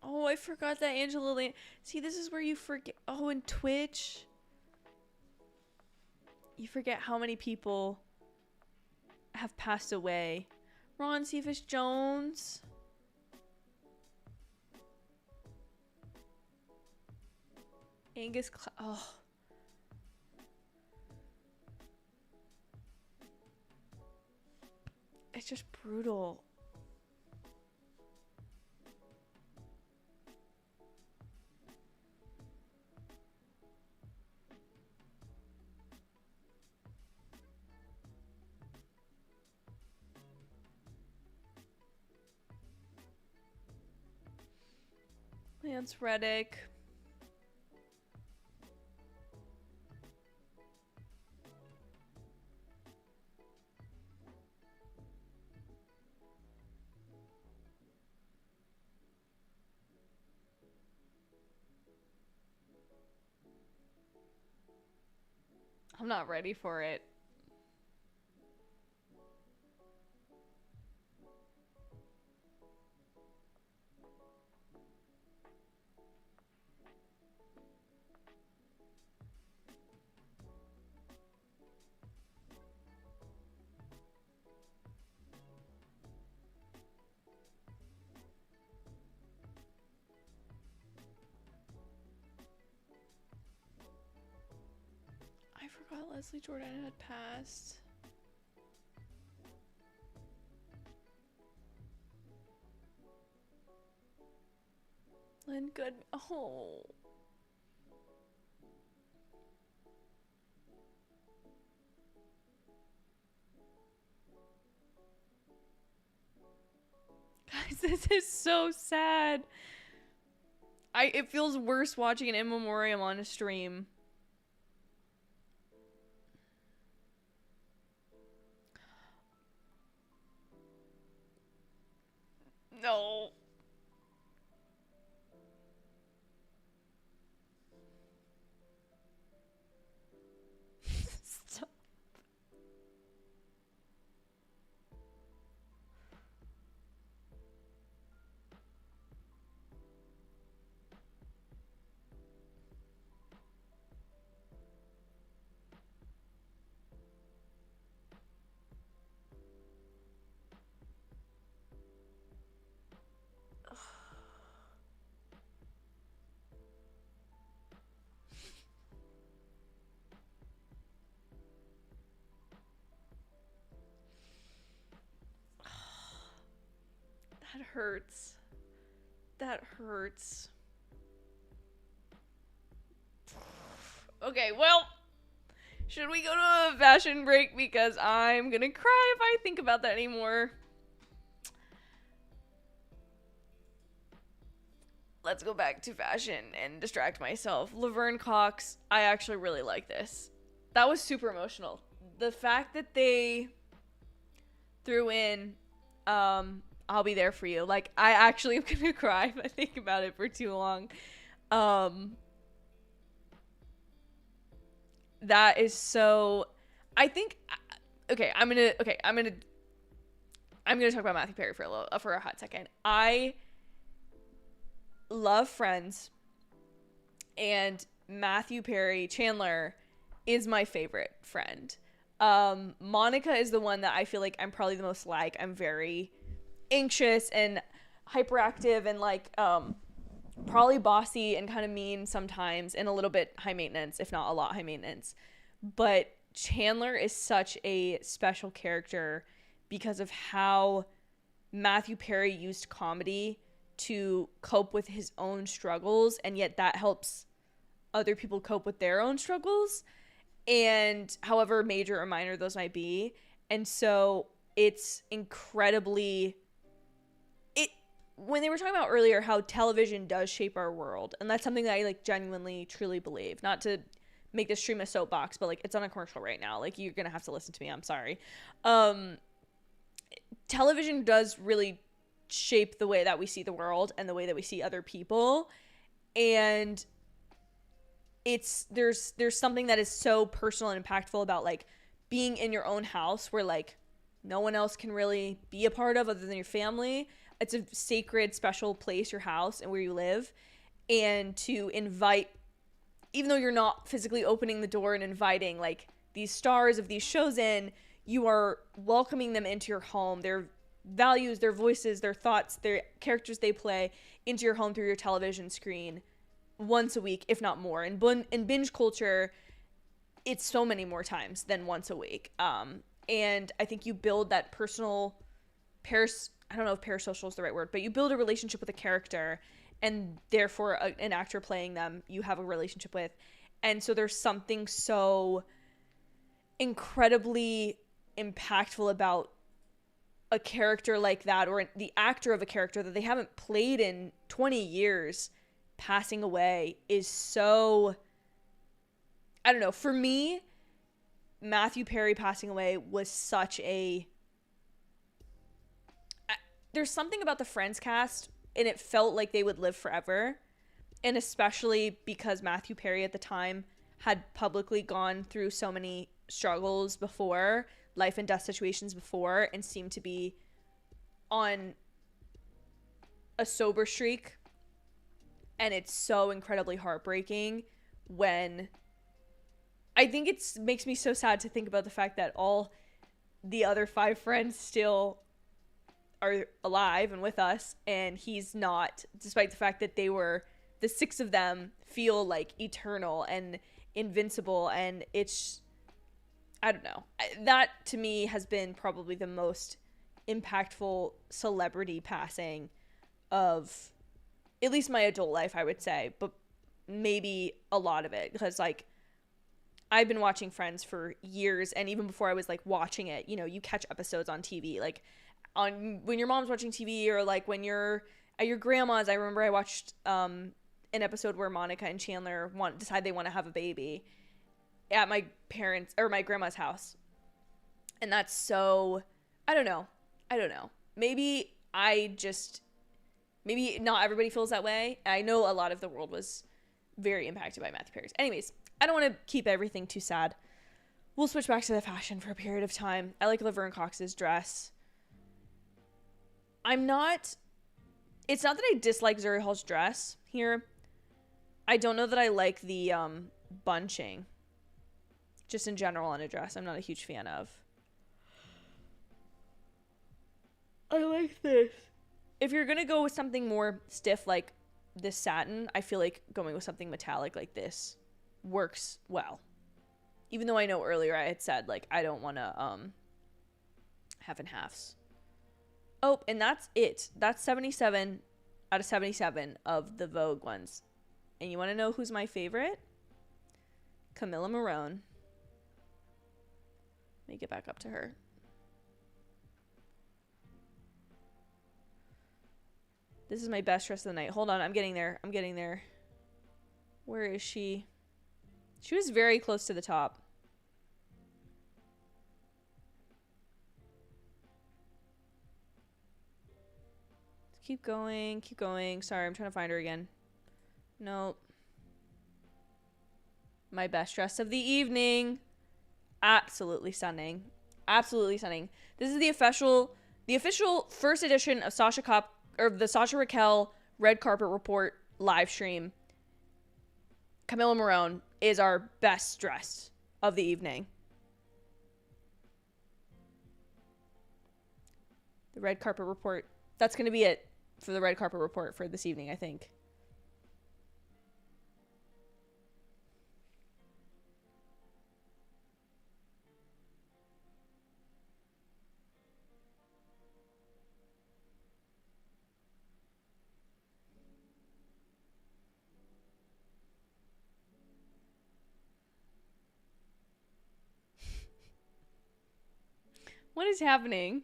Oh, I forgot that Angela Land. See, this is where you forget. Oh, and Twitch. You forget how many people have passed away. Ron Cephas Jones. Angus oh. It's just brutal. Lance Reddick. I'm not ready for it. I forgot Leslie Jordan had passed. Lynn Good. Oh. Guys, this is so sad. It feels worse watching an in memoriam on a stream. No. Stop. That hurts. That hurts. Okay, well, should we go to a fashion break? Because I'm gonna cry if I think about that anymore. Let's go back to fashion and distract myself. Laverne Cox, I actually really like this. That was super emotional. The fact that they threw in, I'll be there for you. Like, I actually am gonna cry if I think about it for too long. That is so, I think, I'm gonna talk about Matthew Perry for a hot second. I love Friends, and Matthew Perry, Chandler, is my favorite friend. Monica is the one that I feel like I'm probably the most like. I'm very anxious and hyperactive and like probably bossy and kind of mean sometimes and a little bit high maintenance, if not a lot high maintenance. But Chandler is such a special character because of how Matthew Perry used comedy to cope with his own struggles, and yet that helps other people cope with their own struggles, and however major or minor those might be. And so it's incredibly, when they were talking about earlier how television does shape our world, and that's something that I like genuinely truly believe, not to make this stream a soapbox, but like it's on a commercial right now, like you're gonna have to listen to me, I'm sorry. Television does really shape the way that we see the world and the way that we see other people, and there's something that is so personal and impactful about like being in your own house where like no one else can really be a part of other than your family. It's a sacred, special place, your house and where you live, and to invite, even though you're not physically opening the door and inviting like these stars of these shows in, you are welcoming them into your home, their values, their voices, their thoughts, their characters they play into your home through your television screen once a week, if not more. And in binge culture, it's so many more times than once a week. And I think you build that personal I don't know if parasocial is the right word, but you build a relationship with a character, and therefore an actor playing them you have a relationship with. And so there's something so incredibly impactful about a character like that, or the actor of a character that they haven't played in 20 years, passing away is so, I don't know, for me, Matthew Perry passing away was such a, there's something about the Friends cast, and it felt like they would live forever. And especially because Matthew Perry at the time had publicly gone through so many struggles before, life and death situations before, and seemed to be on a sober streak. And it's so incredibly heartbreaking when, I think it makes me so sad to think about the fact that all the other 5 friends still are alive and with us, and he's not, despite the fact that the 6 of them feel like eternal and invincible. And it's, I don't know, that to me has been probably the most impactful celebrity passing of at least my adult life, I would say, but maybe a lot of it, because like I've been watching Friends for years, and even before I was like watching it, you know, you catch episodes on TV, like on when your mom's watching TV, or like when you're at your grandma's. I remember I watched an episode where Monica and Chandler decide they want to have a baby at my parents' or my grandma's house. And that's so, I don't know. Maybe not everybody feels that way. I know a lot of the world was very impacted by Matthew Perry's. Anyways, I don't want to keep everything too sad. We'll switch back to the fashion for a period of time. I like Laverne Cox's dress. It's not that I dislike Zuri Hall's dress here. I don't know that I like the bunching. Just in general on a dress, I'm not a huge fan of. I like this. If you're going to go with something more stiff like this satin, I feel like going with something metallic like this works well. Even though I know earlier I had said, like, I don't want to half and halves. Oh, and that's it. That's 77 out of 77 of the Vogue ones. And you want to know who's my favorite? Camilla Morone. Let me get back up to her. This is my best dress of the night. Hold on, I'm getting there. Where is she? She was very close to the top. Keep going. Sorry, I'm trying to find her again. Nope. My best dress of the evening. Absolutely stunning. This is the official first edition of the Sasha Raquel Red Carpet Report live stream. Camilla Morone is our best dressed of the evening. The Red Carpet Report. That's going to be it for the Red Carpet Report for this evening, I think. What is happening?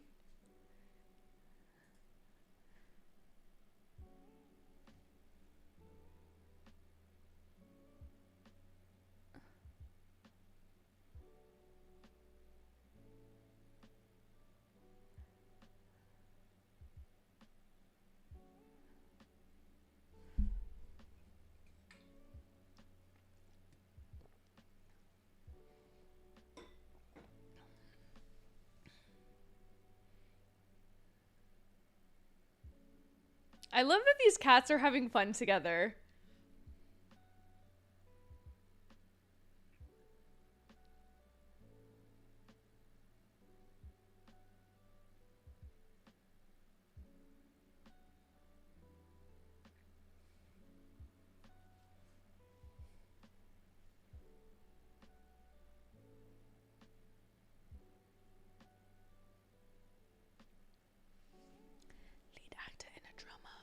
I love that these cats are having fun together. Lead actor in a drama.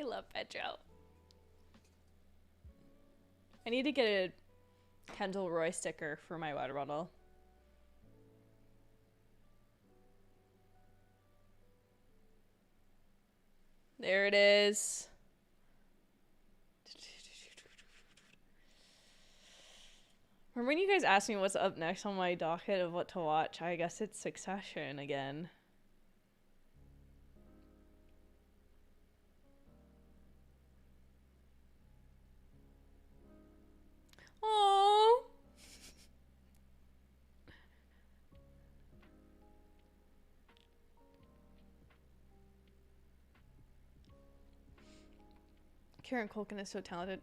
love Pedro. I need to get a Kendall Roy sticker for my water bottle. There it is. Remember when you guys asked me what's up next on my docket of what to watch? I guess it's Succession again. Aww. Kieran Culkin is so talented.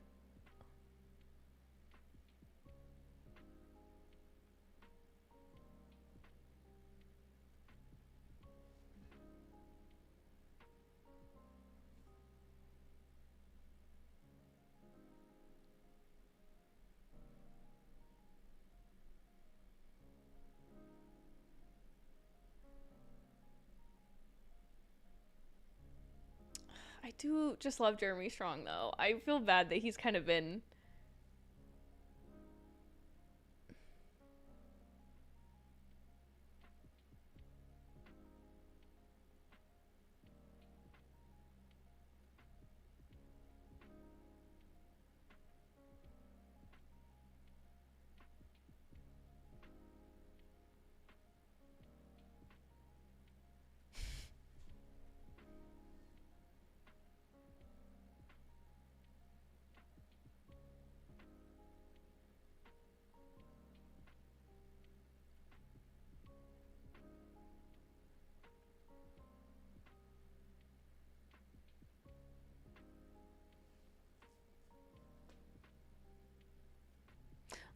I do just love Jeremy Strong, though. I feel bad that he's kind of been...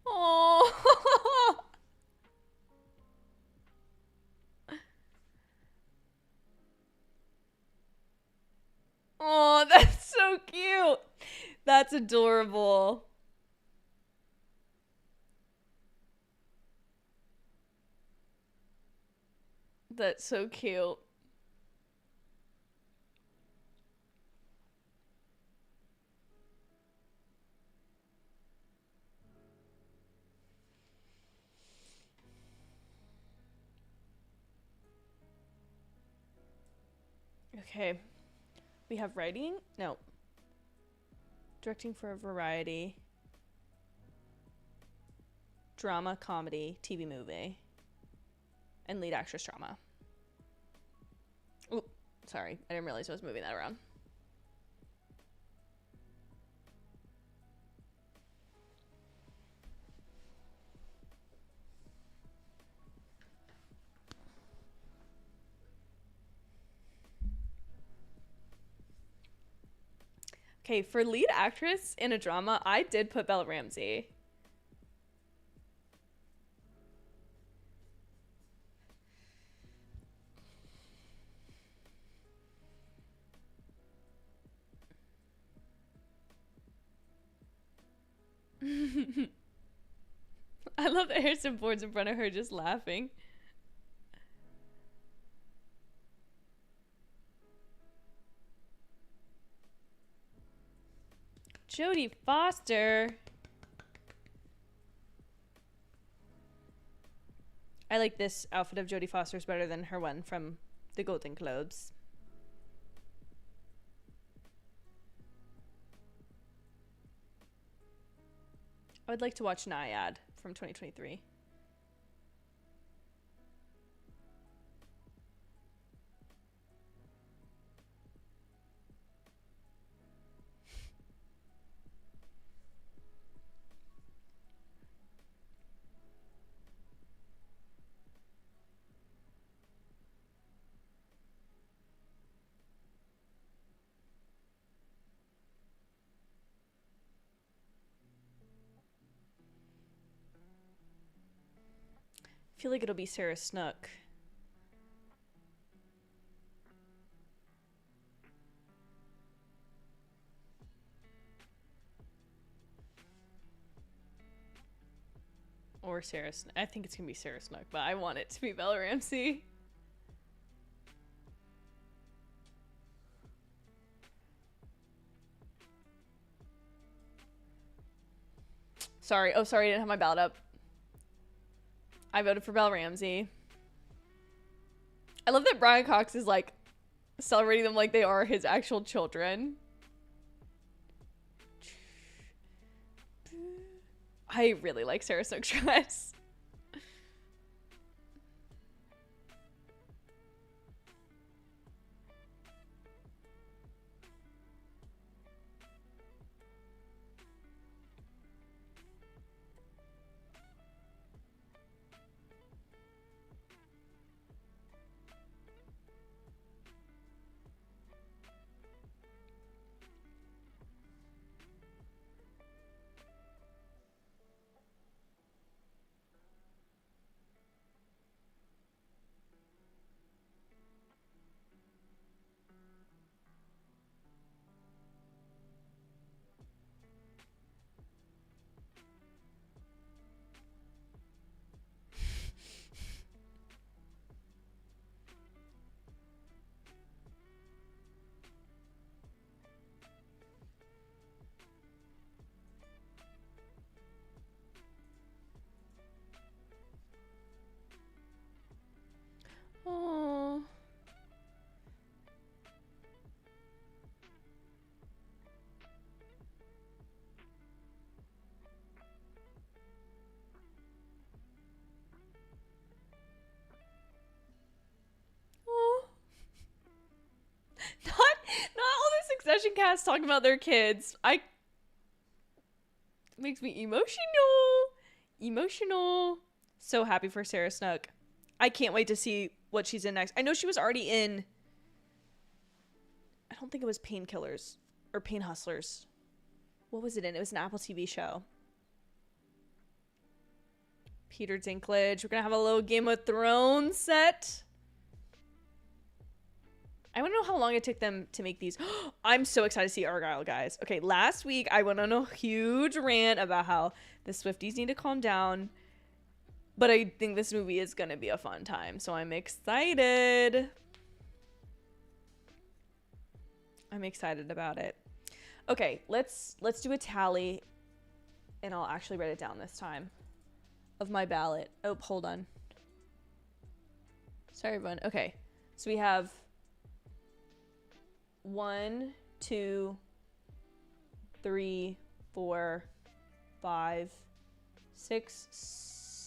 Oh, oh, that's so cute. That's adorable. That's so cute. Okay. We have writing? No. Directing for a variety. Drama, comedy, TV movie. And lead actress drama. Oh, sorry. I didn't realize I was moving that around. Okay, for lead actress in a drama, I did put Bella Ramsey. I love that Harrison Ford's in front of her just laughing. Jodie Foster. I like this outfit of Jodie Foster's better than her one from the Golden Globes. I would like to watch Naiad from 2023. I feel like it'll be Sarah Snook. Or Sarah Snook. I think it's gonna be Sarah Snook, but I want it to be Bella Ramsey. Sorry. Oh, sorry, I didn't have my ballot up. I voted for Belle Ramsey. I love that Brian Cox is like celebrating them like they are his actual children. I really like Sarah Snook's dress. Oh. Oh. Not all the Succession cast talking about their kids. Makes me emotional. So happy for Sarah Snook. I can't wait to see what she's in next. I know she was already in, I don't think it was Painkillers or Pain Hustlers. What was it in? It was an Apple TV show. Peter Dinklage. We're gonna have a little Game of Thrones set. I want to know how long it took them to make these. I'm so excited to see Argyle, guys. Okay, last week I went on a huge rant about how the Swifties need to calm down. But I think this movie is going to be a fun time, so I'm excited. I'm excited about it. Okay, let's do a tally, and I'll actually write it down this time, of my ballot. Oh, hold on. Sorry, everyone. Okay, so we have 1, 2, 3, 4, 5, 6,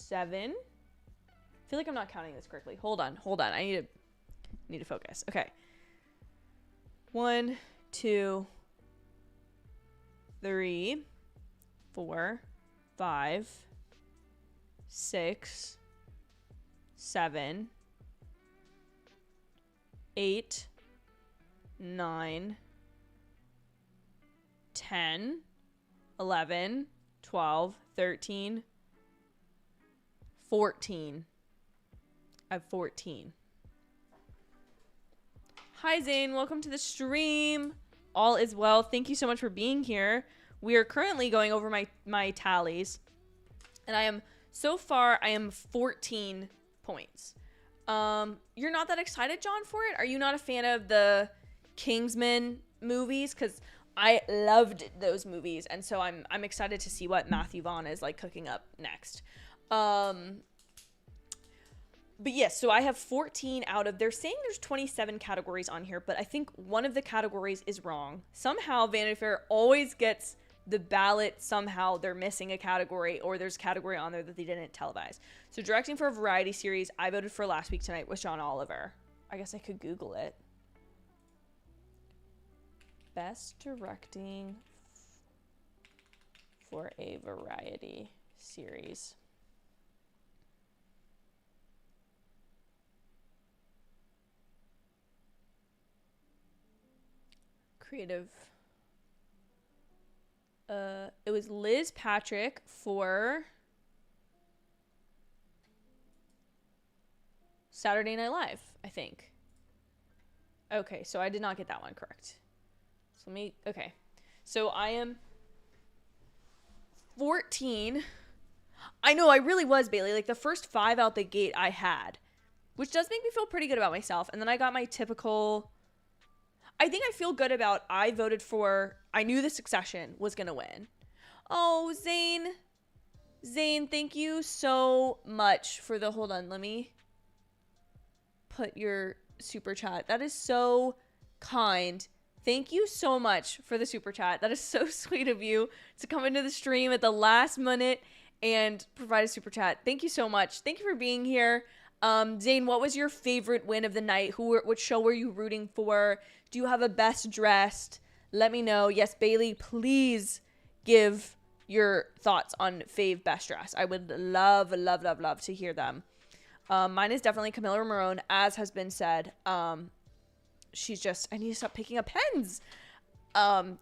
7. I feel like I'm not counting this correctly. Hold on. I need to focus. Okay. 1, 2, 3, 4, 5, 6, 7, 8, 9, 10, 11, 12, 13, 14. I have 14. Hi, Zane. Welcome to the stream. All is well. Thank you so much for being here. We are currently going over my tallies. And I am 14 points. You're not that excited, John, for it? Are you not a fan of the Kingsman movies? Because I loved those movies. And so I'm excited to see what Matthew Vaughn is like cooking up next. But yes, so I have 14 out of, they're saying there's 27 categories on here, but I think one of the categories is wrong. Somehow Vanity Fair always gets the ballot, somehow they're missing a category, or there's a category on there that they didn't televise. So directing for a variety series, I voted for Last Week Tonight with John Oliver. I guess I could Google it. Best directing for a variety series. Creative. It was Liz Patrick for Saturday Night Live, I think. Okay, so I did not get that one correct. So okay. So I am 14. I know, I really was, Bailey. Like, the first 5 out the gate I had, which does make me feel pretty good about myself. And then I got my typical... I think I feel good about I knew the Succession was going to win. Oh, Zane. Zane, thank you so much for the, hold on, let me put your super chat. That is so kind. Thank you so much for the super chat. That is so sweet of you to come into the stream at the last minute and provide a super chat. Thank you so much. Thank you for being here. Zane, what was your favorite win of the night? What show were you rooting for? Do you have a best dressed? Let me know. Yes, Bailey, please give your thoughts on fave best dress. I would love to hear them. Mine is definitely Camila Marone, as has been said. She's just, I need to stop picking up pens.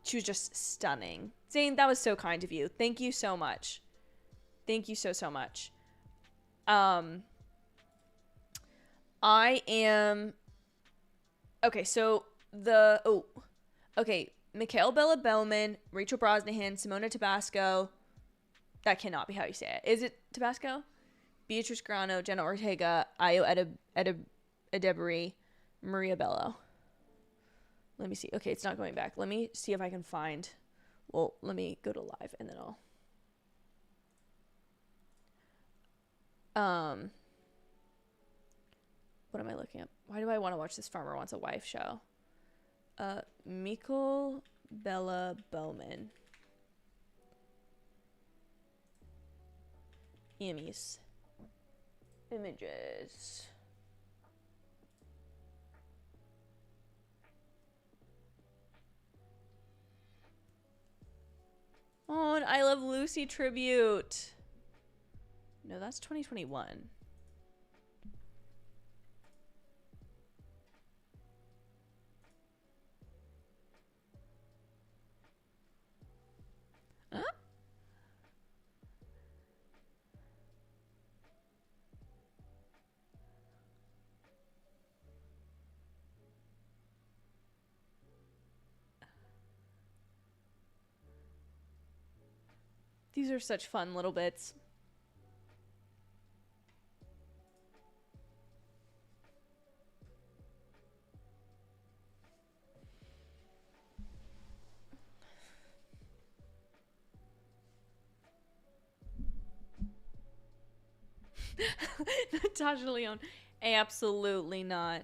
She was just stunning. Zane, that was so kind of you. Thank you so much. Thank you so much. I am, okay, so Mikhail Bella Bowman, Rachel Brosnahan, Simona Tabasco. That cannot be how you say it. Is it Tabasco? Beatrice Grano, Jenna Ortega, Ayo Edebiri, Maria Bello. Let me see. Okay, it's not going back. Let me see if I can find. Well, let me go to live and then I'll. What am I looking at? Why do I want to watch this Farmer Wants a Wife show? Mikhail Bella Bowman. Emmys. Images. Oh, an I Love Lucy tribute. No, that's 2021. Huh? These are such fun little bits. Natasha Leone. Absolutely not.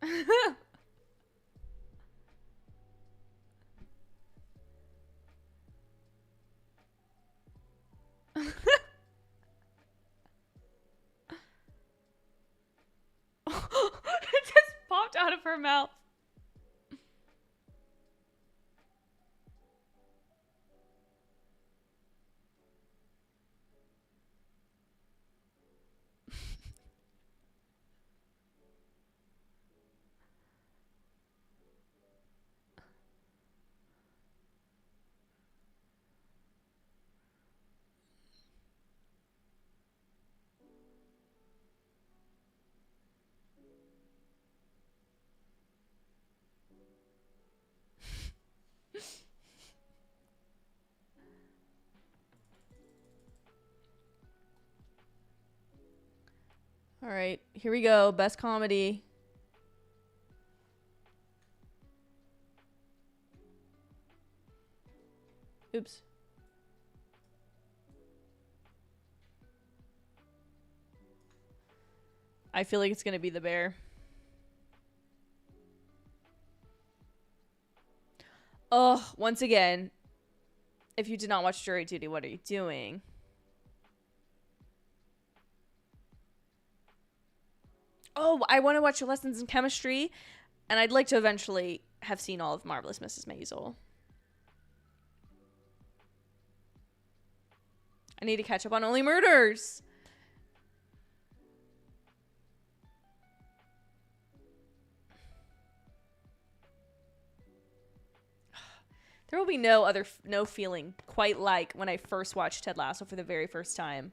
It just popped out of her mouth. All right, here we go. Best comedy. Oops. I feel like it's going to be The Bear. Oh, once again, if you did not watch Jury Duty, what are you doing? Oh, I want to watch Lessons in Chemistry, and I'd like to eventually have seen all of Marvelous Mrs. Maisel. I need to catch up on Only Murders. There will be no feeling quite like when I first watched Ted Lasso for the very first time.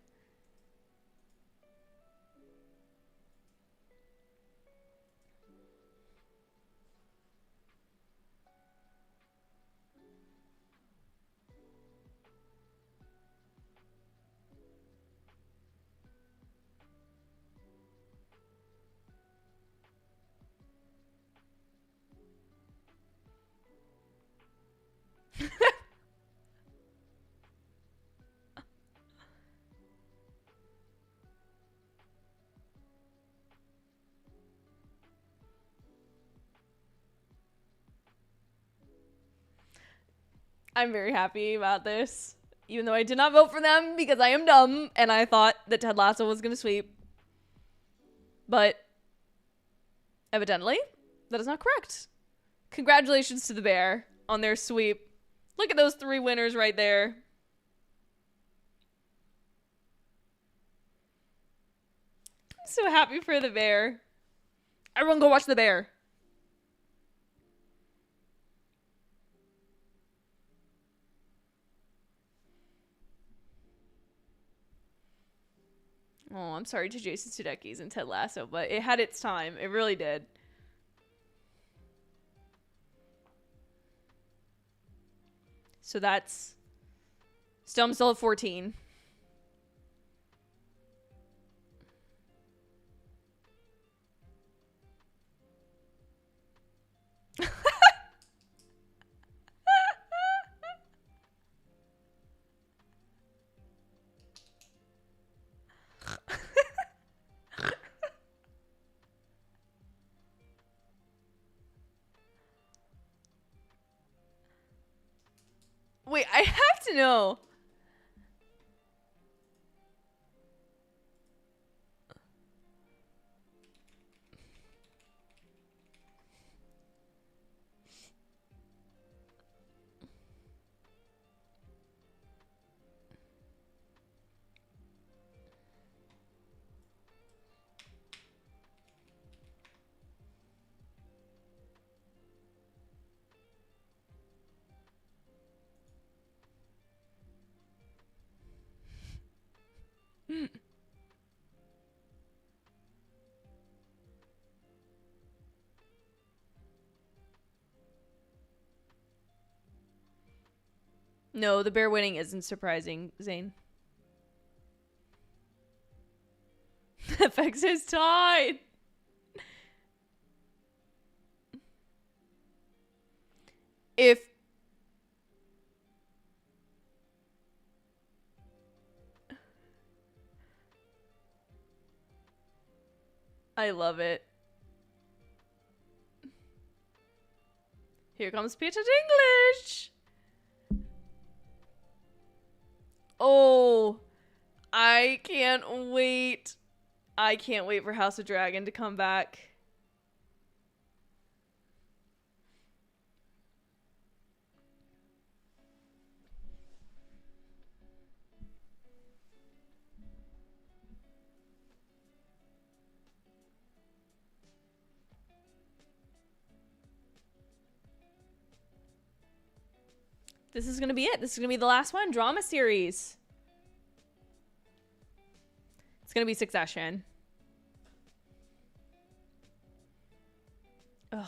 I'm very happy about this. Even though I did not vote for them because I am dumb and I thought that Ted Lasso was going to sweep. But evidently, that is not correct. Congratulations to the Bear on their sweep. Look at those 3 winners right there. I'm so happy for the Bear. Everyone go watch the Bear. Oh, I'm sorry to Jason Sudeikis and Ted Lasso, but it had its time. It really did. So that's... I'm still at 14. Wait, I have to know. No, the Bear winning isn't surprising, Zane. FX is tied. If I love it. Here comes Peter Dinklage. Oh, I can't wait. I can't wait for House of Dragon to come back. This is going to be it. This is going to be the last one. Drama series. It's going to be Succession. Ugh.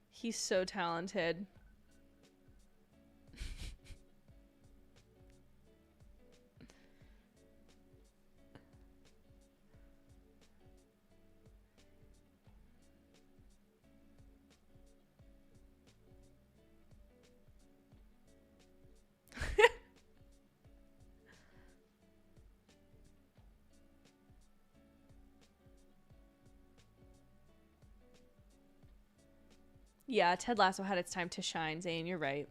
He's so talented. Yeah, Ted Lasso had its time to shine, Zane. You're right.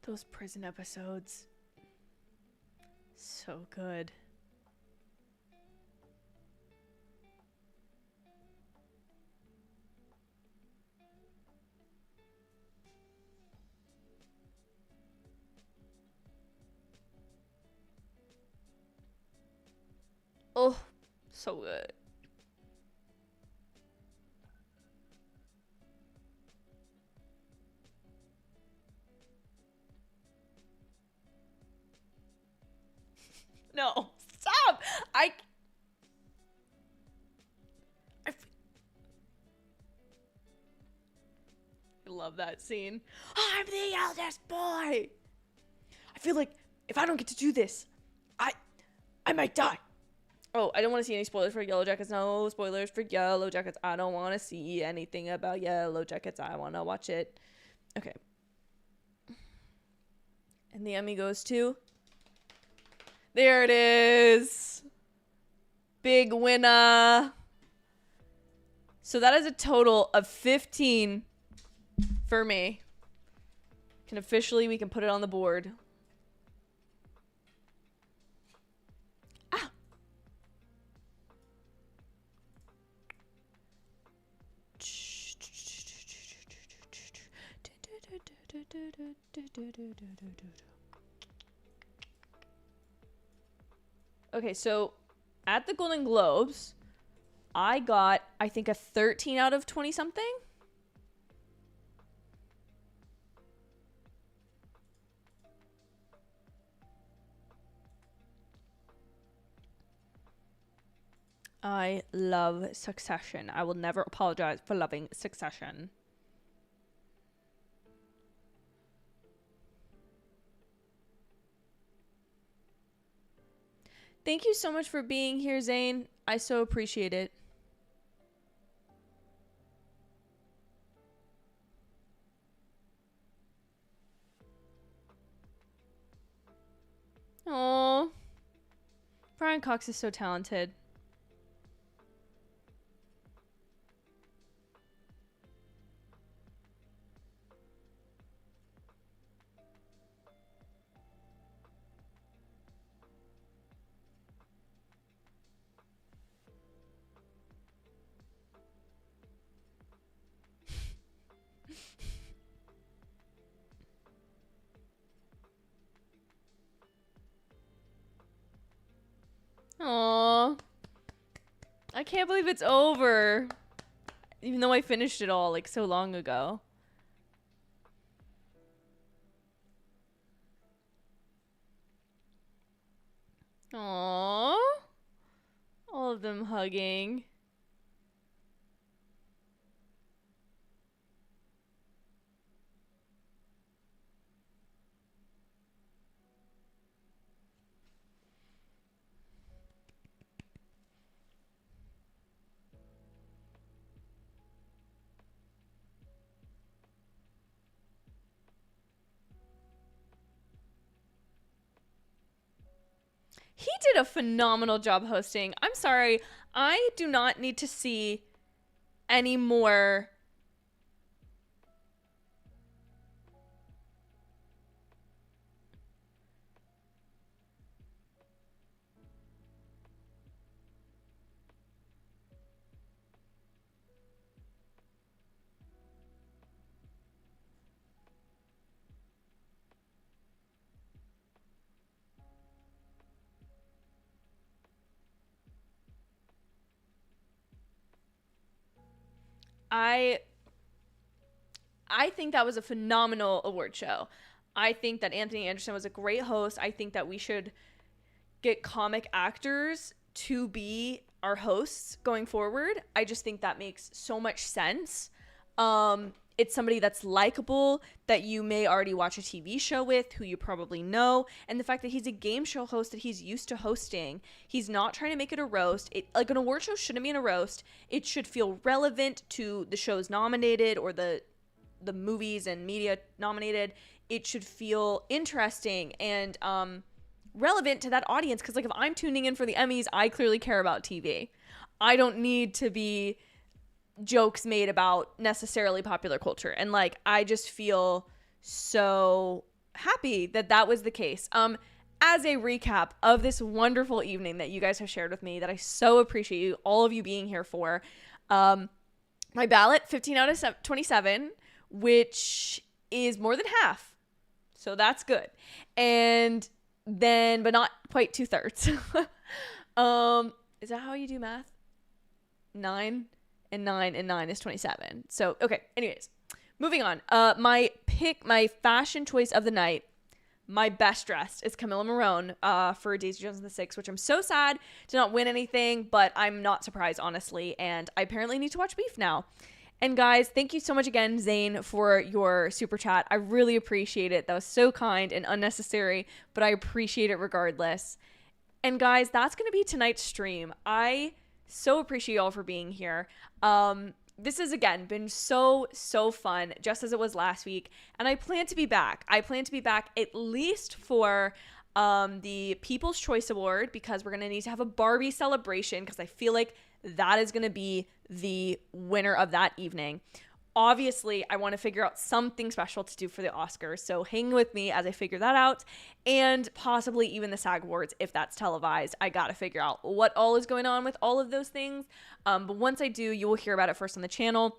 Those prison episodes. So good. Oh, so good. No, stop. I love that scene. I'm the eldest boy. I feel like if I don't get to do this, I might die. Oh, I don't want to see any spoilers for Yellow Jackets. No spoilers for Yellow Jackets. I don't want to see anything about Yellow Jackets. I want to watch it. Okay. And the Emmy goes to... There it is. Big winner. So that is a total of 15 for me. We can put it on the board. Ah. Okay, so at the Golden Globes, I got, I think, a 13 out of 20 something. I love Succession. I will never apologize for loving Succession. Thank you so much for being here, Zane. I so appreciate it. Aww. Brian Cox is so talented. Aww. I can't believe it's over. Even though I finished it all like so long ago. Aww. All of them hugging. He did a phenomenal job hosting. I'm sorry. I do not need to see any more. I think that was a phenomenal award show. I think that Anthony Anderson was a great host. I think that we should get comic actors to be our hosts going forward. I just think that makes so much sense. It's somebody that's likable, that you may already watch a TV show with, who you probably know. And the fact that he's a game show host that he's used to hosting. He's not trying to make it a roast. Like, an award show shouldn't be in a roast. It should feel relevant to the shows nominated or the movies and media nominated. It should feel interesting and relevant to that audience. Because, like, if I'm tuning in for the Emmys, I clearly care about TV. I don't need to be jokes made about necessarily popular culture. And, like, I just feel so happy that that was the case. As a recap of this wonderful evening that you guys have shared with me, that I so appreciate you, all of you being here for, my ballot, 15 out of 27, which is more than half. So that's good. And then, but not quite 2/3. Is that how you do math? 9 and 9 and 9 is 27. So, okay. Anyways, moving on. My fashion choice of the night, my best dressed, is Camilla Morone for Daisy Jones and the Six, which I'm so sad to not win anything, but I'm not surprised, honestly. And I apparently need to watch Beef now. And guys, thank you so much again, Zane, for your super chat. I really appreciate it. That was so kind and unnecessary, but I appreciate it regardless. And guys, that's going to be tonight's stream. I so appreciate y'all for being here. This has, again, been so fun, just as it was last week. And I plan to be back. I plan to be back at least for the People's Choice Award, because we're going to need to have a Barbie celebration, because I feel like that is going to be the winner of that evening. Obviously, I want to figure out something special to do for the Oscars, so hang with me as I figure that out, and possibly even the SAG Awards if that's televised. I gotta figure out what all is going on with all of those things, but once I do, you will hear about it first on the channel.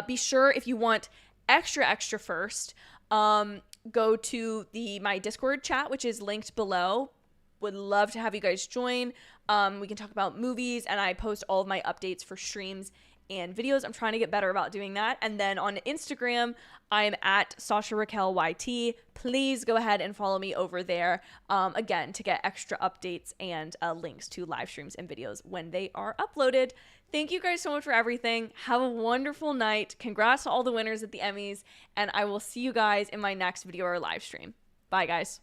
Be sure, if you want extra first, go to my Discord chat, which is linked below. Would love to have you guys join. We can talk about movies, and I post all of my updates for streams and videos. I'm trying to get better about doing that. And then on Instagram, I'm at Sasha Raquel YT. Please go ahead and follow me over there, again, to get extra updates and links to live streams and videos when they are uploaded. Thank you guys so much for everything. Have a wonderful night. Congrats to all the winners at the Emmys, and I will see you guys in my next video or live stream. Bye, guys.